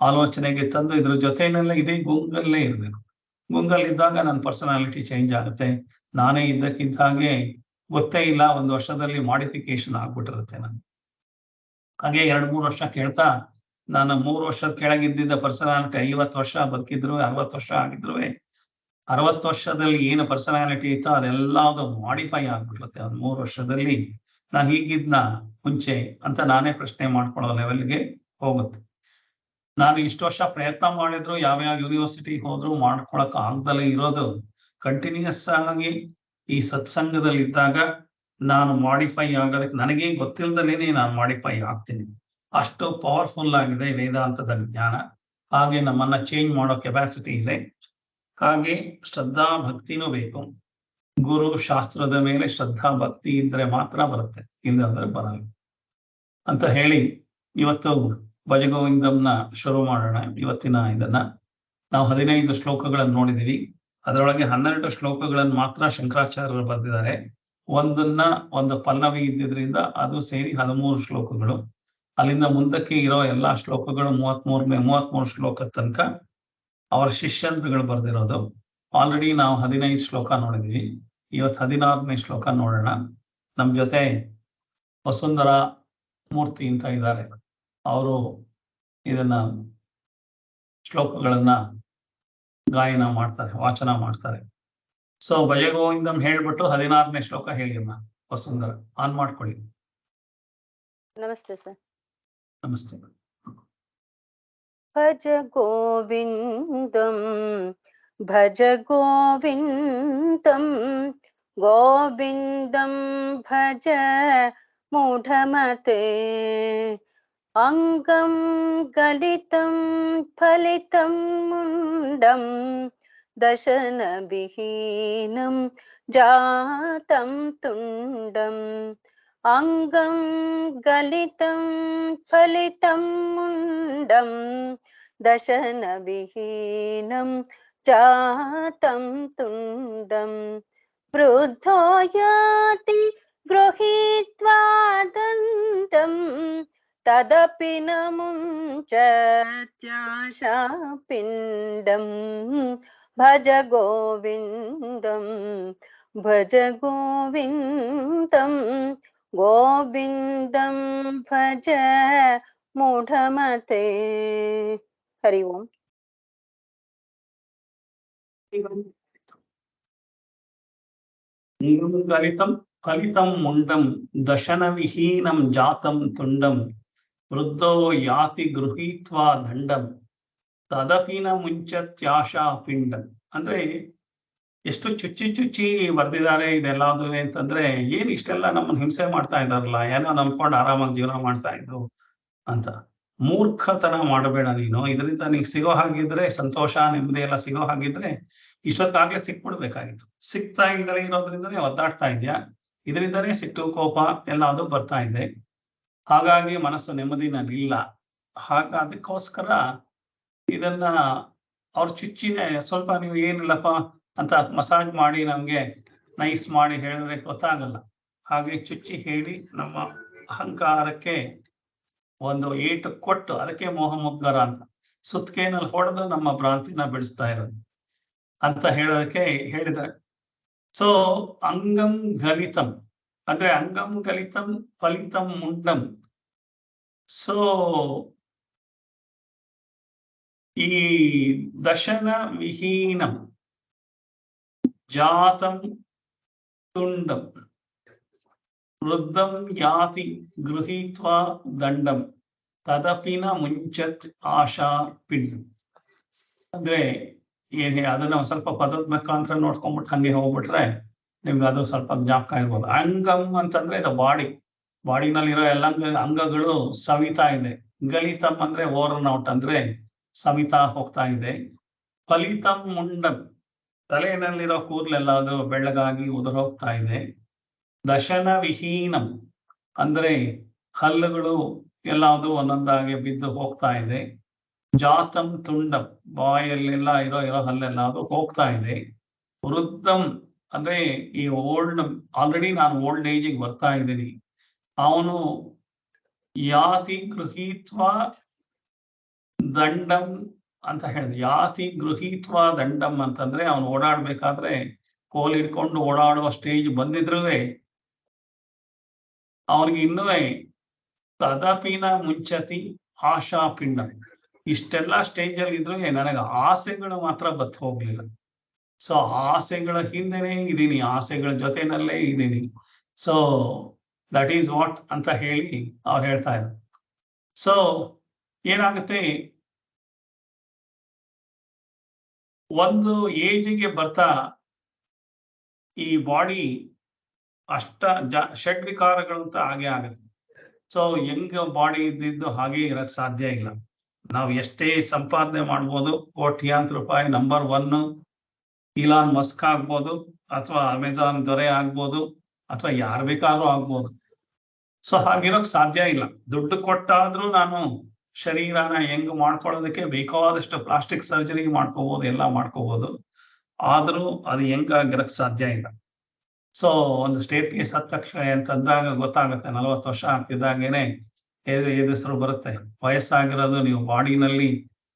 ಆಲೋಚನೆಗೆ ತಂದು ಇದ್ರ ಜೊತೆಯಲ್ಲೇ ಇದೇ ಗುಂಗಲ್ಲೇ ಇರಬೇಕು. ಗುಂಗಲ್ಲಿದ್ದಾಗ ನನ್ನ ಪರ್ಸನಾಲಿಟಿ ಚೇಂಜ್ ಆಗುತ್ತೆ. ನಾನೇ ಇದ್ದಕ್ಕಿದ್ದ ಹಾಗೆ ಗೊತ್ತೇ ಇಲ್ಲ, ಒಂದು ವರ್ಷದಲ್ಲಿ ಮಾಡಿಫಿಕೇಶನ್ ಆಗ್ಬಿಟ್ಟಿರುತ್ತೆ ನಾನು. ಹಾಗೆ 2-3 ವರ್ಷ ಕೇಳ್ತಾ ನಾನು 3 ವರ್ಷದ ಕೆಳಗಿದ್ದ ಪರ್ಸನಾಲಿಟಿ 50 ವರ್ಷ ಬದುಕಿದ್ರು, 60 ವರ್ಷ ಆಗಿದ್ರು, 60 ವರ್ಷದಲ್ಲಿ ಏನು ಪರ್ಸನಾಲಿಟಿ ಇತ್ತೋ ಅದೆಲ್ಲದು ಮಾಡಿಫೈ ಆಗ್ಬಿಡುತ್ತೆ. ಒಂದು 3 ವರ್ಷದಲ್ಲಿ ನಾನು ಹೀಗಿದ್ನ ಮುಂಚೆ ಅಂತ ನಾನೇ ಪ್ರಶ್ನೆ ಮಾಡ್ಕೊಳ್ಳೋ ಲೆವೆಲ್ಗೆ ಹೋಗುತ್ತೆ. ನಾನು ಇಷ್ಟು ವರ್ಷ ಪ್ರಯತ್ನ ಮಾಡಿದ್ರು, ಯಾವ್ಯಾವ ಯೂನಿವರ್ಸಿಟಿ ಹೋದ್ರು ಮಾಡ್ಕೊಳಕ್ ಆಗ್ದಲೇ ಇರೋದು ಕಂಟಿನ್ಯೂಸ್ ಆಗಿ ಈ ಸತ್ಸಂಗದಲ್ಲಿ ಇದ್ದಾಗ ನಾನು ಮಾಡಿಫೈ ಆಗೋದಕ್ಕೆ ನನಗೆ ಗೊತ್ತಿಲ್ಲದಲೇನೆ ನಾನು ಮಾಡಿಫೈ ಆಗ್ತೀನಿ. ಅಷ್ಟು ಪವರ್ಫುಲ್ ಆಗಿದೆ ವೇದಾಂತದ ಜ್ಞಾನ. ಹಾಗೆ ನಮ್ಮನ್ನ ಚೇಂಜ್ ಮಾಡೋ ಕೆಪಾಸಿಟಿ ಇದೆ. ಹಾಗೆ ಶ್ರದ್ಧಾ ಭಕ್ತಿನೂ ಬೇಕು. ಗುರು ಶಾಸ್ತ್ರದ ಮೇಲೆ ಶ್ರದ್ಧಾ ಭಕ್ತಿ ಇದ್ರೆ ಮಾತ್ರ ಬರುತ್ತೆ, ಇಲ್ಲಂದ್ರೆ ಬರಲ್ಲ ಅಂತ ಹೇಳಿ ಇವತ್ತು ಭಜಗೋವಿಂದಂನ ಶುರು ಮಾಡೋಣ. ಇವತ್ತಿನ ಇದನ್ನ ನಾವು 15 ಶ್ಲೋಕಗಳನ್ನು ನೋಡಿದೀವಿ. ಅದರೊಳಗೆ 12 ಶ್ಲೋಕಗಳನ್ನು ಮಾತ್ರ ಶಂಕರಾಚಾರ್ಯರು ಬರೆದಿದ್ದಾರೆ. ಒಂದು ಪಲ್ಲವಿ ಇದ್ದಿದ್ರಿಂದ ಅದು ಸೇರಿ 13 ಶ್ಲೋಕಗಳು. ಅಲ್ಲಿಂದ ಮುಂದಕ್ಕೆ ಇರೋ ಎಲ್ಲಾ ಶ್ಲೋಕಗಳು 33 ಶ್ಲೋಕದ ತನಕ ಅವರ ಶಿಷ್ಯಂದ್ರಗಳು ಬರೆದಿರೋದು. ಆಲ್ರೆಡಿ ನಾವು 15 ಶ್ಲೋಕ ನೋಡಿದೀವಿ. ಇವತ್ತು 16ನೇ ಶ್ಲೋಕ ನೋಡೋಣ. ನಮ್ ಜೊತೆ ವಸುಂಧರಾ ಮೂರ್ತಿ ಅಂತ ಇದ್ದಾರೆ. ಅವರು ಇದನ್ನ ಶ್ಲೋಕಗಳನ್ನ ಗಾಯನ ಮಾಡ್ತಾರೆ, ವಾಚನ ಮಾಡ್ತಾರೆ. ಸೊ ಭಜಗೋವಿಂದಂ ಹೇಳ್ಬಿಟ್ಟು 16ನೇ ಶ್ಲೋಕ ಹೇಳಿಮ್ಮ ವಸುಂಧರಾ. ಆನ್ ಮಾಡ್ಕೊಳ್ಳಿ. ನಮಸ್ತೆ ಸರ್. ನಮಸ್ತೆ. ಭಜ ಗೋವಿಂದಂ ಭಜ ಗೋವಿಂದಂ ಗೋವಿಂದಂ ಭಜ ಮೂಢಮತೆ ಅಂಗಂ ಗಲಿತಂ ಫಲಿತಂ ಮುಂಡಂ ದಶನ ವಿಹೀನಂ ಜಾತಂ ತುಂಡಂ ಅಂಗಂ ಗಲಿತಂ ಫಲಿತಂ ಮುಂಡಂ ದಶನ ವಿಹೀನಂ ಜಾತಂ ತುಂಡಂ ವೃದ್ಧೋ ಯಾತಿ ಗೃಹೀತ್ವಾ ದಂಡಂ ತದಪಿ ನ ಮುಂಚತ್ಯಾಶಾ ಪಿಂಡಂ ಭಜ ಗೋವಿಂದಂ ಭಜ ಗೋವಿಂದಂ ಗೋವಿಂದಂ ಭಜ ಮೂಢಮತೆ. ಹರಿ ಓಂ. ಗಲಿತಂ ಫಲಿತಂ ಮುಂಡಂ ದಶನ ವಿಹೀನಂ ಜಾತಂ ತುಂಡಂ ವೃದ್ಧೋ ಯಾತಿ ಗೃಹೀತ್ವಾ ದಂಡಂ ತದಪಿನ ಮುಂಚತ್ಯಾಶಾ ಪಿಂಡಂ. ಅಂದ್ರೆ ಎಷ್ಟು ಚುಚ್ಚಿ ಬರ್ದಿದ್ದಾರೆ ಇದೆಲ್ಲದು ಅಂತಂದ್ರೆ, ಏನ್ ಇಷ್ಟೆಲ್ಲ ನಮ್ಮನ್ನ ಹಿಂಸೆ ಮಾಡ್ತಾ ಇದಾರಲ್ಲ, ಏನೋ ನಂಬ್ಕೊಂಡು ಆರಾಮಾಗಿ ಜೀವನ ಮಾಡ್ತಾ ಇದ್ರು ಅಂತ. ಮೂರ್ಖತನ ಮಾಡಬೇಡ ನೀನು. ಇದರಿಂದ ನೀಗ್ ಸಿಗೋ ಹಾಗಿದ್ರೆ ಸಂತೋಷ ನೆಮ್ಮದಿ ಎಲ್ಲ ಸಿಗೋ ಹಾಗಿದ್ರೆ ಇಷ್ಟೊತ್ತಾಗ್ಲೇ ಸಿಕ್ಬಿಡ್ಬೇಕಾಗಿತ್ತು. ಸಿಗ್ತಾ ಇಲ್ದಲೇ ಇರೋದ್ರಿಂದನೇ ಒದ್ದಾಡ್ತಾ ಇದ್ಯಾ. ಇದರಿಂದನೇ ಸಿಟ್ಟು ಕೋಪ ಎಲ್ಲ ಅದು ಬರ್ತಾ ಇದೆ. ಹಾಗಾಗಿ ಮನಸ್ಸು ನೆಮ್ಮದಿನಲ್ಲಿಲ್ಲ. ಅದಕ್ಕೋಸ್ಕರ ಇದನ್ನ ಅವ್ರ ಚುಚ್ಚಿನೇ ಸ್ವಲ್ಪ ನೀವು ಏನಿಲ್ಲಪ್ಪ ಅಂತ ಮಸಾಜ್ ಮಾಡಿ ನಮ್ಗೆ ನೈಸ್ ಮಾಡಿ ಹೇಳಿದ್ರೆ ಗೊತ್ತಾಗಲ್ಲ. ಹಾಗೆ ಚುಚ್ಚಿ ಹೇಳಿ ನಮ್ಮ ಅಹಂಕಾರಕ್ಕೆ ಒಂದು ಏಟು ಕೊಟ್ಟು, ಅದಕ್ಕೆ ಮೋಹ ಮುದ್ಗರ ಅಂತ ಸುತ್ತಿಗೆನಲ್ಲಿ ಹೊಡೆದು ನಮ್ಮ ಭ್ರಾಂತಿನ ಬಿಡಿಸ್ತಾ ಇರೋದು ಅಂತ ಹೇಳೋದಕ್ಕೆ ಹೇಳಿದ್ದಾರೆ. ಸೊ ಅಂಗಂ ಗಲಿತಂ ಅಂದ್ರೆ ಅಂಗಂ ಗಲಿತಂ ಫಲಿತಂ ಮುಂಡಂ. ಸೊ ಈ ದಶನ ವಿಹೀನಂ ಜಾತಂ ತುಂಡಂ ವೃದ್ಧಂ ಯಾತಿ ಗೃಹೀತ್ವಾ ದಂಡಂ ತದಪಿನ ಮುಂಚತ್ ಆಶಾ ಪಿಂಡಂ. ಅಂದ್ರೆ ಏನ್ ಅದನ್ನ ಸ್ವಲ್ಪ ಪದದ ಮುಖಾಂತರ ನೋಡ್ಕೊಂಡ್ಬಿಟ್ಟು ಹಂಗೆ ಹೋಗ್ಬಿಟ್ರೆ ನಿಮ್ಗೆ ಅದು ಸ್ವಲ್ಪ ಜ್ಞಾಪಕ ಇರ್ಬೋದು. ಅಂಗಂ ಅಂತಂದ್ರೆ ದ ಬಾಡಿ, ಬಾಡಿನಲ್ಲಿರೋ ಎಲ್ಲ ಅಂಗಗಳು ಸವಿತಾ ಇದೆ. ಗಲಿತಂ ಅಂದ್ರೆ ಓವರ್ನ್ ಔಟ್ ಅಂದ್ರೆ ಸವಿತಾ ಹೋಗ್ತಾ ಇದೆ. ಫಲಿತಂ ಮುಂಡಂ, ತಲೆಯಲ್ಲಿರೋ ಕೂದಲೆಲ್ಲ ಅದು ಬೆಳ್ಳಗಾಗಿ ಉದುರೋಗ್ತಾ ಇದೆ. ದಶನ ವಿಹೀನಂ ಅಂದ್ರೆ ಹಲ್ಲುಗಳು ಎಲ್ಲಾವುದು ಒಂದೊಂದಾಗಿ ಬಿದ್ದು ಹೋಗ್ತಾ ಇದೆ. ಜಾತಂ ತುಂಡಂ, ಬಾಯಲ್ಲೆಲ್ಲ ಇರೋ ಹಲ್ಲೆಲ್ಲ ಅದು ಹೋಗ್ತಾ ಇದೆ. ವೃದ್ಧಂ ಅಂದ್ರೆ ಈ ಆಲ್ರೆಡಿ ನಾನು ಓಲ್ಡ್ ಏಜಿಗೆ ಬರ್ತಾ ಇದ್ದೀನಿ. ಅವನು ಯಾತಿ ಗೃಹೀತ್ವ ದಂಡಂ ಅಂತ ಹೇಳಿದ. ಯಾತಿ ಗೃಹೀತ್ವ ದಂಡಂ ಅಂತಂದ್ರೆ ಅವನು ಓಡಾಡ್ಬೇಕಾದ್ರೆ ಕೋಲ್ ಹಿಡ್ಕೊಂಡು ಓಡಾಡುವ ಸ್ಟೇಜ್ ಬಂದಿದ್ರು ಅವನಿಗೆ ಇನ್ನೂ ತದಪಿನ ಮುಂಚತಿ ಆಶಾ ಪಿಂಡ. ಇಷ್ಟೆಲ್ಲ ಸ್ಟೇಜ್ ಅಲ್ಲಿ ಇದ್ರು ನನಗೆ ಆಸೆಗಳು ಮಾತ್ರ ಬತ್ ಹೋಗ್ಲಿಲ್ಲ. ಸೊ ಆಸೆಗಳ ಹಿಂದೆನೆ ಇದ್ದೀನಿ, ಆಸೆಗಳ ಜೊತೆನಲ್ಲೇ ಇದ್ದೀನಿ. ಸೊ ದಟ್ ಈಸ್ ವಾಟ್ ಅಂತ ಹೇಳಿ ಅವ್ರು ಹೇಳ್ತಾ ಇದ್ರು. ಸೊ ಏನಾಗುತ್ತೆ, ಒಂದು ಏಜಿಗೆ ಬರ್ತಾ ಈ ಬಾಡಿ ಷಡ್ವಿಕಾರಗಳು ಅಂತ ಹಾಗೆ ಆಗುತ್ತೆ. ಸೊ ಯಂಗ್ ಬಾಡಿ ಇದ್ದಿದ್ದು ಹಾಗೆ ಇರಕ್ ಸಾಧ್ಯ ಇಲ್ಲ. ನಾವು ಎಷ್ಟೇ ಸಂಪಾದನೆ ಮಾಡ್ಬೋದು, ಕೋಟ್ಯಾಂತರ ರೂಪಾಯಿ ನಂಬರ್ 1 ಇಲಾನ್ ಮಸ್ಕ್ ಆಗ್ಬೋದು, ಅಥವಾ ಅಮೆಜಾನ್ ದೊರೆ ಆಗ್ಬೋದು, ಅಥವಾ ಯಾರು ಬೇಕಾದ್ರೂ ಆಗ್ಬೋದು. ಸೊ ಹಾಗಿರೋಕ್ ಸಾಧ್ಯ ಇಲ್ಲ. ದುಡ್ಡು ಕೊಟ್ಟಾದ್ರೂ ನಾನು ಶರೀರನ ಹೆಂಗ್ ಮಾಡ್ಕೊಳ್ಳೋದಕ್ಕೆ ಬೇಕಾದಷ್ಟು ಪ್ಲಾಸ್ಟಿಕ್ ಸರ್ಜರಿ ಮಾಡ್ಕೋಬಹುದು, ಎಲ್ಲ ಮಾಡ್ಕೋಬಹುದು. ಆದ್ರೂ ಅದು ಹೆಂಗಾಗಿರಕ್ ಸಾಧ್ಯ ಇಲ್ಲ. ಸೊ ಒಂದು ಸ್ಟೇಟ್ ಕೇಸ್ ಹತ್ತಕ್ಷ ಅಂತಂದಾಗ ಗೊತ್ತಾಗುತ್ತೆ, 40 ವರ್ಷ ಆಗ್ತಿದ್ದಾಗೇನೆ ಹೆಸರು ಬರುತ್ತೆ. ವಯಸ್ಸಾಗಿರೋದು ನೀವು ಬಾಡಿನಲ್ಲಿ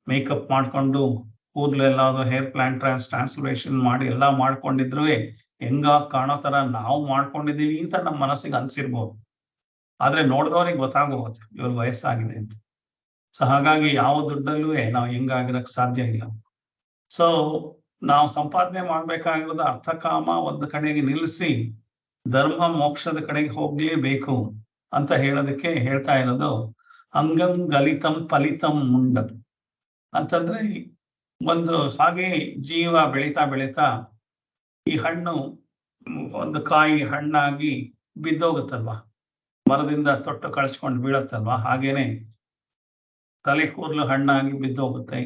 ಮೇಕಪ್ ಮಾಡ್ಕೊಂಡು ಕೂದಲೆಲ್ಲ ಹೇರ್ ಪ್ಲಾಂಟ್ ಟ್ರಾನ್ಸ್ಲೇಷನ್ ಮಾಡಿ ಎಲ್ಲ ಮಾಡ್ಕೊಂಡಿದ್ರು ಹೆಂಗ ಕಾಣೋ ತರ ನಾವು ಮಾಡ್ಕೊಂಡಿದೀವಿ ಅಂತ ನಮ್ಮ ಮನಸ್ಸಿಗೆ ಅನ್ಸಿರ್ಬೋದು. ಆದ್ರೆ ನೋಡಿದವ್ರಿಗೆ ಗೊತ್ತಾಗೋಗುತ್ತೆ ಇವ್ರ ವಯಸ್ಸಾಗಿದೆ ಅಂತ. ಸೊ ಹಾಗಾಗಿ ಯಾವ ದುಡ್ಡಲ್ಲೂ ನಾವು ಹೆಂಗಾಗಿರಕ್ ಸಾಧ್ಯ ಇಲ್ಲ. ಸೊ ನಾವು ಸಂಪಾದನೆ ಮಾಡ್ಬೇಕಾಗಿರೋದು ಅರ್ಥಕಾಮ ಒಂದು ಕಡೆಗೆ ನಿಲ್ಲಿಸಿ ಧರ್ಮ ಮೋಕ್ಷದ ಕಡೆಗೆ ಹೋಗ್ಲೇಬೇಕು ಅಂತ ಹೇಳೋದಕ್ಕೆ ಹೇಳ್ತಾ ಇರೋದು. ಅಂಗಂ ಗಲಿತಂ ಫಲಿತಂ ಮುಂಡಂ ಅಂತಂದ್ರೆ ಒಂದು ಹಾಗೆ ಜೀವ ಬೆಳೀತಾ ಬೆಳೀತಾ ಈ ಹಣ್ಣು ಒಂದು ಕಾಯಿ ಹಣ್ಣಾಗಿ ಬಿದ್ದೋಗುತ್ತಲ್ವಾ, ಮರದಿಂದ ತೊಟ್ಟು ಕಳಿಸ್ಕೊಂಡು ಬೀಳತ್ತಲ್ವಾ, ಹಾಗೇನೆ ತಲೆ ಕೂದಲು ಹಣ್ಣಾಗಿ ಬಿದ್ದೋಗುತ್ತೆ.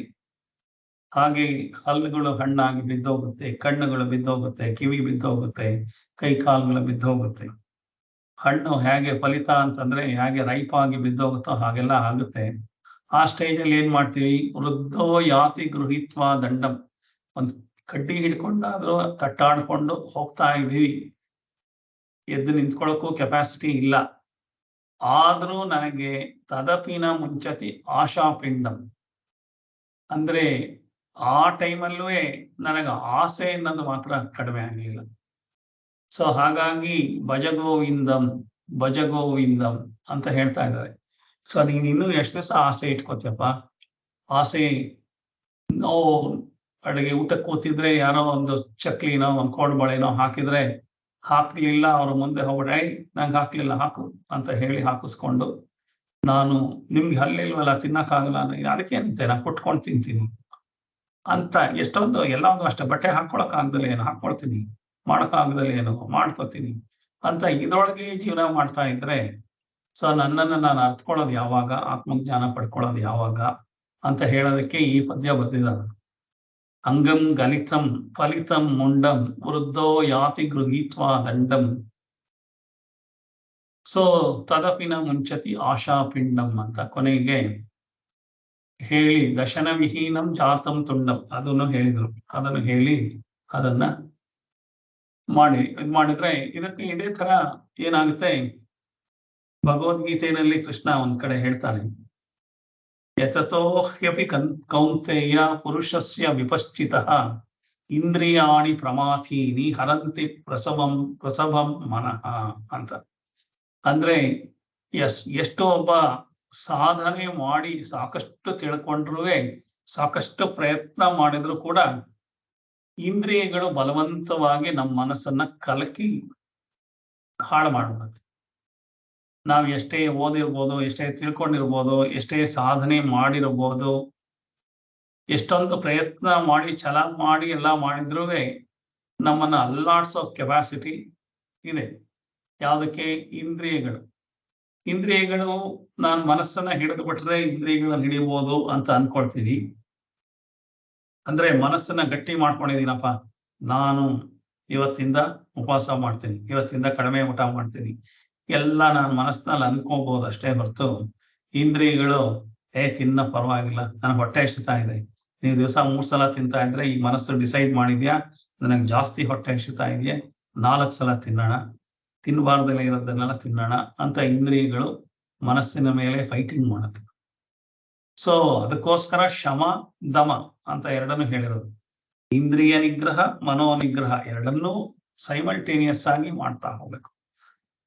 ಹಾಗೆ ಹಲ್ಲುಗಳು ಹಣ್ಣಾಗಿ ಬಿದ್ದೋಗುತ್ತೆ, ಕಣ್ಣುಗಳು ಬಿದ್ದೋಗುತ್ತೆ, ಕಿವಿ ಬಿದ್ದೋಗುತ್ತೆ, ಕೈ ಕಾಲುಗಳು ಬಿದ್ದೋಗುತ್ತೆ. ಹಣ್ಣು ಹೇಗೆ ಫಲಿತ ಅಂತಂದ್ರೆ ಹೇಗೆ ರೈಪ್ ಆಗಿ ಬಿದ್ದೋಗುತ್ತೋ ಹಾಗೆಲ್ಲ ಆಗುತ್ತೆ. ಆ ಸ್ಟೇಜಲ್ಲಿ ಏನ್ ಮಾಡ್ತೀವಿ, ವೃದ್ಧೋ ಯಾತಿ ಗೃಹೀತ್ವ ದಂಡಂ, ಒಂದು ಕಡ್ಡಿ ಹಿಡ್ಕೊಂಡಾದ್ರೂ ತಟ್ಟಾಡ್ಕೊಂಡು ಹೋಗ್ತಾ ಇದೀವಿ. ಎದ್ದು ನಿಂತ್ಕೊಳ್ಳೋಕ್ಕೂ ಕೆಪಾಸಿಟಿ ಇಲ್ಲ. ಆದ್ರೂ ನನಗೆ ತದಪಿನ ಮುಂಚತಿ ಆಶಾಪಿಂಡಂ ಅಂದ್ರೆ ಆ ಟೈಮಲ್ಲೂ ನನಗೆ ಆಸೆ ಅನ್ನೋದು ಮಾತ್ರ ಕಡಿಮೆ ಆಗಲಿಲ್ಲ. ಸೊ ಹಾಗಾಗಿ ಭಜಗೋವಿಂದಂ ಭಜಗೋವಿಂದಂ ಅಂತ ಹೇಳ್ತಾ ಇದ್ದಾರೆ. ಸೊ ನೀನು ಇನ್ನೂ ಎಷ್ಟು ದಿವಸ ಆಸೆ ಇಟ್ಕೋತಿಯಪ್ಪ? ಆಸೆ ನಾವು ಅಡುಗೆ ಊಟಕ್ಕೆ ಕೂತಿದ್ರೆ ಯಾರೋ ಒಂದು ಚಕ್ಲಿನೋ ಒಂದು ಕೋಡ್ಬಳೆನೋ ಹಾಕಿದ್ರೆ ಹಾಕ್ಲಿಲ್ಲ, ಅವ್ರ ಮುಂದೆ ಹೋಗ್ಬಿಟ್ರೆ ನಂಗೆ ಹಾಕ್ಲಿಲ್ಲ ಹಾಕು ಅಂತ ಹೇಳಿ ಹಾಕಿಸ್ಕೊಂಡು, ನಾನು ನಿಮ್ಗೆ ಹಲ್ಲಿಲ್ವಲ್ಲ ತಿನ್ನಕ್ಕಾಗಲ್ಲ, ಅದಕ್ಕೆ ಅಂತೆ ನಾನು ಕುಟ್ಕೊಂಡು ತಿಂತೀನಿ ಅಂತ ಎಷ್ಟೊಂದು ಎಲ್ಲೊಂದು ಅಷ್ಟೇ. ಬಟ್ಟೆ ಹಾಕೊಳಕ್ ಆಗದಲ್ಲಿ ಏನು ಹಾಕೊಳ್ತೀನಿ, ಮಾಡೋಕ್ಕಾಗದಲ್ಲಿ ಏನು ಮಾಡ್ಕೋತೀನಿ ಅಂತ ಇದ್ರೊಳಗೆ ಜೀವನ ಮಾಡ್ತಾ ಇದ್ರೆ, ಸೊ ನನ್ನನ್ನು ನಾನು ಅರ್ಥಕೊಳ್ಳೋದು ಯಾವಾಗ, ಆತ್ಮಜ್ಞಾನ ಪಡ್ಕೊಳ್ಳೋದು ಯಾವಾಗ ಅಂತ ಹೇಳೋದಕ್ಕೆ ಈ ಪದ್ಯ ಬರ್ತಿದ್ದಾರೆ. ಅಂಗಂ ಗಲಿತಂ ಫಲಿತಂ ಮುಂಡಂ ವೃದ್ಧೋ ಯಾತಿ ಗೃಹೀತ್ವ ದಂಡಂ. ಸೊ ತದಪಿನ ಮುಂಚತಿ ಆಶಾಪಿಂಡಂ ಅಂತ ಕೊನೆಗೆ ಹೇಳಿ ದಶನ ವಿಹೀನಂ ಜಾತಂ ತುಂಡಂ ಅದನ್ನು ಹೇಳಿದ್ರು. ಅದನ್ನು ಹೇಳಿ ಅದನ್ನ ಮಾಡಿದ್ರೆ ಇದಕ್ಕೆ ಇದೇ ತರ ಏನಾಗುತ್ತೆ, ಭಗವದ್ಗೀತೆಯಲ್ಲಿ ಕೃಷ್ಣ ಒಂದ್ ಕಡೆ ಹೇಳ್ತಾನೆ, ಯತತೋ ಹ್ಯಪಿ ಕೌಂತೆಯ ಪುರುಷಸ್ಯ ವಿಪಶ್ಚಿತಃ ಇಂದ್ರಿಯಾಣಿ ಪ್ರಮಾಥೀನಿ ಹರಂತಿ ಪ್ರಸವಂ ಮನಃ ಅಂತ. ಅಂದ್ರೆ ಎಷ್ಟು ಒಬ್ಬ ಸಾಧನೆ ಮಾಡಿ ಸಾಕಷ್ಟು ತಿಳ್ಕೊಂಡ್ರೂ ಸಾಕಷ್ಟು ಪ್ರಯತ್ನ ಮಾಡಿದ್ರು ಕೂಡ ಇಂದ್ರಿಯಗಳು ಬಲವಂತವಾಗಿ ನಮ್ಮ ಮನಸ್ಸನ್ನ ಕಲಕಿ ಹಾಳು ಮಾಡ್ಬಿಡುತ್ತೆ. ನಾವು ಎಷ್ಟೇ ಓದಿರ್ಬೋದು, ಎಷ್ಟೇ ತಿಳ್ಕೊಂಡಿರ್ಬೋದು, ಎಷ್ಟೇ ಸಾಧನೆ ಮಾಡಿರ್ಬೋದು, ಎಷ್ಟೊಂದು ಪ್ರಯತ್ನ ಮಾಡಿ ಛಲ ಮಾಡಿ ಎಲ್ಲ ಮಾಡಿದ್ರೂ ನಮ್ಮನ್ನ ಅಲ್ಲಾಡ್ಸೋ ಕೆಪಾಸಿಟಿ ಇದೆ. ಯಾವುದಕ್ಕೆ? ಇಂದ್ರಿಯಗಳು. ಇಂದ್ರಿಯಗಳು ನಾನು ಮನಸ್ಸನ್ನ ಹಿಡಿದು ಬಿಟ್ರೆ ಇಂದ್ರಿಯಗಳನ್ನ ಹಿಡಿಬಹುದು ಅಂತ ಅನ್ಕೊಳ್ತೀವಿ. ಅಂದ್ರೆ ಮನಸ್ಸನ್ನ ಗಟ್ಟಿ ಮಾಡ್ಕೊಂಡಿದ್ದೀನಪ್ಪ, ನಾನು ಇವತ್ತಿಂದ ಉಪವಾಸ ಮಾಡ್ತೀನಿ, ಇವತ್ತಿಂದ ಕಡಿಮೆ ಊಟ ಮಾಡ್ತೀನಿ, ಎಲ್ಲ ನಾನು ಮನಸ್ಸಿನಲ್ಲಿ ಅನ್ಕೋಬಹುದು ಅಷ್ಟೇ ಹೊರತು ಇಂದ್ರಿಯಗಳು ತಿನ್ನ ಪರವಾಗಿಲ್ಲ, ನನಗೆ ಹೊಟ್ಟೆ ಹಸಿತಾ ಇದೆ, ನೀವು ದಿವಸ 3 ಸಲ ತಿಂತಾ ಇದ್ರೆ ಈ ಮನಸ್ಸು ಡಿಸೈಡ್ ಮಾಡಿದ್ಯಾ ನನಗೆ ಜಾಸ್ತಿ ಹೊಟ್ಟೆ ಹಸಿತಾ ಇದೆಯೇ, 4 ಸಲ ತಿನ್ನೋಣ, ತಿನ್ನಬಾರ್ದಲ್ಲೇ ಇರೋದನ್ನೆಲ್ಲ ತಿನ್ನೋಣ ಅಂತ ಇಂದ್ರಿಯಗಳು ಮನಸ್ಸಿನ ಮೇಲೆ ಫೈಟಿಂಗ್ ಮಾಡುತ್ತೆ. ಸೊ ಅದಕ್ಕೋಸ್ಕರ ಶಮ ದಮ ಅಂತ ಎರಡನ್ನು ಹೇಳಿರೋದು. ಇಂದ್ರಿಯ ನಿಗ್ರಹ ಮನೋನಿಗ್ರಹ ಎರಡನ್ನೂ ಸೈಮಲ್ಟೇನಿಯಸ್ ಆಗಿ ಮಾಡ್ತಾ ಹೋಗ್ಬೇಕು.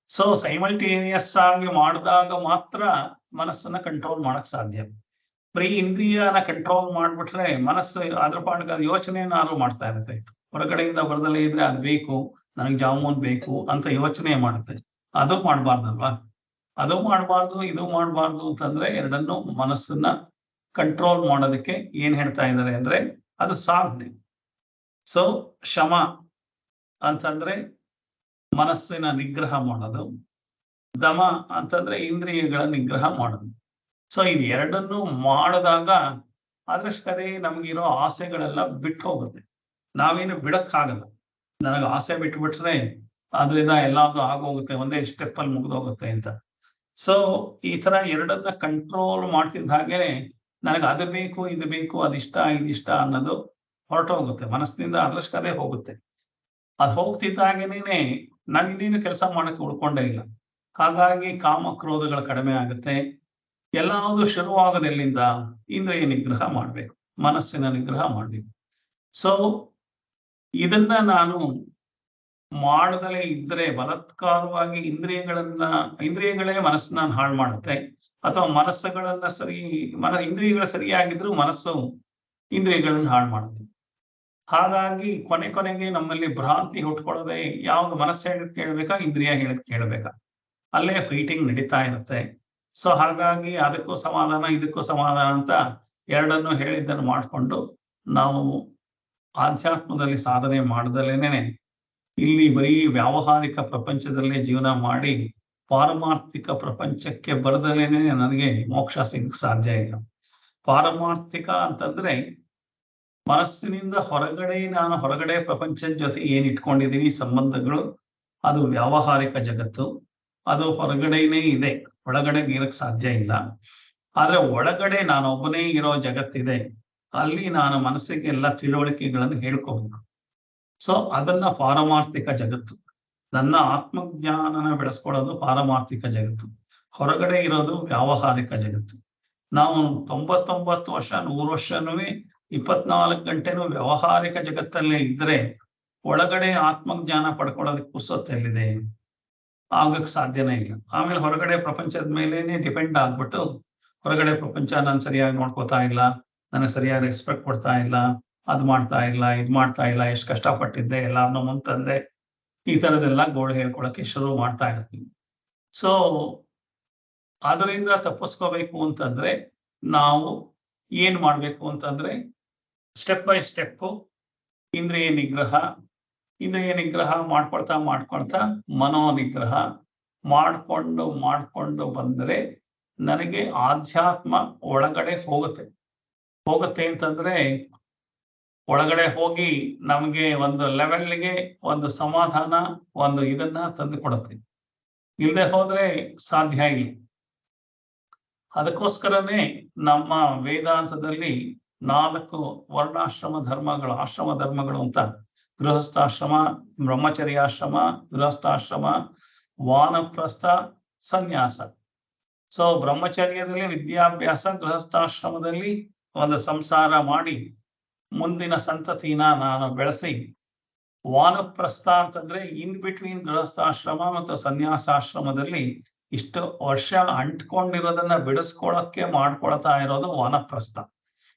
ಸೊ ಸೈಮಲ್ಟೇನಿಯಸ್ ಆಗಿ ಮಾಡಿದಾಗ ಮಾತ್ರ ಮನಸ್ಸನ್ನ ಕಂಟ್ರೋಲ್ ಮಾಡಕ್ ಸಾಧ್ಯ. ಬರೀ ಇಂದ್ರಿಯನ ಕಂಟ್ರೋಲ್ ಮಾಡ್ಬಿಟ್ರೆ ಮನಸ್ಸು ಅದ್ರ ಪಾಡಿಗೆ ಅದು ಯೋಚನೆನಾದ್ರು ಮಾಡ್ತಾ ಇರುತ್ತೆ. ಹೊರಗಡೆಯಿಂದ ಬರದಲ್ಲೇ ಇದ್ರೆ ಅದು ಬೇಕು, ನನಗೆ ಜಾಮೂನ್ ಬೇಕು ಅಂತ ಯೋಚನೆ ಮಾಡುತ್ತೆ. ಅದು ಮಾಡಬಾರ್ದಲ್ವಾ? ಅದು ಮಾಡಬಾರ್ದು, ಇದು ಮಾಡಬಾರ್ದು ಅಂತಂದ್ರೆ ಎರಡನ್ನು ಮನಸ್ಸನ್ನ ಕಂಟ್ರೋಲ್ ಮಾಡೋದಕ್ಕೆ ಏನ್ ಹೇಳ್ತಾ ಇದ್ದಾರೆ ಅಂದ್ರೆ ಅದು ಸಾಧನೆ. ಸೊ ಶಮ ಅಂತಂದ್ರೆ ಮನಸ್ಸಿನ ನಿಗ್ರಹ ಮಾಡೋದು, ದಮ ಅಂತಂದ್ರೆ ಇಂದ್ರಿಯಗಳ ನಿಗ್ರಹ ಮಾಡೋದು. ಸೊ ಇದು ಎರಡನ್ನು ಮಾಡಿದಾಗ ಅದರಷ್ಟೇ ನಮಗಿರೋ ಆಸೆಗಳೆಲ್ಲ ಬಿಟ್ಟು ಹೋಗುತ್ತೆ. ನಾವೇನು ಬಿಡಕ್ಕಾಗಲ್ಲ. ನನಗೆ ಆಸೆ ಬಿಟ್ಬಿಟ್ರೆ ಅದರಿಂದ ಎಲ್ಲಾದ್ರೂ ಆಗೋಗುತ್ತೆ, ಒಂದೇ ಸ್ಟೆಪ್ ಅಲ್ಲಿ ಮುಗಿದೋಗುತ್ತೆ ಅಂತ. ಸೊ ಈ ತರ ಎರಡನ್ನ ಕಂಟ್ರೋಲ್ ಮಾಡ್ತಿದ್ದ ಹಾಗೆ ನನಗೆ ಅದು ಬೇಕು ಇದು ಬೇಕು, ಅದಿಷ್ಟ ಇದಿಷ್ಟ ಅನ್ನೋದು ಹೊರಟೋಗುತ್ತೆ ಮನಸ್ಸಿನಿಂದ, ಅದರಷ್ಟೇ ಹೋಗುತ್ತೆ. ಅದು ಹೋಗ್ತಿದ್ದಾಗೇನೆ ನಾನು ಇನ್ನೇನು ಕೆಲಸ ಮಾಡಕ್ಕೆ ಉಳ್ಕೊಂಡೇ ಇಲ್ಲ. ಹಾಗಾಗಿ ಕಾಮ ಕ್ರೋಧಗಳು ಕಡಿಮೆ ಆಗುತ್ತೆ. ಎಲ್ಲಾದ್ರೂ ಶುರುವಾಗೋದು ಎಲ್ಲಿಂದ? ಇಂದ್ರಿಯ ನಿಗ್ರಹ ಮಾಡ್ಬೇಕು, ಮನಸ್ಸಿನ ನಿಗ್ರಹ ಮಾಡ್ಬೇಕು. ಸೊ ಇದನ್ನ ನಾನು ಮಾಡದಲೇ ಇದ್ರೆ ಬಲಾತ್ಕಾರವಾಗಿ ಇಂದ್ರಿಯಗಳೇ ಮನಸ್ಸನ್ನ ಹಾಳು ಮಾಡುತ್ತೆ, ಅಥವಾ ಮನಸ್ಸುಗಳನ್ನ ಇಂದ್ರಿಯಗಳು ಸರಿಯಾಗಿದ್ರು ಮನಸ್ಸು ಇಂದ್ರಿಯಗಳನ್ನ ಹಾಳು ಮಾಡುತ್ತೆ. ಹಾಗಾಗಿ ಕೊನೆಗೆ ನಮ್ಮಲ್ಲಿ ಭ್ರಾಂತಿ ಹುಟ್ಕೊಳ್ಳೋದೆ ಯಾವ್ದು ಮನಸ್ಸು ಹೇಳಿದ್ ಕೇಳ್ಬೇಕಾ, ಇಂದ್ರಿಯ ಹೇಳಿದ್ ಕೇಳ್ಬೇಕಾ, ಅಲ್ಲೇ ಫೈಟಿಂಗ್ ನಡೀತಾ ಇರುತ್ತೆ. ಸೊ ಹಾಗಾಗಿ ಅದಕ್ಕೂ ಸಮಾಧಾನ ಇದಕ್ಕೂ ಸಮಾಧಾನ ಅಂತ ಎರಡನ್ನು ಹೇಳಿದ್ದನ್ನು ಮಾಡಿಕೊಂಡು ನಾವು ಆಧ್ಯಾತ್ಮದಲ್ಲಿ ಸಾಧನೆ ಮಾಡದಲೇನೆ ಇಲ್ಲಿ ಬರೀ ವ್ಯಾವಹಾರಿಕ ಪ್ರಪಂಚದಲ್ಲೇ ಜೀವನ ಮಾಡಿ ಪಾರಮಾರ್ಥಿಕ ಪ್ರಪಂಚಕ್ಕೆ ಬರದಲೇನೆ ನನಗೆ ಮೋಕ್ಷ ಸಿಗಕ್ಕೆ ಸಾಧ್ಯ ಇಲ್ಲ. ಪಾರಮಾರ್ಥಿಕ ಅಂತಂದ್ರೆ ಮನಸ್ಸಿನಿಂದ ಹೊರಗಡೆ, ನಾನು ಹೊರಗಡೆ ಪ್ರಪಂಚದ ಜೊತೆ ಏನ್ ಇಟ್ಕೊಂಡಿದೀನಿ ಸಂಬಂಧಗಳು, ಅದು ವ್ಯಾವಹಾರಿಕ ಜಗತ್ತು, ಅದು ಹೊರಗಡೆನೇ ಇದೆ, ಒಳಗಡೆ ಇರಕ್ ಸಾಧ್ಯ ಇಲ್ಲ. ಆದ್ರೆ ಒಳಗಡೆ ನಾನೊಬ್ಬನೇ ಇರೋ ಜಗತ್ತಿದೆ, ಅಲ್ಲಿ ನಾನು ಮನಸ್ಸಿಗೆ ಎಲ್ಲ ತಿಳುವಳಿಕೆಗಳನ್ನು ಹೇಳ್ಕೋಬೇಕು. ಸೊ ಅದನ್ನ ಪಾರಮಾರ್ಥಿಕ ಜಗತ್ತು. ನನ್ನ ಆತ್ಮಜ್ಞಾನನ ಬೆಳೆಸ್ಕೊಳ್ಳೋದು ಪಾರಮಾರ್ಥಿಕ ಜಗತ್ತು, ಹೊರಗಡೆ ಇರೋದು ವ್ಯಾವಹಾರಿಕ ಜಗತ್ತು. ನಾವು 99 ವರ್ಷ 100 ವರ್ಷನೂ 24 ಗಂಟೆನೂ ವ್ಯಾವಹಾರಿಕ ಜಗತ್ತಲ್ಲೇ ಇದ್ರೆ ಒಳಗಡೆ ಆತ್ಮಜ್ಞಾನ ಪಡ್ಕೊಳ್ಳೋದಕ್ಕೆ ಪುರ್ಸೊತ್ತೆಲ್ಲಿದೆ? ಆಗಕ್ ಸಾಧ್ಯನೇ ಇಲ್ಲ. ಆಮೇಲೆ ಹೊರಗಡೆ ಪ್ರಪಂಚದ ಮೇಲೇನೆ ಡಿಪೆಂಡ್ ಆಗ್ಬಿಟ್ಟು ಹೊರಗಡೆ ಪ್ರಪಂಚ ನಾನು ಸರಿಯಾಗಿ ನೋಡ್ಕೋತಾ ಇಲ್ಲ, ನನಗೆ ಸರಿಯಾಗಿ ರೆಸ್ಪೆಕ್ಟ್ ಕೊಡ್ತಾ ಇಲ್ಲ, ಅದ್ ಮಾಡ್ತಾ ಇಲ್ಲ, ಇದ್ ಮಾಡ್ತಾ ಇಲ್ಲ, ಎಷ್ಟು ಕಷ್ಟಪಟ್ಟಿದ್ದೆ ಎಲ್ಲಾರನ್ನೂ ಮುಂತಂದೆ, ಈ ತರದೆಲ್ಲ ಗೋಳು ಹೇಳ್ಕೊಳಕ್ಕೆ ಶುರು ಮಾಡ್ತಾ ಇರ್ತೀವಿ. ಸೊ ಅದರಿಂದ ತಪ್ಪಿಸ್ಕೋಬೇಕು ಅಂತಂದ್ರೆ ನಾವು ಏನ್ ಮಾಡ್ಬೇಕು ಅಂತಂದ್ರೆ ಸ್ಟೆಪ್ ಬೈ ಸ್ಟೆಪ್ ಇಂದ್ರಿಯ ನಿಗ್ರಹ ಮಾಡ್ಕೊಳ್ತಾ ಮನೋನಿಗ್ರಹ ಮಾಡ್ಕೊಂಡು ಬಂದ್ರೆ ನನಗೆ ಆಧ್ಯಾತ್ಮ ಒಳಗಡೆ ಹೋಗುತ್ತೆ ಅಂತಂದ್ರೆ ಒಳಗಡೆ ಹೋಗಿ ನಮಗೆ ಒಂದು ಲೆವೆಲ್ಗೆ ಒಂದು ಸಮಾಧಾನ, ಒಂದು ಇದನ್ನ ತಂದು ಕೊಡುತ್ತೆ. ಇಲ್ಲದೆ ಹೋದ್ರೆ ಸಾಧ್ಯ ಇಲ್ಲ. ಅದಕ್ಕೋಸ್ಕರನೇ ನಮ್ಮ ವೇದಾಂತದಲ್ಲಿ 4 ವರ್ಣಾಶ್ರಮ ಧರ್ಮಗಳು, ಆಶ್ರಮ ಧರ್ಮಗಳು ಅಂತ, ಗೃಹಸ್ಥಾಶ್ರಮ, ಬ್ರಹ್ಮಚರ್ಯಾಶ್ರಮ, ಗೃಹಸ್ಥಾಶ್ರಮ, ವಾನಪ್ರಸ್ಥ, ಸನ್ಯಾಸ. ಸೊ ಬ್ರಹ್ಮಚರ್ಯದಲ್ಲಿ ವಿದ್ಯಾಭ್ಯಾಸ, ಗೃಹಸ್ಥಾಶ್ರಮದಲ್ಲಿ ಒಂದು ಸಂಸಾರ ಮಾಡಿ ಮುಂದಿನ ಸಂತತಿನ ನಾನು ಬೆಳೆಸಿ, ವಾನಪ್ರಸ್ಥ ಅಂತಂದ್ರೆ ಇನ್ ಬಿಟ್ವೀನ್ ಗೃಹಸ್ಥಾಶ್ರಮ ಮತ್ತು ಸನ್ಯಾಸಾಶ್ರಮದಲ್ಲಿ ಇಷ್ಟು ವರ್ಷ ಅಂಟ್ಕೊಂಡಿರೋದನ್ನ ಬಿಡಿಸ್ಕೊಳಕ್ಕೆ ಮಾಡ್ಕೊಳ್ತಾ ಇರೋದು ವಾನಪ್ರಸ್ಥ.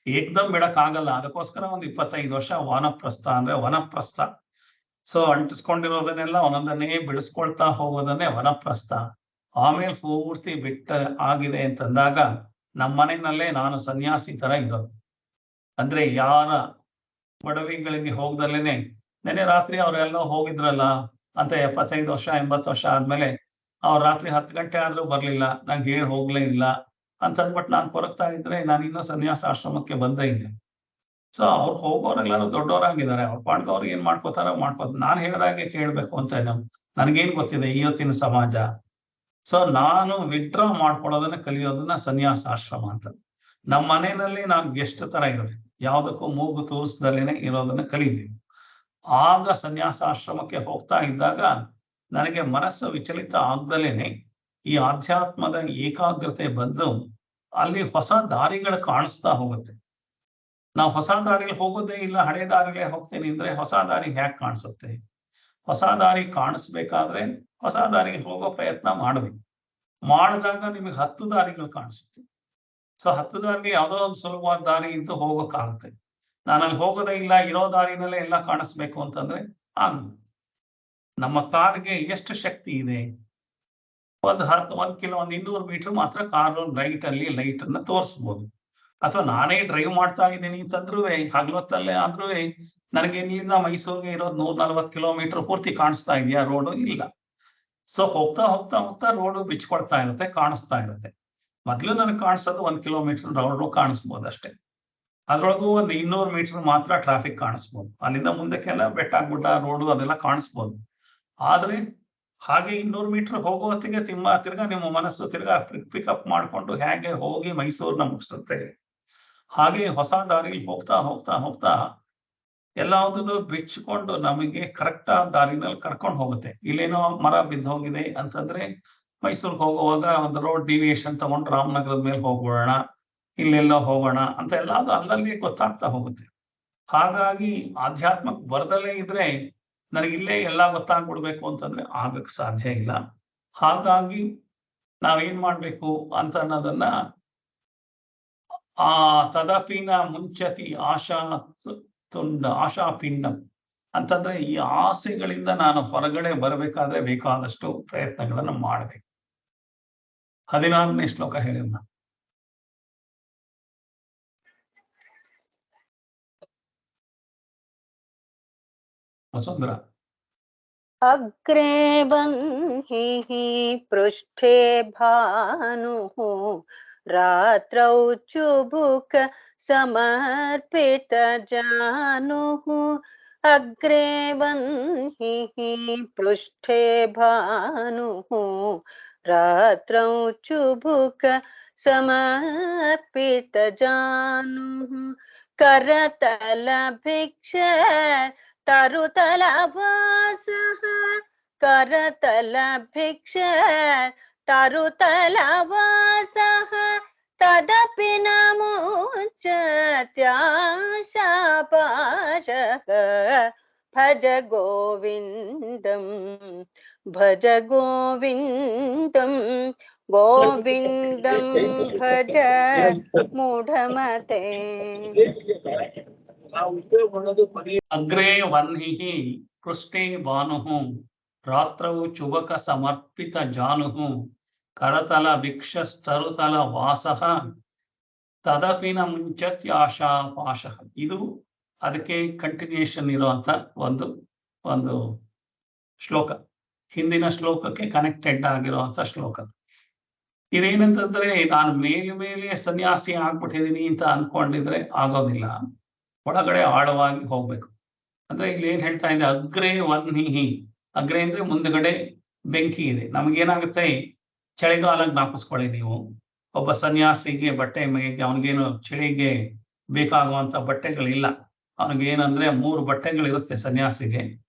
ಏಕ್ದಮ್ ಬಿಡಕ್ ಆಗಲ್ಲ, ಅದಕ್ಕೋಸ್ಕರ ಒಂದು 25 ವರ್ಷ ವಾನಪ್ರಸ್ಥ ಅಂದ್ರೆ ವನಪ್ರಸ್ಥ. ಸೊ ಅಂಟಿಸ್ಕೊಂಡಿರೋದನ್ನೆಲ್ಲ ಒಂದೊಂದನ್ನೇ ಬಿಡಿಸ್ಕೊಳ್ತಾ ಹೋಗೋದನ್ನೇ ವನಪ್ರಸ್ಥ. ಆಮೇಲೆ ಪೂರ್ತಿ ಬಿಟ್ಟ ಆಗಿದೆ ಅಂತಂದಾಗ ನಮ್ಮ ಮನೆಯಲ್ಲೇ ನಾನು ಸನ್ಯಾಸಿ ತರ ಇರೋದು. ಅಂದ್ರೆ ಯಾರ ಒಡವೆಗಳಿಗೆ ಹೋಗ್ದಲ್ಲೇನೆ ನೆನೆ ರಾತ್ರಿ ಅವರೆಲ್ಲ ಹೋಗಿದ್ರಲ್ಲ ಅಂತ 75 ವರ್ಷ 80 ವರ್ಷ ಆದ್ಮೇಲೆ ಅವ್ರು ರಾತ್ರಿ 10 ಗಂಟೆ ಆದ್ರೂ ಬರ್ಲಿಲ್ಲ, ನಂಗೆ ಹೇಳಿ ಹೋಗ್ಲೇ ಇಲ್ಲ ಅಂತ ಅಂದ್ಬಿಟ್ಟು ನಾನು ಕೊರಗ್ತಾ ಇದ್ರೆ ನಾನು ಇನ್ನೂ ಸನ್ಯಾಸ ಆಶ್ರಮಕ್ಕೆ ಬಂದೇ ಇಲ್ಲ. ಸೊ ಅವ್ರು ಹೋಗೋರೆಲ್ಲರೂ ದೊಡ್ಡವರಾಗಿದ್ದಾರೆ, ಅವ್ರ ಪಾಡ್ಗೆ ಅವ್ರು ಏನ್ ಮಾಡ್ಕೋತಾರೋ ನಾನು ಹೇಳಿದಾಗೆ ಕೇಳ್ಬೇಕು ಅಂತ ನನಗೇನ್ ಗೊತ್ತಿದೆ ಇವತ್ತಿನ ಸಮಾಜ. ಸೊ ನಾನು ವಿಡ್ರಾ ಮಾಡ್ಕೊಳ್ಳೋದನ್ನ ಕಲಿಯೋದನ್ನ ಸನ್ಯಾಸ ಆಶ್ರಮ ಅಂತ. ನಮ್ಮ ಮನೆಯಲ್ಲಿ ನಾವು ಗೆಸ್ಟ್ ತರ ಇರಬೇಕು, ಯಾವುದಕ್ಕೂ ಮೂಗು ತೂರಿಸ್ದಲೇನೆ ಇರೋದನ್ನ ಕಲಿತೀವಿ. ಆಗ ಸನ್ಯಾಸಾಶ್ರಮಕ್ಕೆ ಹೋಗ್ತಾ ಇದ್ದಾಗ ನನಗೆ ಮನಸ್ಸು ವಿಚಲಿತ ಆಗ್ದಲೇನೆ ಈ ಆಧ್ಯಾತ್ಮದ ಏಕಾಗ್ರತೆ ಬಂದು ಅಲ್ಲಿ ಹೊಸ ದಾರಿಗಳು ಕಾಣಿಸ್ತಾ ಹೋಗುತ್ತೆ. ನಾವು ಹೊಸ ದಾರಿಲಿ ಹೋಗೋದೇ ಇಲ್ಲ, ಹಳೆ ದಾರಿಲೇ ಹೋಗ್ತೀನಿ ಅಂದ್ರೆ ಹೊಸ ದಾರಿ ಹ್ಯಾಕ್ ಕಾಣಿಸುತ್ತೆ? ಹೊಸ ದಾರಿ ಕಾಣಿಸ್ಬೇಕಾದ್ರೆ ಹೊಸ ದಾರಿಗೆ ಹೋಗೋ ಪ್ರಯತ್ನ ಮಾಡಬೇಕು. ಮಾಡಿದಾಗ ನಿಮಗೆ 10 ದಾರಿಗಳು ಕಾಣಿಸುತ್ತೆ. ಸೊ 10 ದಾರಿಗೆ ಯಾವುದೋ ಒಂದು ಸುಲಭವಾದ ದಾರಿ ಇದ್ದು ಹೋಗೋಕ್ಕಾಗುತ್ತೆ. ನಾನು ಅಲ್ಲಿ ಹೋಗೋದೇ ಇಲ್ಲ, ಇರೋ ದಾರಿನಲ್ಲೇ ಎಲ್ಲ ಕಾಣಿಸ್ಬೇಕು ಅಂತಂದ್ರೆ ನಮ್ಮ ಕಾರ್ಗೆ ಎಷ್ಟು ಶಕ್ತಿ ಇದೆ? ಒಂದು 200 ಮೀಟರ್ ಮಾತ್ರ ಕಾರು ರೈಟ್ ಅಲ್ಲಿ ಲೈಟ್ ಅನ್ನ ತೋರಿಸ್ಬೋದು. ಅಥವಾ ನಾನೇ ಡ್ರೈವ್ ಮಾಡ್ತಾ ಇದ್ದೀನಿ ಅಂತಂದ್ರೂ ಹಗಲೊತ್ತಲ್ಲೇ ಆದ್ರೂ ನನಗೆ ಇಲ್ಲಿಂದ ಮೈಸೂರಿಗೆ ಇರೋದು 140 ಕಿಲೋಮೀಟರ್ ಪೂರ್ತಿ ಕಾಣಿಸ್ತಾ ಇದೆಯಾ? ರೋಡು ಇಲ್ಲ. ಸೊ ಹೋಗ್ತಾ ಹೋಗ್ತಾ ಹೋಗ್ತಾ ರೋಡು ಬಿಚ್ಕೊಡ್ತಾ ಇರುತ್ತೆ, ಕಾಣಿಸ್ತಾ ಇರುತ್ತೆ. ಮೊದ್ಲು ನನಗೆ ಕಾಣಿಸೋದು 1 ಕಿಲೋಮೀಟರ್ ರೋಡು ಕಾಣಿಸ್ಬೋದು ಅಷ್ಟೇ. ಅದ್ರೊಳಗೂ ಒಂದು 200 ಮೀಟರ್ ಮಾತ್ರ ಟ್ರಾಫಿಕ್ ಕಾಣಿಸ್ಬೋದು. ಅಲ್ಲಿಂದ ಮುಂದಕ್ಕೆಲ್ಲ ಬೆಟ್ಟ ಗುಡ್ಡ ರೋಡು ಅದೆಲ್ಲ ಕಾಣಿಸ್ಬೋದು. ಆದ್ರೆ ಹಾಗೆ 200 ಮೀಟರ್ ಹೋಗೋ ಹೊತ್ತಿಗೆ ತಿರ್ಗಾ ನಿಮ್ಮ ಮನಸ್ಸು ತಿರ್ಗಾ ಪಿಕಪ್ ಮಾಡ್ಕೊಂಡು ಹೇಗೆ ಹೋಗಿ ಮೈಸೂರನ್ನ ಮುಗಿಸುತ್ತೆ. ಹಾಗೆ ಹೊಸ ದಾರಿಲಿ ಹೋಗ್ತಾ ಹೋಗ್ತಾ ಹೋಗ್ತಾ ಎಲ್ಲದನ್ನು ಬಿಚ್ಚಿಕೊಂಡು ನಮಗೆ ಕರೆಕ್ಟ್ ಆದ ದಾರಿನಲ್ಲಿ ಕರ್ಕೊಂಡು ಹೋಗುತ್ತೆ. ಇಲ್ಲೇನೋ ಮರ ಬಿದ್ದು ಹೋಗಿದೆ ಅಂತಂದ್ರೆ ಮೈಸೂರಿಗೆ ಹೋಗುವಾಗ ಒಂದು ರೋಡ್ ಡಿವಿಯೇಷನ್ ತಗೊಂಡು ರಾಮನಗರದ ಮೇಲೆ ಹೋಗೋಣ, ಇಲ್ಲೆಲ್ಲೋ ಹೋಗೋಣ ಅಂತ ಎಲ್ಲ ಅದು ಅಲ್ಲಲ್ಲಿ ಗೊತ್ತಾಗ್ತಾ ಹೋಗುತ್ತೆ. ಹಾಗಾಗಿ ಆಧ್ಯಾತ್ಮಕ್ಕೆ ಬರದಲ್ಲೇ ಇದ್ರೆ ನನಗಿಲ್ಲೇ ಎಲ್ಲ ಗೊತ್ತಾಗ್ಬಿಡ್ಬೇಕು ಅಂತಂದ್ರೆ ಆಗಕ್ಕೆ ಸಾಧ್ಯ ಇಲ್ಲ. ಹಾಗಾಗಿ ನಾವೇನ್ ಮಾಡ್ಬೇಕು ಅಂತ ಅನ್ನೋದನ್ನ ಆ ತದಪಿನ ಮುಂಚತಿ ಆಶಾಪಿಂಡ ಅಂತಂದ್ರೆ ಈ ಆಸೆಗಳಿಂದ ನಾನು ಹೊರಗಡೆ ಬರಬೇಕಾದ್ರೆ ಬೇಕಾದಷ್ಟು ಪ್ರಯತ್ನಗಳನ್ನ ಮಾಡ್ಬೇಕು. 16ನೇ ಶ್ಲೋಕ ಹೇಳಿದ ವಸುಂಧರ. ಅಗ್ರೇ ಬನ್ಹಿಃ ಪೃಷ್ಠೇ ಭಾನುಃ ರಾತ್ರೌ ಚುಬುಕ ಸಮರ್ಪಿತ ಜಾನುಃ. ಅಗ್ರೇ ಬನ್ಹಿಃ ಪೃಷ್ಠೇ ಭಾನುಃ ರಾತ್ರೌ ಚುಬುಕ ಸಮರ್ಪಿತ ಜಾನುಃ. ಕರತಲ ಭಿಕ್ಷೆ ತರುತಲ ವಾಸಃ. ಕರತಲ ಭಿಕ್ಷೆ ತರುತಲ ವಾಸಃ. ತದಪಿ ನ ಮುಚ್ಯತ್ಯಾಶಾಪಾಶಃ. ಭಜ ಗೋವಿಂದಂ ಭಜ ಗೋವಿಂದಂ ಗೋವಿಂದಂ ಭಜ ಮೂಢಮತೆ. ಅಗ್ರೇ ವನ್ಹಿಃ ಪೃಷ್ಠೇ ಭಾನುಃ ರಾತ್ರೌ ಚುಬಕ ಸಮರ್ಪಿತ ಜಾನುಃ. ಕರತಲ ಭಿಕ್ಷಸ್ತರುತಲ ವಾಸಃ ತದಪಿ ನ ಮುಂಚತ್ಯಾಶಾ ಪಾಶಃ. ಇದು ಅದಕ್ಕೆ ಕಂಟಿನ್ಯೂಷನ್ ಇರುವಂತ ಒಂದು ಶ್ಲೋಕ, ಹಿಂದಿನ ಶ್ಲೋಕಕ್ಕೆ ಕನೆಕ್ಟೆಡ್ ಆಗಿರುವಂತ ಶ್ಲೋಕ. ಇದೇನಂತಂದ್ರೆ ನಾನು ಮೇಲೆ ಸನ್ಯಾಸಿ ಆಗ್ಬಿಟ್ಟಿದೀನಿ ಅಂತ ಅನ್ಕೊಂಡಿದ್ರೆ ಆಗೋದಿಲ್ಲ, ಒಳಗಡೆ ಆಳವಾಗಿ ಹೋಗ್ಬೇಕು. ಅಂದ್ರೆ ಇಲ್ಲಿ ಏನ್ ಹೇಳ್ತಾ ಇದೆ, ಅಗ್ರೇ ವನ್ಹಿಹಿ. ಅಗ್ರೆ ಅಂದ್ರೆ ಮುಂದ್ಗಡೆ ಬೆಂಕಿ ಇದೆ. ನಮಗೇನಾಗುತ್ತೆ, ಚಳಿಗಾಲ ಜ್ಞಾಪಿಸ್ಕೊಳ್ಳಿ ನೀವು. ಒಬ್ಬ ಸನ್ಯಾಸಿಗೆ ಬಟ್ಟೆ ಮೇಗೆ ಅವನಿಗೇನು ಚಳಿಗೆ ಬೇಕಾಗುವಂತ ಬಟ್ಟೆಗಳಿಲ್ಲ. ಅವನಿಗೇನಂದ್ರೆ 3 ಬಟ್ಟೆಗಳಿರುತ್ತೆ ಸನ್ಯಾಸಿಗೆ.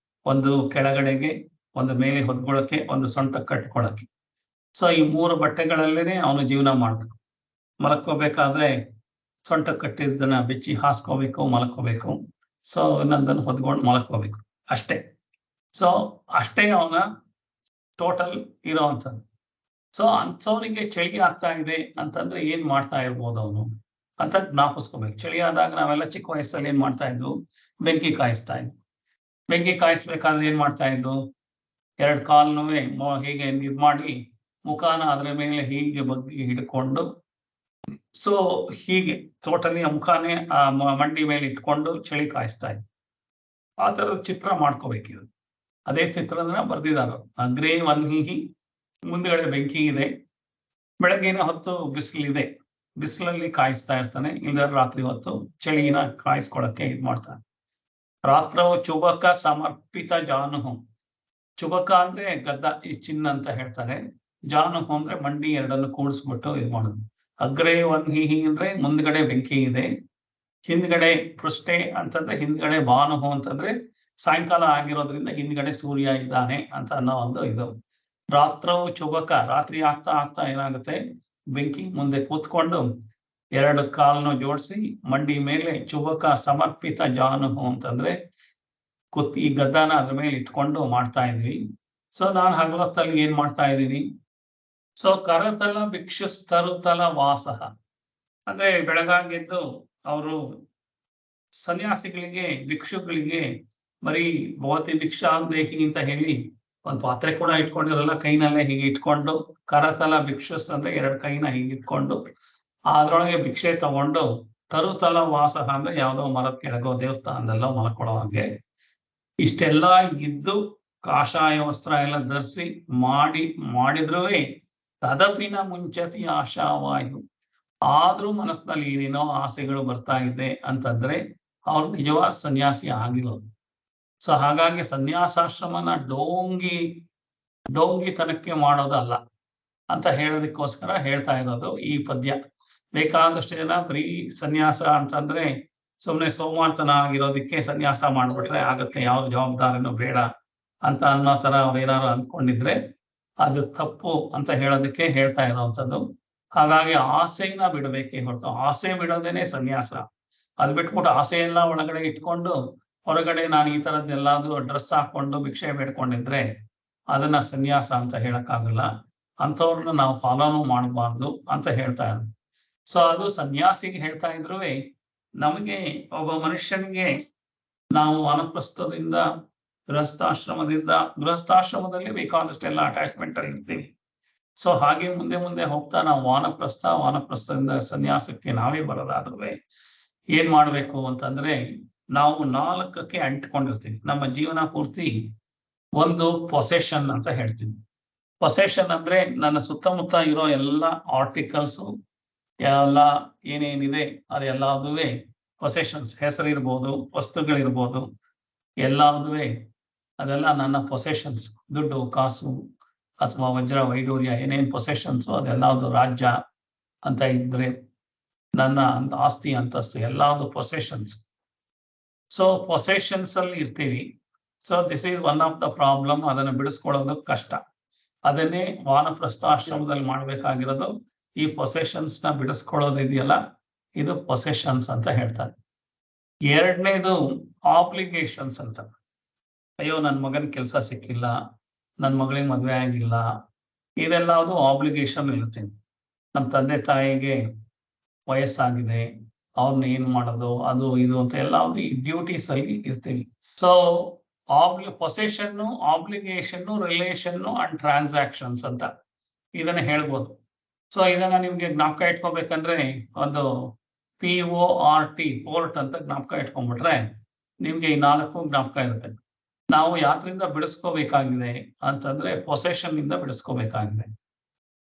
ಒಂದು ಕೆಳಗಡೆಗೆ, ಒಂದು ಮೇಲೆ ಹೊದ್ಕೊಳ್ಳೋಕೆ, ಒಂದು ಸೊಂಟ ಕಟ್ಕೊಳ್ಳೋಕೆ. ಸೊ ಈ 3 ಬಟ್ಟೆಗಳಲ್ಲೇನೆ ಅವನು ಜೀವನ ಮಾಡ್ಬೇಕು. ಮಲ್ಕೋಬೇಕಾದ್ರೆ ಸೊಂಟ ಕಟ್ಟಿದ್ದನ್ನ ಬಿಚ್ಚಿ ಹಾಸ್ಕೋಬೇಕು, ಮಲ್ಕೋಬೇಕು. ಸೊ ಇನ್ನೊಂದನ್ನು ಹೊದ್ಕೊಂಡು ಮಲ್ಕೋಬೇಕು ಅಷ್ಟೇ. ಸೊ ಅಷ್ಟೇ ಅವನ ಟೋಟಲ್ ಇರೋವಂಥದ್ದು. ಸೊ ಅಂಥವನಿಗೆ ಚಳಿ ಆಗ್ತಾ ಇದೆ ಅಂತಂದ್ರೆ ಏನ್ ಮಾಡ್ತಾ ಇರ್ಬೋದು ಅವನು ಅಂತ ಜ್ಞಾಪಿಸ್ಕೋಬೇಕು. ಚಳಿ ಆದಾಗ ನಾವೆಲ್ಲ ಚಿಕ್ಕ ವಯಸ್ಸಲ್ಲಿ ಏನ್ ಮಾಡ್ತಾ ಇದ್ವು, ಬೆಂಕಿ ಕಾಯಿಸ್ತಾ ಇದ್ವು. ಬೆಂಕಿ ಕಾಯಿಸ್ಬೇಕಾದ್ರೆ ಏನ್ ಮಾಡ್ತಾ ಇದ್ವು, 2 ಕಾಲ್ನೂ ಹೀಗೆ ಇದ್ ಮಾಡಿ ಮುಖಾನ ಅದ್ರ ಮೇಲೆ ಹೀಗೆ ಬಗ್ಗಿ ಹಿಡ್ಕೊಂಡು, ಸೊ ಹೀಗೆ ಟೋಟಲಿ ಮುಖಾನೇ ಆ ಮಂಡಿ ಮೇಲೆ ಇಟ್ಕೊಂಡು ಚಳಿ ಕಾಯಿಸ್ತಾ ಇದ್ವು. ಆ ತರದ ಚಿತ್ರ ಮಾಡ್ಕೋಬೇಕಿದ್ರು. ಅದೇ ಚಿತ್ರನ ಬರ್ದಿದಾರ. ಅಗ್ರೇ ವನ್ಹಿಹಿ ಮುಂದ್ಗಡೆ ಬೆಂಕಿ ಇದೆ, ಬೆಳಗ್ಗಿನ ಹೊತ್ತು ಬಿಸಿಲಿದೆ, ಬಿಸಿಲಲ್ಲಿ ಕಾಯಿಸ್ತಾ ಇರ್ತಾನೆ, ಇಲ್ಲ ರಾತ್ರಿ ಹೊತ್ತು ಚಳಿನ ಕಾಯಿಸ್ಕೊಳಕ್ಕೆ ಇದು ಮಾಡ್ತಾನೆ. ರಾತ್ರವು ಚುಬಕ ಸಮರ್ಪಿತ ಜಾನುಹು. ಚುಬಕ ಅಂದ್ರೆ ಗದ್ದ, ಈ ಚಿನ್ನ ಅಂತ ಹೇಳ್ತಾರೆ. ಜಾನುಹು ಅಂದ್ರೆ ಮಂಡಿ ಎರಡನ್ನು ಕೂಡಿಸ್ಬಿಟ್ಟು ಇದು ಮಾಡೋದು. ಅಗ್ರೆ ವನ್ಹಿಹಿ ಅಂದ್ರೆ ಮುಂದ್ಗಡೆ ಬೆಂಕಿ ಇದೆ, ಹಿಂದ್ಗಡೆ ಪೃಷ್ಠೆ ಅಂತಂದ್ರೆ ಹಿಂದ್ಗಡೆ ಭಾನುಹು ಅಂತಂದ್ರೆ ಸಾಯಂಕಾಲ ಆಗಿರೋದ್ರಿಂದ ಹಿಂದ್ಗಡೆ ಸೂರ್ಯ ಇದ್ದಾನೆ ಅಂತ ಅನ್ನೋ ಒಂದು ಇದು. ರಾತ್ರವು ಚುಬಕ, ರಾತ್ರಿ ಆಗ್ತಾ ಆಗ್ತಾ ಏನಾಗುತ್ತೆ, ಬೆಂಕಿ ಮುಂದೆ ಕೂತ್ಕೊಂಡು ಎರಡು ಕಾಲನ್ನು ಜೋಡಿಸಿ ಮಂಡಿ ಮೇಲೆ ಚುಬಕ ಸಮರ್ಪಿತ ಜಾನುಹು ಅಂತಂದ್ರೆ ಈ ಗದ್ದಾನ ಅದ್ರ ಮೇಲೆ ಇಟ್ಕೊಂಡು ಮಾಡ್ತಾ ಇದ್ವಿ. ಸೊ ನಾನು ಹಗಲೊತ್ತಲ್ಲಿ ಏನ್ ಮಾಡ್ತಾ ಇದ್ದೀನಿ, ಸೊ ಕರತಲ ಭಿಕ್ಷುಸ್ತರುತಲ ವಾಸಃ ಅಂದ್ರೆ ಬೆಳಗಾಗಿದ್ದು ಅವರು ಸನ್ಯಾಸಿಗಳಿಗೆ, ಭಿಕ್ಷುಗಳಿಗೆ ಬರೀ ಭವತಿ ಭಿಕ್ಷಾಂದೇಹಿ ಅಂತ ಹೇಳಿ ಒಂದು ಪಾತ್ರೆ ಕೂಡ ಇಟ್ಕೊಂಡಿರಲ್ಲ, ಕೈನಲ್ಲೇ ಹೀಗೆ ಇಟ್ಕೊಂಡು, ಕರತಲ ಭಿಕ್ಷುಸ್ ಅಂದ್ರೆ ಎರಡು ಕೈನ ಹೀಗೆ ಇಟ್ಕೊಂಡು ಅದ್ರೊಳಗೆ ಭಿಕ್ಷೆ ತಗೊಂಡು, ತರುತಲ ವಾಸಃ ಅಂದ್ರೆ ಯಾವ್ದೋ ಮರದ ಕೆಳಗೋ ದೇವಸ್ಥಾನದಲ್ಲೋ ಮಲ್ಕೊಳ್ಳೋ ಹಾಗೆ ಇಷ್ಟೆಲ್ಲ ಇದ್ದು ಕಾಷಾಯ ವಸ್ತ್ರ ಎಲ್ಲ ಧರಿಸಿ ಮಾಡಿದ್ರೂ ತದಪಿನ ಮುಂಚತಿ ಆಶಾವಾಯು, ಆದ್ರೂ ಮನಸ್ಸಿನಲ್ಲಿ ಏನೇನೋ ಆಸೆಗಳು ಬರ್ತಾ ಇದೆ ಅಂತಂದ್ರೆ ಅವ್ರು ನಿಜವಾದ ಸನ್ಯಾಸಿ ಆಗಿರೋದು. ಸೊ ಹಾಗಾಗಿ ಸನ್ಯಾಸಾಶ್ರಮನ ಡೋಂಗಿತನಕ್ಕೆ ಮಾಡೋದಲ್ಲ ಅಂತ ಹೇಳೋದಕ್ಕೋಸ್ಕರ ಹೇಳ್ತಾ ಇರೋದು ಈ ಪದ್ಯ. ಬೇಕಾದಷ್ಟು ಜನ ಬರೀ ಸನ್ಯಾಸ ಅಂತಂದ್ರೆ ಸುಮ್ಮನೆ ಸೋಮಾರ್ತನ ಆಗಿರೋದಕ್ಕೆ ಸನ್ಯಾಸ ಮಾಡ್ಬಿಟ್ರೆ ಆಗತ್ತೆ, ಯಾವ ಜವಾಬ್ದಾರಿನೂ ಬೇಡ ಅಂತ ಅನ್ನೋ ತರ ಅವ್ರೇನಾದ್ರು ಅಂದ್ಕೊಂಡಿದ್ರೆ ಅದು ತಪ್ಪು ಅಂತ ಹೇಳೋದಕ್ಕೆ ಹೇಳ್ತಾ ಇರೋವಂಥದ್ದು. ಹಾಗಾಗಿ ಆಸೆನ ಬಿಡಬೇಕೇ ಹೊರತು, ಆಸೆ ಬಿಡೋದೇನೆ ಸನ್ಯಾಸ. ಅದು ಬಿಟ್ಬಿಟ್ಟು ಆಸೆ ಎಲ್ಲ ಒಳಗಡೆ ಇಟ್ಕೊಂಡು ಹೊರಗಡೆ ನಾನು ಈ ತರದ್ದೆಲ್ಲಾದ್ರೂ ಡ್ರೆಸ್ ಹಾಕೊಂಡು ಭಿಕ್ಷೆ ಬೇಡ್ಕೊಂಡಿದ್ರೆ ಅದನ್ನ ಸನ್ಯಾಸ ಅಂತ ಹೇಳಕ್ಕಾಗಲ್ಲ. ಅಂಥವ್ರನ್ನ ನಾವು ಫಾಲೋನು ಮಾಡಬಾರ್ದು ಅಂತ ಹೇಳ್ತಾ ಇದ್ರು. ಸೊ ಅದು ಸನ್ಯಾಸಿಗೆ ಹೇಳ್ತಾ ಇದ್ರು. ನಮಗೆ ಒಬ್ಬ ಮನುಷ್ಯನಿಗೆ ನಾವು ವಾನಪ್ರಸ್ಥದಿಂದ ಗೃಹಸ್ಥಾಶ್ರಮದಲ್ಲಿ ಬೇಕಾದಷ್ಟೆಲ್ಲ ಅಟ್ಯಾಚ್ಮೆಂಟ್ ಅಲ್ಲಿ ಇರ್ತೀವಿ. ಸೊ ಹಾಗೆ ಮುಂದೆ ಮುಂದೆ ಹೋಗ್ತಾ ನಾವು ವಾನಪ್ರಸ್ಥದಿಂದ ಸನ್ಯಾಸಕ್ಕೆ ನಾವೇ ಬರೋದಾದ್ರೂ ಏನ್ ಮಾಡ್ಬೇಕು ಅಂತಂದ್ರೆ, ನಾವು 4ಕ್ಕೆ ಅಂಟ್ಕೊಂಡಿರ್ತೀವಿ. ನಮ್ಮ ಜೀವನ ಪೂರ್ತಿ ಒಂದು ಪೊಸೆಷನ್ ಅಂತ ಹೇಳ್ತೀವಿ. ಪೊಸೆಷನ್ ಅಂದ್ರೆ ನನ್ನ ಸುತ್ತಮುತ್ತ ಇರೋ ಎಲ್ಲ ಆರ್ಟಿಕಲ್ಸ್ ಎಲ್ಲ ಏನೇನಿದೆ ಅದೆಲ್ಲದೂ ಪೊಸೆಷನ್ಸ್. ಹೆಸರಿರ್ಬೋದು, ವಸ್ತುಗಳಿರ್ಬೋದು, ಎಲ್ಲದೂ ಅದೆಲ್ಲ ನನ್ನ ಪೊಸೆಷನ್ಸ್. ದುಡ್ಡು, ಕಾಸು ಅಥವಾ ವಜ್ರ ವೈಡೂರ್ಯ ಏನೇನು ಪೊಸೆಷನ್ಸು ಅದೆಲ್ಲದು, ರಾಜ್ಯ ಅಂತ ಇದ್ರೆ ನನ್ನ ಆಸ್ತಿ ಅಂತಸ್ತು ಎಲ್ಲಾದು ಪೊಸೆಷನ್ಸ್. ಸೊ ಪೊಸೆಷನ್ಸ್ ಅಲ್ಲಿ ಇರ್ತೀವಿ. So this is one of the problem. ಅದನ್ನು ಬಿಡಿಸ್ಕೊಳ್ಳೋದು ಕಷ್ಟ. ಅದನ್ನೇ ವಾನಪ್ರಸ್ಥಾಶ್ರಮದಲ್ಲಿ ಮಾಡ್ಬೇಕಾಗಿರೋದು. ಈ ಪೊಸೆಷನ್ಸ್ ನ ಬಿಡಿಸ್ಕೊಳ್ಳೋದು ಇದೆಯಲ್ಲ, ಇದು ಪೊಸೆಷನ್ಸ್ ಅಂತ ಹೇಳ್ತಾರೆ. ಎರಡನೇದು ಆಬ್ಲಿಗೇಷನ್ಸ್ ಅಂತ. ಅಯ್ಯೋ ನನ್ನ ಮಗನ ಕೆಲಸ ಸಿಕ್ಕಿಲ್ಲ, ನನ್ನ ಮಗಳಿಗೆ ಮದುವೆ ಆಗಿಲ್ಲ, ಇದೆಲ್ಲದು ಆಬ್ಲಿಗೇಷನ್ ಇರ್ತೀನಿ. ನಮ್ಮ ತಂದೆ ತಾಯಿಗೆ ವಯಸ್ಸಾಗಿದೆ, ಅವ್ರನ್ನ ಏನ್ ಮಾಡೋದು, ಅದು ಇದು ಅಂತ ಎಲ್ಲ ಈ ಡ್ಯೂಟೀಸ್ ಅಲ್ಲಿ ಇರ್ತೀವಿ. ಸೊ ಪೊಸೆಷನ್ನು, ಆಬ್ಲಿಗೇಷನ್ನು, ರಿಲೇಷನ್ನು ಅಂಡ್ ಟ್ರಾನ್ಸಾಕ್ಷನ್ಸ್ ಅಂತ ಇದನ್ನ ಹೇಳ್ಬೋದು. ಸೊ ಇದನ್ನ ನಿಮ್ಗೆ ಜ್ಞಾಪಕ ಇಟ್ಕೋಬೇಕಂದ್ರೆ ಒಂದು PORT ಪೋರ್ಟ್ ಅಂತ ಜ್ಞಾಪಕ ಇಟ್ಕೊಂಡ್ಬಿಟ್ರೆ ನಿಮ್ಗೆ ಈ 4 ಜ್ಞಾಪಕ ಇರುತ್ತೆ. ನಾವು ಯಾತ್ರಿಂದ ಬಿಡಿಸ್ಕೋಬೇಕಾಗಿದೆ ಅಂತಂದ್ರೆ ಪೊಸೆಷನ್ ಇಂದ ಬಿಡಿಸ್ಕೋಬೇಕಾಗಿದೆ.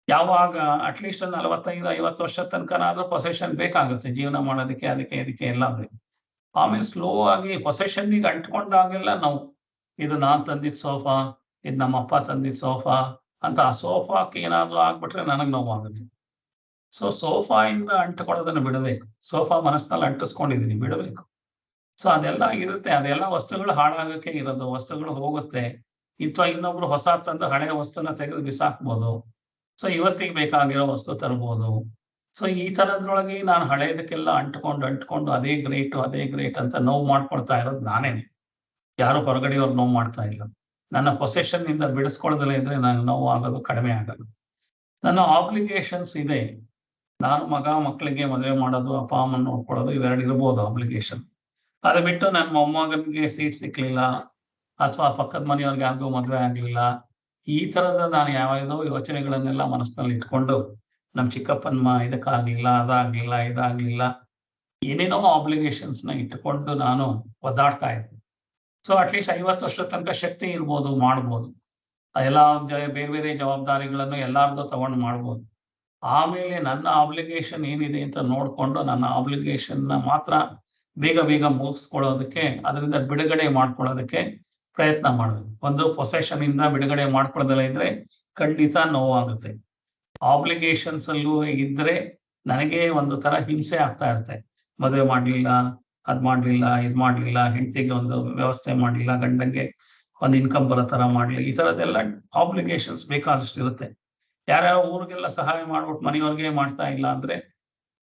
ಯಾವಾಗ ಅಟ್ಲೀಸ್ಟ್ 45-50 ವರ್ಷದ ತನಕನಾದ್ರೂ ಪೊಸೆಷನ್ ಬೇಕಾಗುತ್ತೆ ಜೀವನ ಮಾಡೋದಕ್ಕೆ, ಅದಕ್ಕೆ ಎಲ್ಲ ಬೇಕು. ಆಮೇಲೆ ಸ್ಲೋ ಆಗಿ ಪೊಸೆಷನ್ಗೆ ಅಂಟ್ಕೊಂಡಾಗೆಲ್ಲ ನಾವು ಇದು ನಾನ್ ತಂದಿದ್ದ ಸೋಫಾ, ಇದು ನಮ್ಮ ಅಪ್ಪ ತಂದಿದ್ದ ಸೋಫಾ ಅಂತ ಆ ಸೋಫಾಕ್ಕೆ ಏನಾದ್ರೂ ಆಗ್ಬಿಟ್ರೆ ನನಗೆ ನೋವಾಗುತ್ತೆ. ಸೊ ಸೋಫಾ ಇಂದ ಅಂಟ್ಕೊಳ್ಳೋದನ್ನ ಬಿಡಬೇಕು. ಸೋಫಾ ಮನಸ್ಸಿನಲ್ಲಿ ಅಂಟಿಸ್ಕೊಂಡಿದೀನಿ, ಬಿಡಬೇಕು. ಸೊ ಅದೆಲ್ಲ ಇರುತ್ತೆ. ಅದೆಲ್ಲ ವಸ್ತುಗಳು ಹಾಳಾಗಕ್ಕೆ ಇರೋದು. ವಸ್ತುಗಳು ಹೋಗುತ್ತೆ. ಇನ್ನೊಬ್ರು ಹೊಸ ತಂದು ಹಳೆಯ ವಸ್ತುನ ತೆಗೆದು ಬಿಸಾಕ್ಬೋದು. ಸೊ ಇವತ್ತಿಗೆ ಬೇಕಾಗಿರೋ ವಸ್ತು ತರ್ಬೋದು. ಸೊ ಈ ತರದ್ರೊಳಗೆ ನಾನು ಹಳೆಯದಕ್ಕೆಲ್ಲ ಅಂಟ್ಕೊಂಡು ಅದೇ ಗ್ರೇಟ್ ಅಂತ ನೋವು ಮಾಡ್ಕೊಳ್ತಾ ಇರೋದು ನಾನೇನೆ. ಯಾರು ಹೊರಗಡೆಯವ್ರು ನೋವು ಮಾಡ್ತಾ ಇಲ್ಲ. ನನ್ನ ಪೊಸೆಷನ್ ಇಂದ ಬಿಡಿಸ್ಕೊಳ್ಳೋದಲ್ಲ ಇದ್ರೆ ನನಗೆ ನೋವು ಆಗೋದು ಕಡಿಮೆ ಆಗೋದು. ನನ್ನ ಆಬ್ಲಿಗೇಷನ್ಸ್ ಇದೆ. ನಾನು ಮಕ್ಕಳಿಗೆ ಮದುವೆ ಮಾಡೋದು, ಅಪ್ಪ ಅಮ್ಮನ ನೋಡ್ಕೊಳ್ಳೋದು, ಇವೆರಡು ಇರ್ಬೋದು ಆಬ್ಲಿಗೇಷನ್. ಅದು ಬಿಟ್ಟು ನನ್ನ ಮೊಮ್ಮಗನಿಗೆ ಸೀಟ್ ಸಿಕ್ಲಿಲ್ಲ ಅಥವಾ ಪಕ್ಕದ ಮನೆಯವ್ರಿಗೆ ಯಾರಿಗೂ ಮದುವೆ ಆಗ್ಲಿಲ್ಲ, ಈ ತರದ ನಾನು ಯಾವ್ಯಾವುದೋ ಯೋಚನೆಗಳನ್ನೆಲ್ಲ ಮನಸ್ಸಿನಲ್ಲಿ ಇಟ್ಕೊಂಡು ನಮ್ಮ ಚಿಕ್ಕಪ್ಪನ ಇದಕ್ಕಾಗ್ಲಿಲ್ಲ, ಇದಾಗ್ಲಿಲ್ಲ, ಏನೇನೋ ಆಬ್ಲಿಗೇಷನ್ಸ್ ನ ಇಟ್ಕೊಂಡು ನಾನು ಒದ್ದಾಡ್ತಾ ಇದ್ದೆ. ಸೊ ಅಟ್ಲೀಸ್ಟ್ 50 ವರ್ಷದ ತನಕ ಶಕ್ತಿ ಇರ್ಬೋದು, ಮಾಡ್ಬೋದು. ಎಲ್ಲ ಬೇರೆ ಬೇರೆ ಜವಾಬ್ದಾರಿಗಳನ್ನು ಎಲ್ಲಾರ್ದು ತಗೊಂಡು ಮಾಡ್ಬೋದು. ಆಮೇಲೆ ನನ್ನ ಆಬ್ಲಿಗೇಷನ್ ಏನಿದೆ ಅಂತ ನೋಡ್ಕೊಂಡು ನನ್ನ ಆಬ್ಲಿಗೇಷನ್ ಮಾತ್ರ ಬೇಗ ಬೇಗ ಮುಗಿಸ್ಕೊಳ್ಳೋದಕ್ಕೆ, ಅದರಿಂದ ಬಿಡುಗಡೆ ಮಾಡ್ಕೊಳ್ಳೋದಕ್ಕೆ ಪ್ರಯತ್ನ ಮಾಡಬೇಕು. ಒಂದು ಪೊಸೆಷನ್ ಇಂದ ಬಿಡುಗಡೆ ಮಾಡ್ಕೊಳ್ಳೋದಿಲ್ಲ ಇದ್ರೆ ಖಂಡಿತ ನೋವಾಗುತ್ತೆ. ಆಬ್ಲಿಗೇಷನ್ಸ್ ಅಲ್ಲೂ ಇದ್ರೆ ನನಗೆ ಒಂದು ತರ ಹಿಂಸೆ ಆಗ್ತಾ ಇರುತ್ತೆ. ಮದುವೆ ಮಾಡ್ಲಿಲ್ಲ, ಅದ್ ಮಾಡ್ಲಿಲ್ಲ, ಇದ್ ಮಾಡ್ಲಿಲ್ಲ, ಹೆಂಡತಿಗೆ ಒಂದು ವ್ಯವಸ್ಥೆ ಮಾಡ್ಲಿಲ್ಲ, ಗಂಡಂಗೆ ಒಂದು ಇನ್ಕಮ್ ಬರೋ ತರ ಮಾಡ್ಲಿಲ್ಲ, ಈ ತರದೆಲ್ಲ ಆಬ್ಲಿಗೇಷನ್ಸ್ ಬೇಕಾದಷ್ಟು ಇರುತ್ತೆ. ಯಾರ್ಯಾರೋ ಊರಿಗೆಲ್ಲ ಸಹಾಯ ಮಾಡ್ಬಿಟ್ಟು ಮನೆಯವ್ರಿಗೆ ಮಾಡ್ತಾ ಇಲ್ಲ ಅಂದ್ರೆ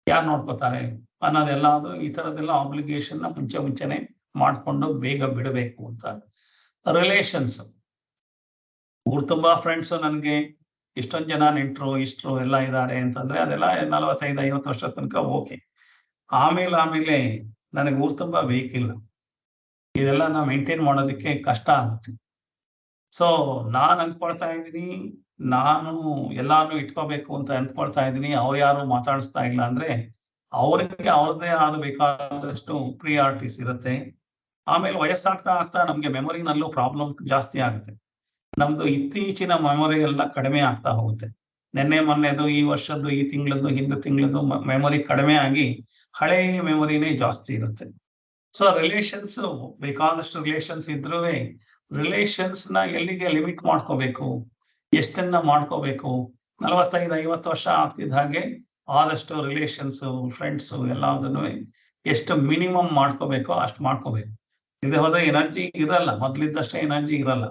ಯಾರು ನೋಡ್ಕೋತಾರೆ ಅನ್ನೋದೆಲ್ಲ, ಅದು ಈ ತರದೆಲ್ಲ ಆಬ್ಲಿಗೇಷನ್ ಮುಂಚೆನೆ ಮಾಡ್ಕೊಂಡು ಬೇಗ ಬಿಡಬೇಕು ಅಂತ. ರಿಲೇಷನ್ಸ್, ಊರ್ ತುಂಬಾ ಫ್ರೆಂಡ್ಸ್, ನನ್ಗೆ ಇಷ್ಟೊಂದ್ ಜನ ನೆಂಟ್ರು ಇಷ್ಟರು ಎಲ್ಲ ಇದ್ದಾರೆ ಅಂತಂದ್ರೆ ಅದೆಲ್ಲ 45-50 ವರ್ಷ ತನಕ ಓಕೆ. ಆಮೇಲೆ ನನಗೆ ಊರ್ ತುಂಬಾ ಬೇಕಿಲ್ಲ, ಇದೆಲ್ಲ ನಾವು ಮೇಂಟೈನ್ ಮಾಡೋದಕ್ಕೆ ಕಷ್ಟ ಆಗುತ್ತೆ. ಸೊ ನಾನ್ ಅಂದ್ಕೊಳ್ತಾ ಇದ್ದೀನಿ, ನಾನು ಎಲ್ಲಾರು ಇಟ್ಕೋಬೇಕು ಅಂತ ಅಂದ್ಕೊಳ್ತಾ ಇದ್ದೀನಿ. ಅವ್ರು ಯಾರು ಮಾತಾಡಿಸ್ತಾ ಇಲ್ಲ ಅಂದ್ರೆ ಅವ್ರಿಗೆ ಅವ್ರದ್ದೇ ಆದ ಬೇಕಾದಷ್ಟು ಪ್ರಿಯಾರಿಟೀಸ್ ಇರುತ್ತೆ. ಆಮೇಲೆ ವಯಸ್ಸಾಗ್ತಾ ಆಗ್ತಾ ನಮ್ಗೆ ಮೆಮೊರಿನಲ್ಲೂ ಪ್ರಾಬ್ಲಮ್ ಜಾಸ್ತಿ ಆಗುತ್ತೆ. ನಮ್ದು ಇತ್ತೀಚಿನ ಮೆಮೊರಿ ಎಲ್ಲ ಕಡಿಮೆ ಆಗ್ತಾ ಹೋಗುತ್ತೆ. ನಿನ್ನೆ ಮೊನ್ನೆದು, ಈ ವರ್ಷದ್ದು, ಈ ತಿಂಗಳದ್ದು, ಹಿಂದಿನ ತಿಂಗಳದ್ದು ಮೆಮೊರಿ ಕಡಿಮೆ ಆಗಿ ಹಳೆ ಮೆಮೊರಿನೇ ಜಾಸ್ತಿ ಇರುತ್ತೆ. ಸೊ ರಿಲೇಷನ್ಸ್, ಬೇಕಾದಷ್ಟು ರಿಲೇಷನ್ಸ್ ಇದ್ರೂ ರಿಲೇಷನ್ಸ್ ನ ಎಲ್ಲಿಗೆ ಲಿಮಿಟ್ ಮಾಡ್ಕೋಬೇಕು, ಎಷ್ಟನ್ನ ಮಾಡ್ಕೋಬೇಕು. 45-50 ವರ್ಷ ಆಗ್ತಿದ್ದ ಹಾಗೆ ಆದಷ್ಟು ರಿಲೇಷನ್ಸ್, ಫ್ರೆಂಡ್ಸ್ ಎಲ್ಲದನ್ನು ಎಷ್ಟು ಮಿನಿಮಮ್ ಮಾಡ್ಕೋಬೇಕೋ ಅಷ್ಟು ಮಾಡ್ಕೋಬೇಕು. ಇದೆ ಹೋದ್ರೆ ಎನರ್ಜಿ ಇರಲ್ಲ, ಮೊದ್ಲಿದ್ದಷ್ಟೇ ಎನರ್ಜಿ ಇರಲ್ಲ.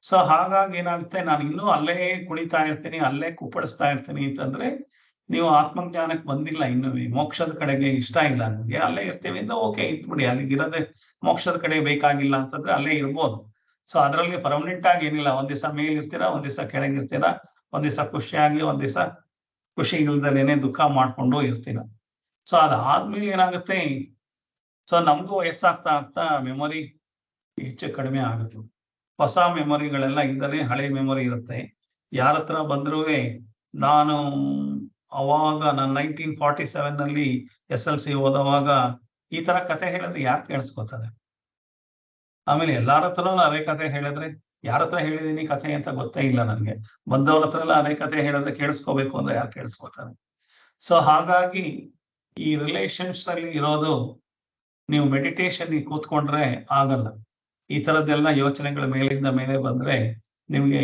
ಸೊ ಹಾಗಾಗಿ ಏನಾಗುತ್ತೆ, ನಾನು ಇನ್ನೂ ಅಲ್ಲೇ ಕುಣಿತಾ ಇರ್ತೀನಿ, ಅಲ್ಲೇ ಕುಪ್ಪಡಿಸ್ತಾ ಇರ್ತೀನಿ ಅಂತಂದ್ರೆ ನೀವು ಆತ್ಮಜ್ಞಾನಕ್ಕೆ ಬಂದಿಲ್ಲ, ಇನ್ನು ಮೋಕ್ಷದ ಕಡೆಗೆ ಇಷ್ಟ ಇಲ್ಲ ನಿಮ್ಗೆ, ಅಲ್ಲೇ ಇರ್ತೀವಿ ಅಂದ್ರೆ ಓಕೆ ಇದ್ಬಿಡಿ. ಅಲ್ಲಿಗೆ ಇರೋದೇ ಮೋಕ್ಷದ ಕಡೆ ಬೇಕಾಗಿಲ್ಲ ಅಂತಂದ್ರೆ ಅಲ್ಲೇ ಇರ್ಬೋದು. ಸೊ ಅದರಲ್ಲಿ ಪರ್ಮನೆಂಟ್ ಆಗಿ ಏನಿಲ್ಲ, ಒಂದ್ ದಿವಸ ಮೇಲ್ ಇರ್ತೀರಾ, ಒಂದ್ ದಿವಸ ಕೆಳಗಿರ್ತೀರಾ, ಒಂದ್ ದಿವಸ ಖುಷಿಯಾಗಿ, ಒಂದ್ ದಿವಸ ಖುಷಿ ಇಲ್ದಲೇನೆ ದುಃಖ ಮಾಡ್ಕೊಂಡು ಇರ್ತೀರ. ಸೊ ಅದಾದ್ಮೇಲೆ ಏನಾಗುತ್ತೆ, ಸೊ ನಮಗೂ ವಯಸ್ಸಾಗ್ತಾ ಆಗ್ತಾ ಮೆಮೊರಿ ಹೆಚ್ಚು ಕಡಿಮೆ ಆಗುತ್ತೆ. ಹೊಸ ಮೆಮೊರಿಗಳೆಲ್ಲ ಇದ್ದರೆ ಹಳೆ ಮೆಮೊರಿ ಇರುತ್ತೆ. ಯಾರ ಹತ್ರ ಬಂದ್ರೂ ನಾನು ಅವಾಗ ನಾನು 1947 SLC ಓದುವಾಗ ಈ ತರ ಕತೆ ಹೇಳಿದ್ರೆ ಯಾರು ಕೇಳಿಸ್ಕೊತಾರೆ? ಆಮೇಲೆ ಎಲ್ಲಾರ ಹತ್ರನೂ ಅದೇ ಕತೆ ಹೇಳಿದ್ರೆ, ಯಾರ ಹತ್ರ ಹೇಳಿದೀನಿ ಕತೆ ಅಂತ ಗೊತ್ತೇ ಇಲ್ಲ ನನ್ಗೆ. ಬಂದವ್ರ ಹತ್ರ ಎಲ್ಲ ಅದೇ ಕತೆ ಹೇಳಿದ್ರೆ ಕೇಳಿಸ್ಕೋಬೇಕು ಅಂದ್ರೆ ಯಾರು ಕೇಳಿಸ್ಕೊತಾರೆ? ಸೊ ಹಾಗಾಗಿ ಈ ರಿಲೇಷನ್ಸ್ ಅಲ್ಲಿ ಇರೋದು, ನೀವು ಮೆಡಿಟೇಷನ್ ಕೂತ್ಕೊಂಡ್ರೆ ಆಗಲ್ಲ. ಈ ತರದ್ದೆಲ್ಲ ಯೋಚನೆಗಳ ಮೇಲಿಂದ ಮೇಲೆ ಬಂದ್ರೆ ನಿಮ್ಗೆ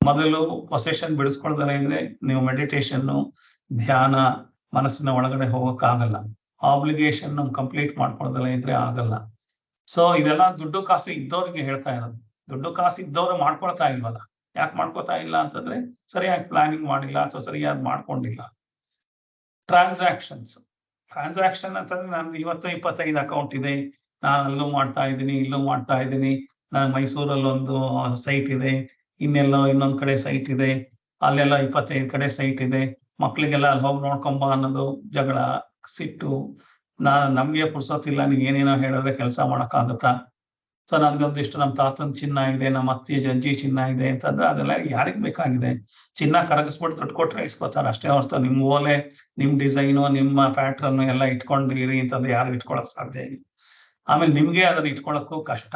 ಮೊದಲು ಪೊಸೆಷನ್ ಬಿಡಿಸ್ಕೊಳ್ದಲ್ಲ ಇದ್ರೆ ನೀವು ಮೆಡಿಟೇಷನ್, ಧ್ಯಾನ, ಮನಸ್ಸಿನ ಒಳಗಡೆ ಹೋಗಕ್ಕಾಗಲ್ಲ. ಆಬ್ಲಿಗೇಷನ್ ಕಂಪ್ಲೀಟ್ ಮಾಡ್ಕೊಳ್ದಲ್ಲ ಇದ್ರೆ ಆಗಲ್ಲ. ಸೊ ಇದೆಲ್ಲ ದುಡ್ಡು ಕಾಸು ಇದ್ದವ್ರಿಗೆ ಹೇಳ್ತಾ ಇರೋದು. ದುಡ್ಡು ಕಾಸು ಇದ್ದವ್ರು ಮಾಡ್ಕೊಳ್ತಾ ಇಲ್ವಲ್ಲ. ಯಾಕೆ ಮಾಡ್ಕೊತಾ ಇಲ್ಲ ಅಂತಂದ್ರೆ ಸರಿಯಾಗಿ ಪ್ಲಾನಿಂಗ್ ಮಾಡಿಲ್ಲ ಅಥವಾ ಸರಿಯಾಗಿ ಮಾಡ್ಕೊಂಡಿಲ್ಲ. ಟ್ರಾನ್ಸಾಕ್ಷನ್ ಅಂತಂದ್ರೆ ನಂದು 25 ಅಕೌಂಟ್ ಇದೆ, ನಾನು ಅಲ್ಲೂ ಮಾಡ್ತಾ ಇದ್ದೀನಿ, ಇಲ್ಲೂ ಮಾಡ್ತಾ ಇದ್ದೀನಿ, ನಾನು ಮೈಸೂರಲ್ಲಿ ಒಂದು ಸೈಟ್ ಇದೆ, ಇನ್ನೆಲ್ಲೋ ಇನ್ನೊಂದ್ ಕಡೆ ಸೈಟ್ ಇದೆ, ಅಲ್ಲೆಲ್ಲ 25 ಕಡೆ ಸೈಟ್ ಇದೆ, ಮಕ್ಳಿಗೆಲ್ಲ ಅಲ್ಲಿ ಹೋಗಿ ನೋಡ್ಕೊಂಬ ಅನ್ನೋದು ಜಗಳ, ಸಿಟ್ಟು. ನಮ್ಗೆ ಪುರ್ಸೊತ್ತಿಲ್ಲ, ನೀವ್ ಏನೇನೋ ಹೇಳಿದ್ರೆ ಕೆಲಸ ಮಾಡಕ್ಕಾಗತ್ತಾ? ಸೊ ನನ್ಗೊಂದಿಷ್ಟು ನಮ್ಮ ತಾತನ ಚಿನ್ನ ಇದೆ, ನಮ್ಮ ಅತ್ತಿ ಜಂಜಿ ಚಿನ್ನ ಇದೆ ಅಂತಂದ್ರೆ ಅದೆಲ್ಲ ಯಾರಿಗ್ ಬೇಕಾಗಿದೆ? ಚಿನ್ನ ಕರಗಿಸ್ಬಿಟ್ಟು ದುಡ್ಡು ಕೊಟ್ರೆ ಇಸ್ಕೊತಾರೆ ಅಷ್ಟೇ ಹೊರತು ನಿಮ್ ಓಲೆ, ನಿಮ್ ಡಿಸೈನು, ನಿಮ್ಮ ಪ್ಯಾಟ್ರನ್ ಎಲ್ಲ ಇಟ್ಕೊಂಡಿರಿ ಅಂತಂದ್ರೆ ಯಾರು ಇಟ್ಕೊಳಕ್ ಸಾಧ್ಯ ಇಲ್ಲ. ಆಮೇಲೆ ನಿಮ್ಗೆ ಅದನ್ನ ಇಟ್ಕೊಳಕ್ಕೂ ಕಷ್ಟ.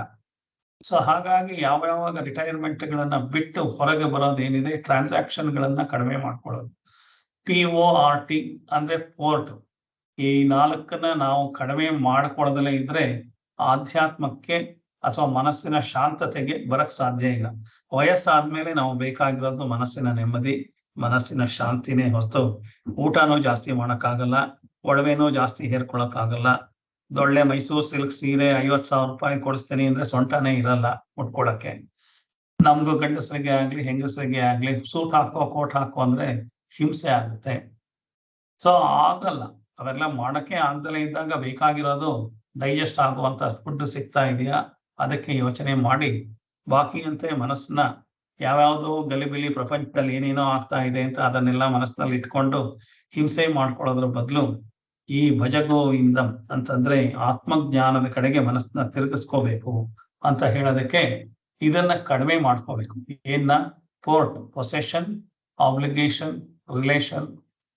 ಸೊ ಹಾಗಾಗಿ ಯಾವ್ಯಾವಾಗ ರಿಟೈರ್ಮೆಂಟ್ ಗಳನ್ನ ಬಿಟ್ಟು ಹೊರಗೆ ಬರೋದೇನಿದೆ, ಟ್ರಾನ್ಸಾಕ್ಷನ್ ಗಳನ್ನ ಕಡಿಮೆ ಮಾಡ್ಕೊಳ್ಳೋದು. PORT ಅಂದ್ರೆ ಪೋರ್ಟ್. ಈ 4ನ್ನ ನಾವು ಕಡಿಮೆ ಮಾಡ್ಕೊಳ್ಳದಲ್ಲೇ ಇದ್ರೆ ಆಧ್ಯಾತ್ಮಕ್ಕೆ ಅಥವಾ ಮನಸ್ಸಿನ ಶಾಂತತೆಗೆ ಬರಕ್ ಸಾಧ್ಯ ಇಲ್ಲ. ವಯಸ್ಸಾದ್ಮೇಲೆ ನಾವು ಬೇಕಾಗಿರೋದು ಮನಸ್ಸಿನ ನೆಮ್ಮದಿ, ಮನಸ್ಸಿನ ಶಾಂತಿನೇ ಹೊರತು ಊಟನೂ ಜಾಸ್ತಿ ಮಾಡಕ್ಕಾಗಲ್ಲ, ಒಡವೆನೂ ಜಾಸ್ತಿ ಹೇರ್ಕೊಳಕ್ಕಾಗಲ್ಲ. ದೊಳ್ಳೆ ಮೈಸೂರು ಸಿಲ್ಕ್ ಸೀರೆ 50,000 ರೂಪಾಯಿ ಕೊಡಿಸ್ತೀನಿ ಅಂದ್ರೆ ಸೊಂಟನೇ ಇರಲ್ಲ ಉಟ್ಕೊಳಕ್ಕೆ. ನಮ್ಗೂ ಗಂಡಸರಿಗೆ ಆಗ್ಲಿ ಹೆಂಗಸರಿಗೆ ಆಗ್ಲಿ ಸೂಟ್ ಹಾಕೋ, ಕೋಟ್ ಹಾಕೋ ಅಂದ್ರೆ ಹಿಂಸೆ ಆಗುತ್ತೆ. ಸೊ ಆಗಲ್ಲ, ಅವೆಲ್ಲ ಮಾಡಕ್ಕೆ ಆಗ್ದಲೇ ಇದ್ದಾಗ ಬೇಕಾಗಿರೋದು ಡೈಜೆಸ್ಟ್ ಆಗುವಂತ ಫುಡ್ ಸಿಗ್ತಾ ಇದೆಯಾ ಅದಕ್ಕೆ ಯೋಚನೆ ಮಾಡಿ, ಬಾಕಿ ಅಂತೆ ಮನಸ್ಸನ್ನ ಯಾವ್ಯಾವ್ದೋ ಗಲಿಬಿಲಿ ಪ್ರಪಂಚದಲ್ಲಿ ಏನೇನೋ ಆಗ್ತಾ ಇದೆ ಅಂತ ಅದನ್ನೆಲ್ಲ ಮನಸ್ಸಿನಲ್ಲಿ ಇಟ್ಕೊಂಡು ಹಿಂಸೆ ಮಾಡ್ಕೊಳ್ಳೋದ್ರ ಬದಲು ಈ ಭಜಗೋವಿಂದಂ ಅಂತಂದ್ರೆ ಆತ್ಮಜ್ಞಾನದ ಕಡೆಗೆ ಮನಸ್ಸನ್ನ ತಿರುಗಿಸ್ಕೋಬೇಕು ಅಂತ ಹೇಳೋದಕ್ಕೆ ಇದನ್ನ ಕಡಿಮೆ ಮಾಡ್ಕೋಬೇಕು. ಏನ್ನ? Port, possession, obligation, relation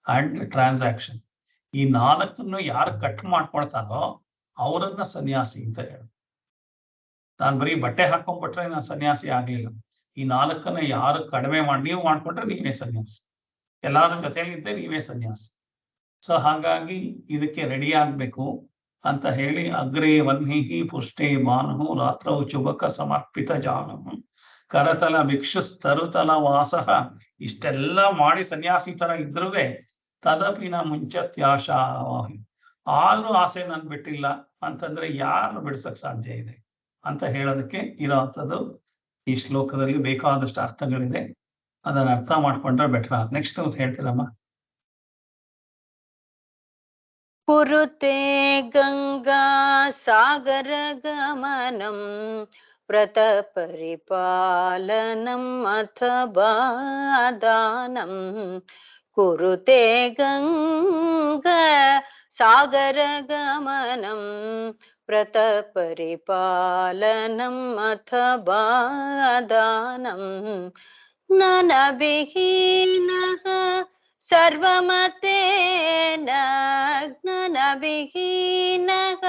and transaction. ಈ 4ನ್ನು ಯಾರು ಕಟ್ ಮಾಡ್ಕೊಳ್ತಾರೋ ಅವರನ್ನ ಸನ್ಯಾಸಿ ಅಂತ ಹೇಳಿ. ನಾನು ಬರೀ ಬಟ್ಟೆ ಹಾಕೊಂಡ್ಬಿಟ್ರೆ ನಾನು ಸನ್ಯಾಸಿ ಆಗ್ಲಿಲ್ಲ. ಈ 4 ಯಾರು ಕಡಿಮೆ ಮಾಡಿ, ನೀವು ಮಾಡ್ಕೊಂಡ್ರೆ ನೀವೇ ಸನ್ಯಾಸಿ, ಎಲ್ಲಾರ ಜೊತೆಯಲ್ಲಿದ್ದೆ ನೀವೇ ಸನ್ಯಾಸಿ. ಸೊ ಹಾಗಾಗಿ ಇದಕ್ಕೆ ರೆಡಿ ಆಗ್ಬೇಕು ಅಂತ ಹೇಳಿ, ಅಗ್ರೇ ವನ್ಹಿ ಪುಷ್ಟೇ ಭಾನು ರಾತ್ರೌ ಚುಬಕ ಸಮರ್ಪಿತ ಜಾನು ಕರತಲ ಭಿಕ್ಷುಸ್ತರುತಲ ವಾಸಃ. ಇಷ್ಟೆಲ್ಲ ಮಾಡಿ ಸನ್ಯಾಸಿ ತರ ಇದ್ರುವೆ ತದಪಿನ ಮುಂಚತ್ಯಾಶ, ಆದ್ರೂ ಆಸೆ ನಾನು ಬಿಟ್ಟಿಲ್ಲ ಅಂತಂದ್ರೆ ಯಾರು ಬಿಡ್ಸಕ್ ಸಾಧ್ಯ ಇದೆ ಅಂತ ಹೇಳೋದಕ್ಕೆ ಇರೋವಂಥದ್ದು ಈ ಶ್ಲೋಕದಲ್ಲಿ ಬೇಕಾದಷ್ಟು ಅರ್ಥಗಳಿದೆ. ಅದನ್ನ ಅರ್ಥ ಮಾಡ್ಕೊಂಡ್ರೆ ಬೆಟರ್. ನೆಕ್ಸ್ಟ್ ಅಂತ ಹೇಳ್ತೀರಮ್ಮ. ಕುರುತೆ ಗಂಗಾ ಸಾಗರ ಗಮನಂ ವ್ರತ ಪರಿಪಾಲನಂ ಅಥವಾ ದಾನಂ. ಕುರುತೆ ಗಂಗಾ ಸಾಗರ ಗಮನಂ ವ್ರತ ಪರಿಪಾಲನಂ ಅಥವಾ ದಾನಂ. ಜ್ಞಾನವಿಹೀನಃ ಸರ್ವಮತೇನ ಜ್ಞಾನವಿಹೀನಃ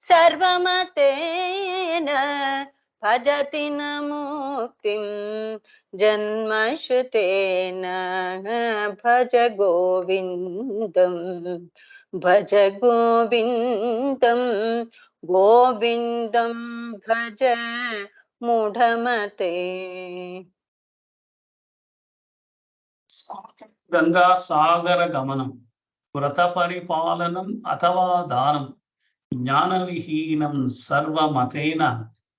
ಸರ್ವಮತೇನ ಭಜತಿ ನ ಮುಕ್ತಿಂ ಜನ್ಮಶ್ರುತೇನ. ಭಜ ಗೋವಿಂದಂ ಭಜ ಗೋವಿಂದಂ ಗೋವಿಂದಂ ಭಜ ಮೂಢಮತೆ. ಗಂಗಾ ಸಾಗರ ಗಮನಂ ವ್ರತ ಪರಿಪಾಲನಂ ಅಥವಾ ದಾನಂ ಜ್ಞಾನವಿಹೀನಂ ಸರ್ವಮತೇನ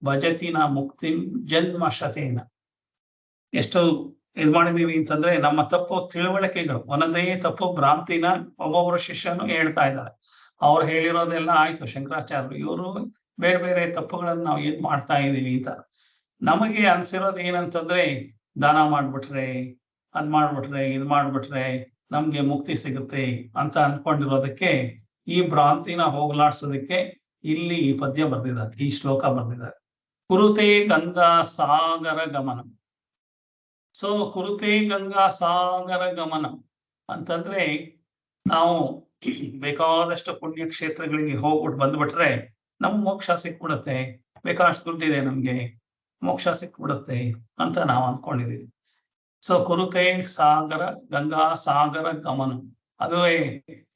ಭಜತಿ ನ ಮುಕ್ತಿಂ ಜನ್ಮ ಶತೇನ. ಎಷ್ಟು ಇದು ಮಾಡಿದೀವಿ ಅಂತಂದ್ರೆ ನಮ್ಮ ತಪ್ಪು ತಿಳುವಳಿಕೆಗಳು, ಒಂದೊಂದೇ ತಪ್ಪು ಭ್ರಾಂತಿನ ಒಬ್ಬೊಬ್ಬರು ಶಿಷ್ಯನು ಹೇಳ್ತಾ ಇದ್ದಾರೆ. ಅವ್ರು ಹೇಳಿರೋದೆಲ್ಲ ಆಯ್ತು ಶಂಕರಾಚಾರ್ಯರು, ಇವರು ಬೇರೆ ಬೇರೆ ತಪ್ಪುಗಳನ್ನ ನಾವು ಏನ್ ಮಾಡ್ತಾ ಇದೀವಿ ಅಂತ. ನಮಗೆ ಅನ್ಸಿರೋದು ಏನಂತಂದ್ರೆ ದಾನ ಮಾಡ್ಬಿಟ್ರೆ, ಅದ್ ಮಾಡ್ಬಿಟ್ರೆ, ಇದ್ ಮಾಡ್ಬಿಟ್ರೆ ನಮ್ಗೆ ಮುಕ್ತಿ ಸಿಗುತ್ತೆ ಅಂತ ಅನ್ಕೊಂಡಿರೋದಕ್ಕೆ, ಈ ಭ್ರಾಂತಿನ ಹೋಗ್ಲಾಡ್ಸೋದಕ್ಕೆ ಇಲ್ಲಿ ಈ ಪದ್ಯ ಬರ್ದಿದ್ದಾರೆ, ಈ ಶ್ಲೋಕ ಬರ್ದಿದ್ದಾರೆ. ಕುರುತೆ ಗಂಗಾ ಸಾಗರ ಗಮನ. ಸೊ ಕುರುತೆ ಗಂಗಾ ಸಾಗರ ಗಮನ ಅಂತಂದ್ರೆ ನಾವು ಬೇಕಾದಷ್ಟು ಪುಣ್ಯ ಕ್ಷೇತ್ರಗಳಿಗೆ ಹೋಗ್ಬಿಟ್ಟು ಬಂದ್ಬಿಟ್ರೆ ನಮ್ ಮೋಕ್ಷ ಸಿಕ್ಬಿಡುತ್ತೆ, ಬೇಕಾದಷ್ಟು ದುಡ್ಡಿದೆ ನಮ್ಗೆ, ಮೋಕ್ಷ ಸಿಕ್ಬಿಡುತ್ತೆ ಅಂತ ನಾವು ಅಂದ್ಕೊಂಡಿದೀವಿ. ಸೊ ಕುರುತೆ ಸಾಗರ ಗಂಗಾ ಸಾಗರ ಗಮನ, ಅದುವೇ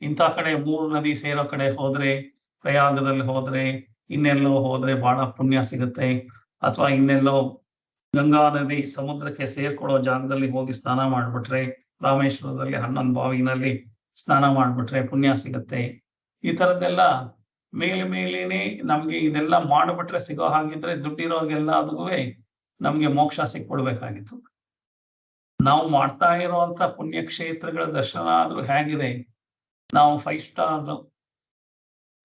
ಇಂಥ ಕಡೆ 3 ನದಿ ಸೇರೋ ಕಡೆ ಹೋದ್ರೆ, ಪ್ರಯಾಗದಲ್ಲಿ ಹೋದ್ರೆ, ಇನ್ನೆಲ್ಲೋ ಹೋದ್ರೆ ಬಹಳ ಪುಣ್ಯ ಸಿಗುತ್ತೆ. ಅಥವಾ ಇನ್ನೆಲ್ಲೋ ಗಂಗಾ ನದಿ ಸಮುದ್ರಕ್ಕೆ ಸೇರ್ಕೊಳ್ಳೋ ಜಾಗದಲ್ಲಿ ಹೋಗಿ ಸ್ನಾನ ಮಾಡ್ಬಿಟ್ರೆ, ರಾಮೇಶ್ವರದಲ್ಲಿ 11 ಬಾವಿನಲ್ಲಿ ಸ್ನಾನ ಮಾಡ್ಬಿಟ್ರೆ ಪುಣ್ಯ ಸಿಗುತ್ತೆ. ಈ ತರದ್ದೆಲ್ಲ ಮೇಲೇನೆ ನಮ್ಗೆ ಇದೆಲ್ಲ ಮಾಡ್ಬಿಟ್ರೆ ಸಿಗೋ ಹಾಗಿದ್ರೆ ದುಡ್ಡಿರೋಗೆಲ್ಲದೂ ನಮ್ಗೆ ಮೋಕ್ಷ ಸಿಕ್ಬಿಡ್ಬೇಕಾಗಿತ್ತು. ನಾವು ಮಾಡ್ತಾ ಇರುವಂತ ಪುಣ್ಯಕ್ಷೇತ್ರಗಳ ದರ್ಶನ ಆದ್ರೂ ಹೇಗಿದೆ, ನಾವು 5 ಸ್ಟಾರ್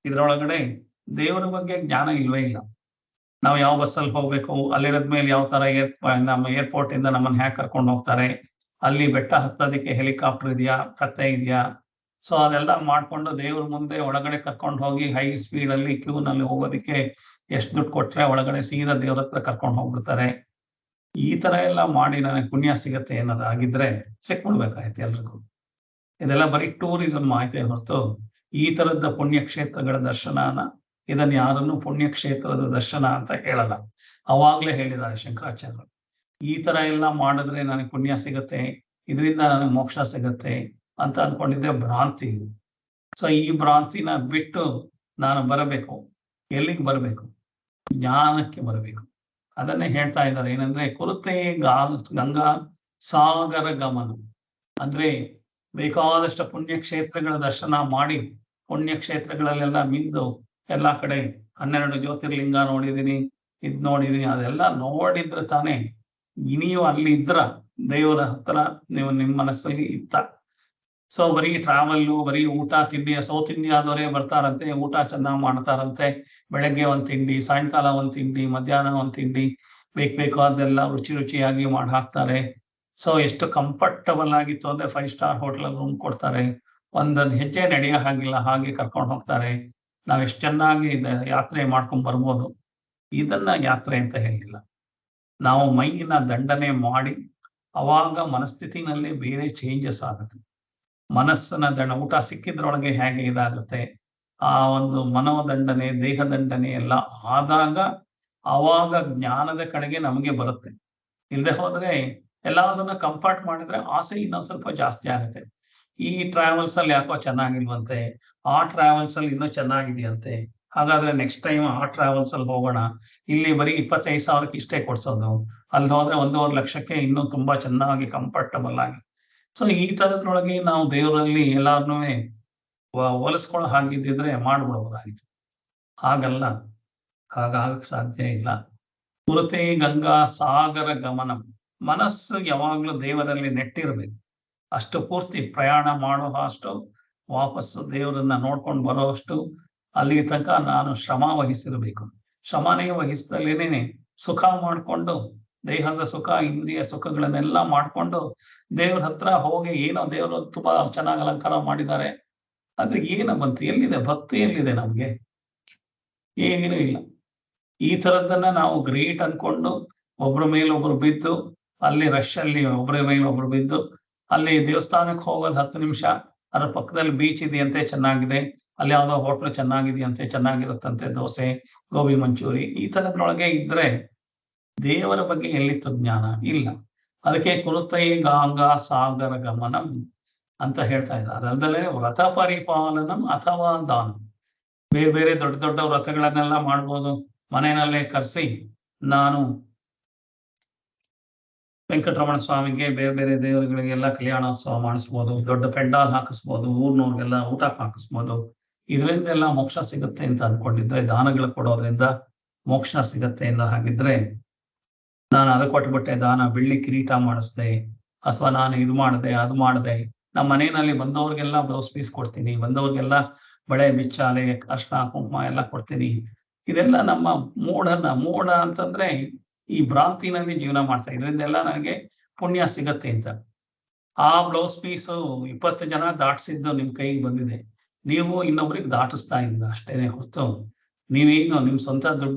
ಇದ್ರೊಳಗಡೆ ದೇವರ ಬಗ್ಗೆ ಜ್ಞಾನ ಇಲ್ವೇ ಇಲ್ಲ. ನಾವು ಯಾವ ಬಸ್ಸಲ್ಲಿ ಹೋಗ್ಬೇಕು, ಅಲ್ಲಿರೋದ್ಮೇಲೆ ಯಾವ ತರ ನಮ್ಮ ಏರ್ಪೋರ್ಟ್ ಇಂದ ನಮ್ಮನ್ನ ಹ್ಯಾಕ್ ಕರ್ಕೊಂಡು ಹೋಗ್ತಾರೆ, ಅಲ್ಲಿ ಬೆಟ್ಟ ಹತ್ತೋದಕ್ಕೆ ಹೆಲಿಕಾಪ್ಟರ್ ಇದೆಯಾ, ಕತ್ತೆ ಇದೆಯಾ, ಸೊ ಅದೆಲ್ಲ ಮಾಡ್ಕೊಂಡು ದೇವ್ರ ಮುಂದೆ ಒಳಗಡೆ ಕರ್ಕೊಂಡು ಹೋಗಿ ಹೈ ಸ್ಪೀಡ್ ಅಲ್ಲಿ ಕ್ಯೂನಲ್ಲಿ ಹೋಗೋದಕ್ಕೆ ಎಷ್ಟು ದುಡ್ಡು ಕೊಟ್ರೆ ಒಳಗಡೆ ಸೀದಾ ದೇವ್ರ ಹತ್ರ ಕರ್ಕೊಂಡು ಹೋಗ್ಬಿಡ್ತಾರೆ. ಈ ತರ ಎಲ್ಲ ಮಾಡಿ ನನಗೆ ಪುಣ್ಯ ಸಿಗತ್ತೆ ಅನ್ನೋದಾಗಿದ್ರೆ ಸಿಕ್ಬಿಡ್ಬೇಕಾಯ್ತು ಎಲ್ರಿಗೂ. ಇದೆಲ್ಲ ಬರೀ ಟೂರಿಸಂ ಆಯ್ತೆ ಹೊರತು ಈ ತರದ ಪುಣ್ಯಕ್ಷೇತ್ರಗಳ ದರ್ಶನನ ಇದನ್ನ ಯಾರನ್ನು ಪುಣ್ಯಕ್ಷೇತ್ರದ ದರ್ಶನ ಅಂತ ಹೇಳಲ್ಲ. ಅವಾಗ್ಲೇ ಹೇಳಿದ್ದಾರೆ ಶಂಕರಾಚಾರ್ಯರು, ಈ ತರ ಎಲ್ಲ ಮಾಡಿದ್ರೆ ನನಗೆ ಪುಣ್ಯ ಸಿಗತ್ತೆ, ಇದರಿಂದ ನನಗೆ ಮೋಕ್ಷ ಸಿಗತ್ತೆ ಅಂತ ಅನ್ಕೊಂಡಿದ್ದೆ ಭ್ರಾಂತಿ. ಸೊ ಈ ಭ್ರಾಂತಿನ ಬಿಟ್ಟು ನಾನು ಬರಬೇಕು. ಎಲ್ಲಿಗೆ ಬರಬೇಕು? ಜ್ಞಾನಕ್ಕೆ ಬರಬೇಕು. ಅದನ್ನೇ ಹೇಳ್ತಾ ಇದ್ದಾರೆ. ಏನಂದ್ರೆ ಕುರುತೆ ಗಂಗಾ ಸಾಗರ ಗಮನ ಅಂದ್ರೆ ಬೇಕಾದಷ್ಟು ಪುಣ್ಯಕ್ಷೇತ್ರಗಳ ದರ್ಶನ ಮಾಡಿ, ಪುಣ್ಯಕ್ಷೇತ್ರಗಳಲ್ಲೆಲ್ಲ ಮಿಂದು ಎಲ್ಲಾ ಕಡೆ 12 ಜ್ಯೋತಿರ್ಲಿಂಗ ನೋಡಿದೀನಿ, ಇದ್ ನೋಡಿದೀನಿ, ಅದೆಲ್ಲ ನೋಡಿದ್ರೆ ತಾನೇ ನೀವು ಅಲ್ಲಿ ಇದ್ರ ದೇವರ ಹತ್ರ ನೀವು ನಿಮ್ಮ ಮನಸ್ಸಲ್ಲಿ ಇತ್ತ. ಸೊ ಬರೀ ಟ್ರಾವೆಲ್ಲು, ಬರೀ ಊಟ ತಿಂಡಿ, ಸೌತ್ ಇಂಡಿಯಾದವರೇ ಬರ್ತಾರಂತೆ, ಊಟ ಚೆನ್ನಾಗಿ ಮಾಡ್ತಾರಂತೆ, ಬೆಳಗ್ಗೆ 1 ತಿಂಡಿ, ಸಾಯಂಕಾಲ 1 ತಿಂಡಿ, ಮಧ್ಯಾಹ್ನ 1 ತಿಂಡಿ, ಬೇಕಾದೆಲ್ಲ ರುಚಿಯಾಗಿ ಮಾಡಿ ಹಾಕ್ತಾರೆ. ಸೊ ಎಷ್ಟು ಕಂಫರ್ಟಬಲ್ ಆಗಿತ್ತು ಅಂದ್ರೆ 5 ಸ್ಟಾರ್ ಹೋಟೆಲ್ ರೂಮ್ ಕೊಡ್ತಾರೆ, ಒಂದೊಂದು ಹೆಜ್ಜೆ ನಡೆಯೋ ಹಾಗಿಲ್ಲ ಹಾಗೆ ಕರ್ಕೊಂಡು ಹೋಗ್ತಾರೆ. ನಾವ್ ಎಷ್ಟು ಚೆನ್ನಾಗಿ ಯಾತ್ರೆ ಮಾಡ್ಕೊಂಡ್ ಬರ್ಬೋದು. ಇದನ್ನ ಯಾತ್ರೆ ಅಂತ ಹೇಳಿಲ್ಲ. ನಾವು ಮೈನ ದಂಡನೆ ಮಾಡಿ ಅವಾಗ ಮನಸ್ಥಿತಿನಲ್ಲಿ ಬೇರೆ ಚೇಂಜಸ್ ಆಗುತ್ತೆ. ಮನಸ್ಸನ್ನ ಊಟ ಸಿಕ್ಕಿದ್ರೊಳಗೆ ಹೇಗೆ ಇದಾಗುತ್ತೆ, ಆ ಒಂದು ಮನೋದಂಡನೆ, ದೇಹದಂಡನೆ ಎಲ್ಲ ಆದಾಗ ಅವಾಗ ಜ್ಞಾನದ ಕಡೆಗೆ ನಮಗೆ ಬರುತ್ತೆ. ಇಲ್ಲದೆ ಹೋದ್ರೆ ಎಲ್ಲದನ್ನ ಕಂಫರ್ಟ್ ಮಾಡಿದ್ರೆ ಆಸೆ ಇನ್ನೊಂದ್ ಸ್ವಲ್ಪ ಜಾಸ್ತಿ ಆಗುತ್ತೆ. ಈ ಟ್ರಾವೆಲ್ಸ್ ಅಲ್ಲಿ ಯಾಕೋ ಚೆನ್ನಾಗಿಲ್ವಂತೆ, ಆ ಟ್ರಾವೆಲ್ಸ್ ಅಲ್ಲಿ ಇನ್ನೂ ಚೆನ್ನಾಗಿದೆಯಂತೆ, ಹಾಗಾದ್ರೆ ನೆಕ್ಸ್ಟ್ ಟೈಮ್ ಆ ಟ್ರಾವೆಲ್ಸ್ ಅಲ್ಲಿ ಹೋಗೋಣ, ಇಲ್ಲಿ ಬರೀ 25,000ಕ್ಕೆ ಇಷ್ಟೇ ಕೊಡ್ಸೋದು, ಅಲ್ಲಿ ಹೋದ್ರೆ 1.5 ಲಕ್ಷಕ್ಕೆ ಇನ್ನೂ ತುಂಬಾ ಚೆನ್ನಾಗಿ ಕಂಫರ್ಟಬಲ್ ಆಗಿ. ಸೊ ಈ ತರದ್ರೊಳಗೆ ನಾವು ದೇವರಲ್ಲಿ ಎಲ್ಲಾರ್ನೂ ಹೋಲಿಸ್ಕೊಳ್ಳೋ ಹಾಗಿದ್ದಿದ್ರೆ ಮಾಡ್ಬಿಡ್ಬೋದಾಗಿತ್ತು. ಹಾಗಲ್ಲ, ಹಾಗಾಗಕ್ ಸಾಧ್ಯ ಇಲ್ಲ. ಕುರುತೆ ಗಂಗಾ ಸಾಗರ ಗಮನಂ, ಮನಸ್ಸು ಯಾವಾಗ್ಲೂ ದೇವರಲ್ಲಿ ನೆಟ್ಟಿರ್ಬೇಕು. ಅಷ್ಟು ಪೂರ್ತಿ ಪ್ರಯಾಣ ಮಾಡೋ ಅಷ್ಟು, ವಾಪಸ್ಸು ದೇವರನ್ನ ನೋಡ್ಕೊಂಡು ಬರೋ ಅಷ್ಟು ಅಲ್ಲಿ ತನಕ ನಾನು ಶ್ರಮ ವಹಿಸಿರ್ಬೇಕು. ಶ್ರಮನೇ ವಹಿಸ್ದಲೇನೆ ಸುಖ ಮಾಡ್ಕೊಂಡು, ದೇಹದ ಸುಖ ಇಂದ್ರಿಯ ಸುಖಗಳನ್ನೆಲ್ಲ ಮಾಡ್ಕೊಂಡು ದೇವ್ರ ಹತ್ರ ಹೋಗಿ, ಏನೋ ದೇವರು ತುಂಬಾ ಚೆನ್ನಾಗಿ ಅಲಂಕಾರ ಮಾಡಿದ್ದಾರೆ, ಆದ್ರೆ ಏನ ಬಂತು, ಎಲ್ಲಿದೆ ಭಕ್ತಿ, ಎಲ್ಲಿದೆ ನಮ್ಗೆ? ಏನೂ ಇಲ್ಲ. ಈ ತರದ್ದನ್ನ ನಾವು ಗ್ರೇಟ್ ಅನ್ಕೊಂಡು ಒಬ್ರ ಮೇಲೆ ಒಬ್ರು ಬಿದ್ದು, ಅಲ್ಲಿ ರಶ್ ಅಲ್ಲಿ ಒಬ್ರ ಮೇಲೆ ಒಬ್ರು ಬಿದ್ದು, ಅಲ್ಲಿ ದೇವಸ್ಥಾನಕ್ಕೆ ಹೋಗೋದು 10 ನಿಮಿಷ, ಅದ್ರ ಪಕ್ಕದಲ್ಲಿ ಬೀಚ್ ಇದೆಯಂತೆ ಚೆನ್ನಾಗಿದೆ, ಅಲ್ಲಿ ಯಾವ್ದೋ ಹೋಟ್ಲು ಚೆನ್ನಾಗಿದೆಯಂತೆ, ಚೆನ್ನಾಗಿರುತ್ತಂತೆ ದೋಸೆ, ಗೋಬಿ ಮಂಚೂರಿ, ಈ ತರದ್ರೊಳಗೆ ಇದ್ರೆ ದೇವರ ಬಗ್ಗೆ ಎಲ್ಲಿತ್ತು ಜ್ಞಾನ? ಇಲ್ಲ. ಅದಕ್ಕೆ ಕುರುತೈ ಗಂಗಾ ಸಾಗರ ಗಮನಂ ಅಂತ ಹೇಳ್ತಾ ಇದ್ದಾರೆ. ಅದಲ್ಲದೆ ವ್ರತ ಪರಿಪಾಲನಂ ಅಥವಾ ದಾನ, ಬೇರೆ ಬೇರೆ ದೊಡ್ಡ ದೊಡ್ಡ ವ್ರತಗಳನ್ನೆಲ್ಲ ಮಾಡ್ಬೋದು. ಮನೆಯಲ್ಲೇ ಕರೆಸಿ ನಾನು ವೆಂಕಟರಮಣ ಸ್ವಾಮಿಗೆ, ಬೇರೆ ಬೇರೆ ದೇವರುಗಳಿಗೆಲ್ಲ ಕಲ್ಯಾಣೋತ್ಸವ ಮಾಡಿಸ್ಬೋದು, ದೊಡ್ಡ ಪೆಂಡಾಲ್ ಹಾಕಿಸ್ಬೋದು, ಊರ್ನವ್ರಿಗೆಲ್ಲ ಊಟ ಹಾಕಿಸ್ಬೋದು. ಇದರಿಂದೆಲ್ಲ ಮೋಕ್ಷ ಸಿಗುತ್ತೆ ಅಂತ ಅನ್ಕೊಂಡಿದ್ರೆ, ದಾನಗಳು ಕೊಡೋದ್ರಿಂದ ಮೋಕ್ಷ ಸಿಗತ್ತೆ ಅಂತ ಹಾಗಿದ್ರೆ, ನಾನು ಅದು ಕೊಟ್ಬಿಟ್ಟೆ, ದಾನ ಬೆಳ್ಳಿ ಕಿರೀಟ ಮಾಡಿಸ್ದೆ, ಅಥವಾ ನಾನು ಇದು ಮಾಡಿದೆ ಅದು ಮಾಡಿದೆ, ನಮ್ಮ ಮನೆಯಲ್ಲಿ ಬಂದವ್ರಿಗೆಲ್ಲ ಬ್ಲೌಸ್ ಪೀಸ್ ಕೊಡ್ತೀನಿ, ಬಂದವ್ರಿಗೆಲ್ಲ ಬಳೆ ಬಿಚ್ಚಾಲೆ ಅರ್ಶಿನ ಕುಂಕುಮ ಎಲ್ಲ ಕೊಡ್ತೀನಿ, ಇದೆಲ್ಲ ನಮ್ಮ ಮೂಢ ಅಂತಂದ್ರೆ ಈ ಭ್ರಾಂತಿನಲ್ಲಿ ಜೀವನ ಮಾಡ್ತಾ, ಇದರಿಂದೆಲ್ಲ ನನಗೆ ಪುಣ್ಯ ಸಿಗತ್ತೆ ಅಂತ. ಆ ಬ್ಲೌಸ್ ಪೀಸು 20 ಜನ ದಾಟಿಸಿದ್ದು ನಿಮ್ ಕೈಗೆ ಬಂದಿದೆ, ನೀವು ಇನ್ನೊಬ್ರಿಗೆ ದಾಟಿಸ್ತಾ ಇದ್ದೀರ ಅಷ್ಟೇನೆ ಹೊರತು, ನೀವೇನು ನಿಮ್ ಸ್ವಂತ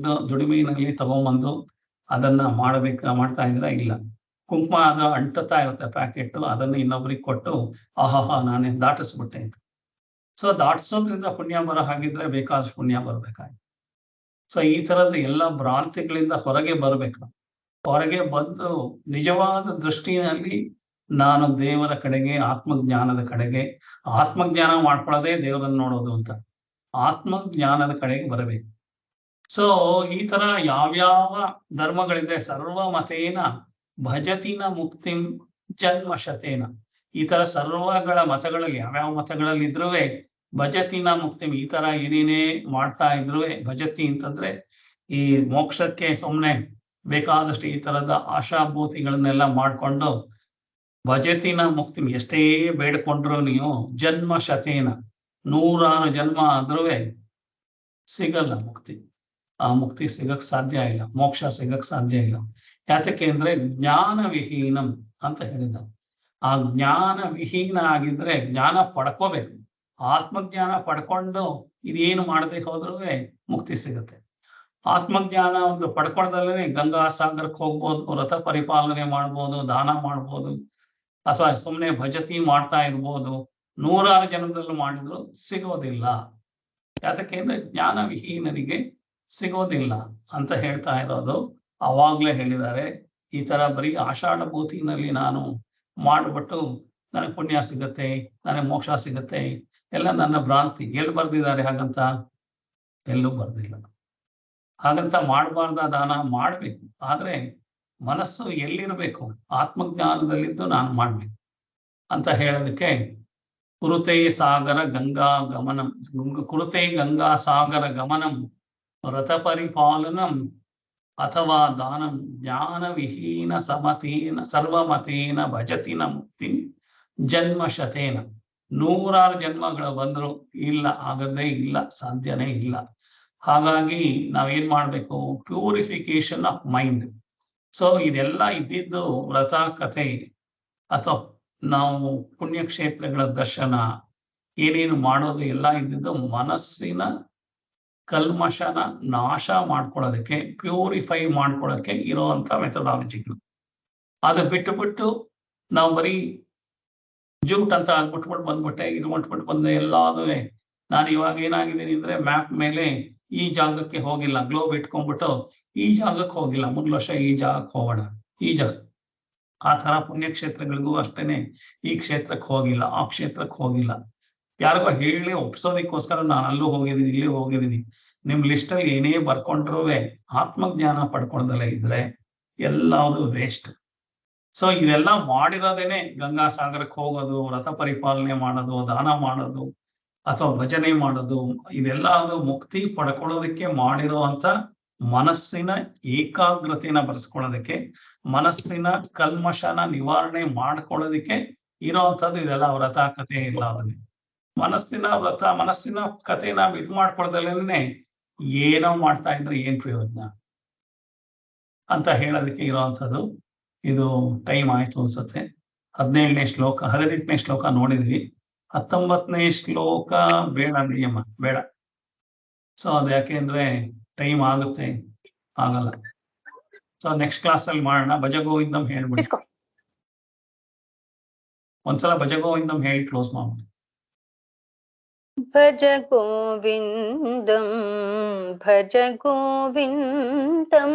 ದುಡಿಮೆಯಲ್ಲಿ ತಗೊಂಬಂದು ಅದನ್ನ ಮಾಡ್ತಾ ಇದ್ದೀರಾ? ಇಲ್ಲ. ಕುಂಕುಮ ಅದು ಅಂಟುತ್ತಾ ಇರುತ್ತೆ ಪ್ಯಾಕೆಟ್, ಅದನ್ನು ಇನ್ನೊಬ್ರಿಗೆ ಕೊಟ್ಟು ಆಹಾಹಾ ನಾನೇ ದಾಟಿಸ್ಬಿಟ್ಟೆ ಅಂತ. ಸೊ ದಾಟಿಸೋದ್ರಿಂದ ಪುಣ್ಯ ಬರೋ ಹಾಗಿದ್ರೆ ಬೇಕಾದಷ್ಟು ಪುಣ್ಯ ಬರ್ಬೇಕಾಗಿ. ಸೊ ಈ ತರದ ಎಲ್ಲ ಭ್ರಾಂತಿಗಳಿಂದ ಹೊರಗೆ ಬರ್ಬೇಕು. ಹೊರಗೆ ಬಂದು ನಿಜವಾದ ದೃಷ್ಟಿನಲ್ಲಿ ನಾನು ದೇವರ ಕಡೆಗೆ, ಆತ್ಮಜ್ಞಾನದ ಕಡೆಗೆ, ಆತ್ಮಜ್ಞಾನ ಮಾಡ್ಕೊಳ್ಳೋದೇ ದೇವರನ್ನು ನೋಡೋದು ಅಂತ, ಆತ್ಮಜ್ಞಾನದ ಕಡೆಗೆ ಬರಬೇಕು. ಸೊ ಈ ತರ ಯಾವ್ಯಾವ ಧರ್ಮಗಳಿದೆ, ಸರ್ವ ಮತೇನ ಭಜತಿನ ಮುಕ್ತಿಂ ಜನ್ಮಶತೇನ, ಈ ತರ ಸರ್ವಗಳ ಮತಗಳಲ್ಲಿ ಯಾವ್ಯಾವ ಮತಗಳಲ್ಲಿ ಇದ್ರೂ ಭಜತಿನ ಮುಕ್ತಿಂ, ಈ ತರ ಏನೇನೇ ಮಾಡ್ತಾ ಇದ್ರು, ಭಜತಿ ಅಂತಂದ್ರೆ ಈ ಮೋಕ್ಷಕ್ಕೆ ಸುಮ್ಮನೆ ಬೇಕಾದಷ್ಟು ಈ ತರದ ಆಶಾಭೂತಿಗಳನ್ನೆಲ್ಲ ಮಾಡ್ಕೊಂಡು, ಭಜತಿನ ಮುಕ್ತಿಂ ಎಷ್ಟೇ ಬೇಡ್ಕೊಂಡ್ರು ನೀವು ಜನ್ಮ ಶತೇನ 100 ಜನ್ಮ ಆದ್ರೂ ಸಿಗಲ್ಲ ಮುಕ್ತಿ. ಆ ಮುಕ್ತಿ ಸಿಗಕ್ ಸಾಧ್ಯ ಇಲ್ಲ, ಮೋಕ್ಷ ಸಿಗಕ್ ಸಾಧ್ಯ ಇಲ್ಲ. ಯಾತಕ್ಕೆ ಅಂದ್ರೆ ಜ್ಞಾನ ವಿಹೀನಂ ಅಂತ ಹೇಳಿದ. ಆ ಜ್ಞಾನ ವಿಹೀನ ಆಗಿದ್ರೆ ಜ್ಞಾನ ಪಡ್ಕೋಬೇಕು, ಆತ್ಮಜ್ಞಾನ ಪಡ್ಕೊಂಡು ಇದೇನು ಮಾಡದೆ ಹೋದ್ರೂ ಮುಕ್ತಿ ಸಿಗುತ್ತೆ. ಆತ್ಮಜ್ಞಾನ ಒಂದು ಪಡ್ಕೊಳ್ಳದಲ್ಲೇ ಗಂಗಾ ಸಾಗರಕ್ಕೆ ಹೋಗ್ಬೋದು, ವ್ರತ ಪರಿಪಾಲನೆ ಮಾಡ್ಬೋದು, ದಾನ ಮಾಡ್ಬೋದು, ಅಥವಾ ಸುಮ್ಮನೆ ಭಜತಿ ಮಾಡ್ತಾ ಇರ್ಬೋದು, 100 ಜನದಲ್ಲಿ ಮಾಡಿದ್ರು ಸಿಗೋದಿಲ್ಲ. ಯಾತಕ್ಕೆ ಅಂದ್ರೆ ಜ್ಞಾನ ವಿಹೀನರಿಗೆ ಸಿಗೋದಿಲ್ಲ ಅಂತ ಹೇಳ್ತಾ ಇರೋದು. ಅವಾಗ್ಲೇ ಹೇಳಿದ್ದಾರೆ, ಈ ತರ ಬರೀ ಆಷಾಢಭೂತಿನಲ್ಲಿ ನಾನು ಮಾಡ್ಬಿಟ್ಟು ನನಗೆ ಪುಣ್ಯ ಸಿಗತ್ತೆ, ನನಗೆ ಮೋಕ್ಷ ಸಿಗತ್ತೆ, ಎಲ್ಲ ನನ್ನ ಭ್ರಾಂತಿ. ಎಲ್ಲಿ ಬರ್ದಿದ್ದಾರೆ ಹಾಗಂತ? ಎಲ್ಲೂ ಬರ್ದಿಲ್ಲ. ಹಾಗಂತ ಮಾಡಬಾರ್ದ, ದಾನ ಮಾಡ್ಬೇಕು, ಆದ್ರೆ ಮನಸ್ಸು ಎಲ್ಲಿರ್ಬೇಕು? ಆತ್ಮಜ್ಞಾನದಲ್ಲಿದ್ದು ನಾನು ಮಾಡ್ಬೇಕು ಅಂತ ಹೇಳೋದಕ್ಕೆ ಕುರುತೈ ಸಾಗರ ಗಂಗಾ ಗಮನಂ, ಕುರುತೈ ಗಂಗಾ ಸಾಗರ ಗಮನಂ ವ್ರತ ಪರಿಪಾಲನಂ ಅಥವಾ ದಾನಂ ಜ್ಞಾನ ವಿಹೀನ ಸಮತೇನ ಸರ್ವಮತೇನ ಭಜತಿನ ಮುಕ್ತಿ ಜನ್ಮ ಶತೇನ. 100 ಜನ್ಮಗಳು ಬಂದ್ರು ಇಲ್ಲ, ಆಗದೇ ಇಲ್ಲ, ಸಾಧ್ಯನೇ ಇಲ್ಲ. ಹಾಗಾಗಿ ನಾವೇನ್ ಮಾಡ್ಬೇಕು? Purification of mind. ಸೊ ಇದೆಲ್ಲ ಇದ್ದಿದ್ದು ವ್ರತ ಕಥೆ ಅಥವಾ ನಾವು ಪುಣ್ಯಕ್ಷೇತ್ರಗಳ ದರ್ಶನ ಏನೇನು ಮಾಡೋದು ಎಲ್ಲ ಇದ್ದಿದ್ದು ಮನಸ್ಸಿನ ಕಲ್ಮಶನ ನಾಶ ಮಾಡ್ಕೊಳ್ಳೋದಕ್ಕೆ, ಪ್ಯೂರಿಫೈ ಮಾಡ್ಕೊಳ್ಳೋಕೆ ಇರೋವಂಥ ಮೆಥಡಾಲಜಿಗಳು. ಅದು ಬಿಟ್ಟು ನಾವು ಬರೀ ಜೂಟ್ ಅಂತ ಆಗ್ಬಿಟ್ಬಿಟ್ಟು ಬಂದ್ಬಿಟ್ಟೆ, ಇದು ಮಾಡ್ಬಿಟ್ಟು ಬಂದೆ ಎಲ್ಲಾದು. ನಾನು ಇವಾಗ ಏನಾಗಿದ್ದೀನಿ ಅಂದ್ರೆ ಮ್ಯಾಪ್ ಮೇಲೆ ಈ ಜಾಗಕ್ಕೆ ಹೋಗಿಲ್ಲ, ಗ್ಲೋಬ್ ಇಟ್ಕೊಂಡ್ಬಿಟ್ಟು ಈ ಜಾಗಕ್ಕೆ ಹೋಗಿಲ್ಲ, ಮುಂದ್ ವರ್ಷ ಈ ಜಾಗಕ್ಕೆ ಹೋಗೋಣ, ಈಜ ಆ ತರ ಪುಣ್ಯಕ್ಷೇತ್ರಗಳಿಗೂ ಅಷ್ಟೇನೆ ಈ ಕ್ಷೇತ್ರಕ್ಕೆ ಹೋಗಿಲ್ಲ, ಆ ಕ್ಷೇತ್ರಕ್ಕೆ ಹೋಗಿಲ್ಲ, ಯಾರಿಗೋ ಹೇಳಿ ಒಪ್ಸೋದಕ್ಕೋಸ್ಕರ ನಾನು ಅಲ್ಲೂ ಹೋಗಿದ್ದೀನಿ, ಇಲ್ಲಿ ಹೋಗಿದ್ದೀನಿ. ನಿಮ್ ಲಿಸ್ಟ್ ಅಲ್ಲಿ ಏನೇ ಬರ್ಕೊಂಡ್ರೂ ಆತ್ಮಜ್ಞಾನ ಪಡ್ಕೊಳ್ದಲ್ಲೇ ಇದ್ರೆ ಎಲ್ಲಾವುದು ವೇಸ್ಟ್. ಸೊ ಇದೆಲ್ಲ ಮಾಡಿರೋದೇನೆ ಗಂಗಾಸಾಗರಕ್ಕೆ ಹೋಗೋದು, ರಥ ಪರಿಪಾಲನೆ ಮಾಡೋದು, ದಾನ ಮಾಡೋದು ಅಥವಾ ಭಜನೆ ಮಾಡೋದು, ಇದೆಲ್ಲ ಅದು ಮುಕ್ತಿ ಪಡ್ಕೊಳ್ಳೋದಕ್ಕೆ ಮಾಡಿರುವಂತ ಮನಸ್ಸಿನ ಏಕಾಗ್ರತೆನ ಬರೆಸ್ಕೊಳ್ಳೋದಕ್ಕೆ, ಮನಸ್ಸಿನ ಕಲ್ಮಶನ ನಿವಾರಣೆ ಮಾಡ್ಕೊಳ್ಳೋದಕ್ಕೆ ಇರೋವಂಥದ್ದು ಇದೆಲ್ಲ ವ್ರತ ಕಥೆ ಇಲ್ಲ. ಅದನ್ನೇ ಮನಸ್ಸಿನ ಕಥೆನ ಇದು ಮಾಡ್ಕೊಳ್ದಲ್ಲೇನೆ ಏನೋ ಮಾಡ್ತಾ ಇದ್ರೆ ಏನ್ ಪ್ರಯೋಜನ ಅಂತ ಹೇಳೋದಕ್ಕೆ ಇರೋವಂಥದ್ದು. ಇದು ಟೈಮ್ ಆಯ್ತು ಅನ್ಸುತ್ತೆ. 17ನೇ ಶ್ಲೋಕ 18ನೇ ಶ್ಲೋಕ ನೋಡಿದ್ವಿ. 19ನೇ ಶ್ಲೋಕ ಬೇಡ ನಿಯಮ ಬೇಡ. ಸೊ ಅದು ಯಾಕೆಂದ್ರೆ ಟೈಮ್ ಆಗುತ್ತೆ, ಆಗಲ್ಲ. ಸೊ ನೆಕ್ಸ್ಟ್ ಕ್ಲಾಸ್ ಅಲ್ಲಿ ಮಾಡೋಣ. ಭಜಗೋವಿಂದಂ ಹೇಳ್ಬಿಡಿ, ಒಂದ್ಸಲ ಭಜಗೋವಿಂದಂ ಹೇಳಿ ಕ್ಲೋಸ್ ಮಾಡ್ಬಿಡಿ. ಭಜ ಗೋವಿಂದಂ ಭಜ ಗೋವಿಂದಂ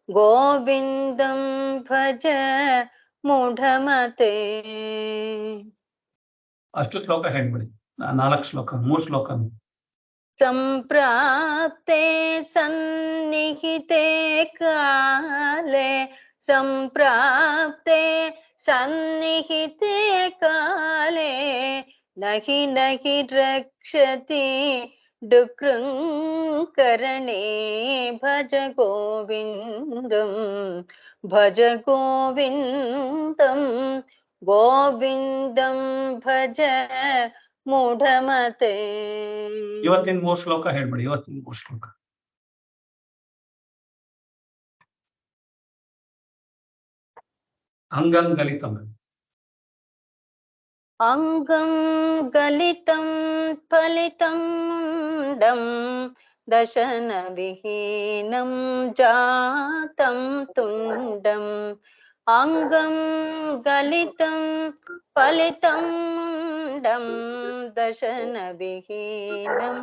ಗೋವಿಂದಂ ಭಜ ಮೂಢಮತೆ. ಅಷ್ಟು ಶ್ಲೋಕ ಹೇಳ್ಬಿಡಿ. 4 ಶ್ಲೋಕ 3 ಶ್ಲೋಕ. ಸಂಪ್ರಾಪ್ತೆ ಸನ್ನಿಹಿತೆ ಕಾಲೇ ಸಂಪ್ರಾಪ್ತೆ ಸನ್ನಿಹಿತೆ ಕಾಲೇ ನಹಿ ನಹಿ ರಕ್ಷತಿ ಡುಕೃಂಕರಣೇ ಭಜ ಗೋವಿಂದಂ ಭಜ ಗೋವಿಂದಂ ಗೋವಿಂದಂ ಭಜ ಮೂಢಮತೆ. ಇವತ್ತಿನ 3 ಶ್ಲೋಕ ಹೇಳ್ಬಿಡಿ. ಇವತ್ತಿನ 3 ಶ್ಲೋಕ. ಅಂಗಂ ಗಲಿತಂ ಅಂಗಂ ಗಲಿತಂ ಫಲಿತಂ ಡಂ ದಶನ ವಿಹೀನಂ ಜಾತಂ ತುಂಡಂ. ಅಂಗಂ ಗಲಿತಂ ಫಲಿತಂ ಡಂ ದಶನ ವಿಹೀನಂ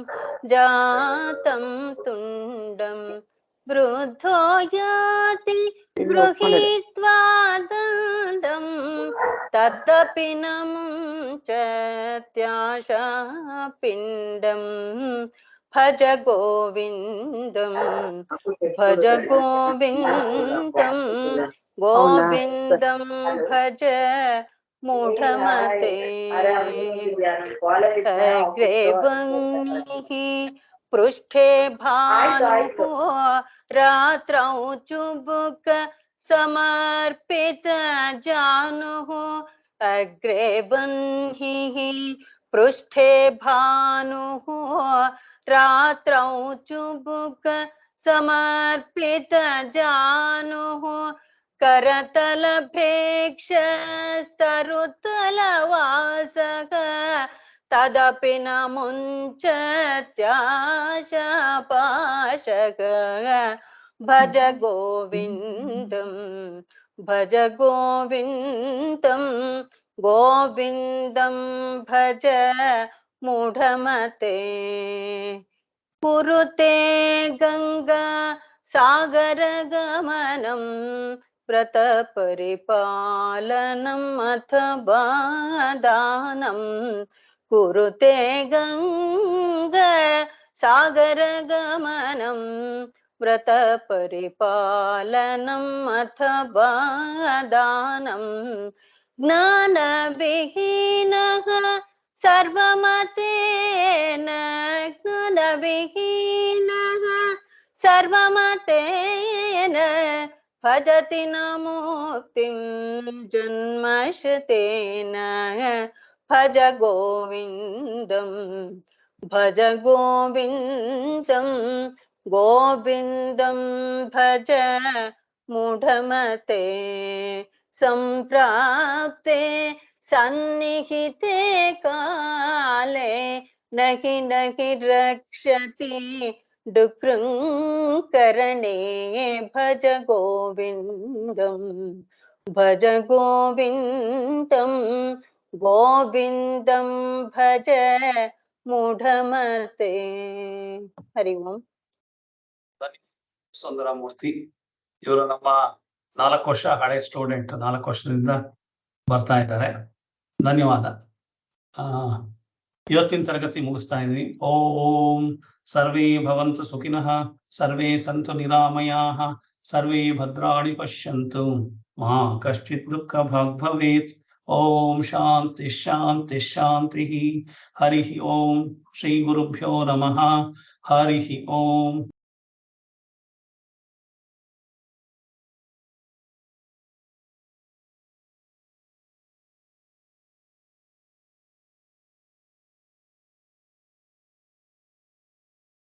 ಜಾತಂ ತುಂಡಂ. ವೃದ್ಧೋ ಯಾತಿ ಗೃಹೀತ್ವಾ ದಂಡಂ ತದಪಿ ನ ಮುಂಚತ್ಯಾಶಾ ಪಿಂಡಂ. ಭಜ ಗೋವಿಂದಂ ಭಜ ಗೋವಿಂದಂ ಗೋವಿಂದಂ ಭಜ ಮೂಢಮತೆ. ಅಗ್ರೆ ವನ್ನಿಃ ಪೃಷ್ಠೆ ಭಾನುಃ ರಾತ್ರೌ ಚುಬುಕ ಸಮರ್ಪಿತ ಜಾನುಃ. ಅಗ್ರೆ ವನ್ನಿಃ ಪೃಷ್ಠೆ ಭಾನುಃ ರಾತ್ರೌ ಚುಬುಕ ಸಮರ್ಪಿತ ಜಾನುಃ. करतलभेक्षस्तरुतलवासः तदपि न मुञ्चत्याशापाशः. भज गोविन्दं भज गोविन्दं गोविन्दं भज मूढमते. कुरुते गंगा सागर गमनं व्रत परिपालनम् अथवा दानं. कुरुते गंगा सागर गमनं व्रत परिपालनम् अथवा दानं. ज्ञान विहीनः सर्वमतेन ज्ञान विहीनः सर्वमतेन भजति न मुक्तिं जन्मशतेन. भज गोविन्दं भज गोविन्दं गोविन्दं भज मूढमते. संप्राप्ते सन्निहिते काले नहि नहि रक्षति डुकृङ्करणे. भज गोविन्दं भज गोविन्दं गोविन्दं भज मूढमते. हरि ओಂ. ಸುಂದರಮೂರ್ತಿ ಇವರು ನಮ್ಮ 4 ವರ್ಷ ಹಳೆ ಸ್ಟೂಡೆಂಟ್, 4 ವರ್ಷದಿಂದ ಬರ್ತಾ ಇದ್ದಾರೆ. ಧನ್ಯವಾದ. ಇವತ್ತಿನ ತರಗತಿ ಮುಗಿಸ್ತಾ ಇದ್ವಿ. ಓಂ ಸರ್ವೇ ಭವಂತು ಸುಖಿನಃ, ಸರ್ವೇ ಸಂತು ನಿರಾಮಯಾಃ, ಸರ್ವೇ ಭದ್ರಾಣಿ ಪಶ್ಯಂತು, ಮಾ ಕಶ್ಚಿತ್ ದುಃಖ ಭಾಗ್ ಭವೇತ್. ಓಂ ಶಾಂತಿ ಶಾಂತಿ ಶಾಂತಿ. ಹರಿ ಓಂ. ಶ್ರೀ ಗುರುಭ್ಯೋ ನಮಃ. ಹರಿ ಓಂ.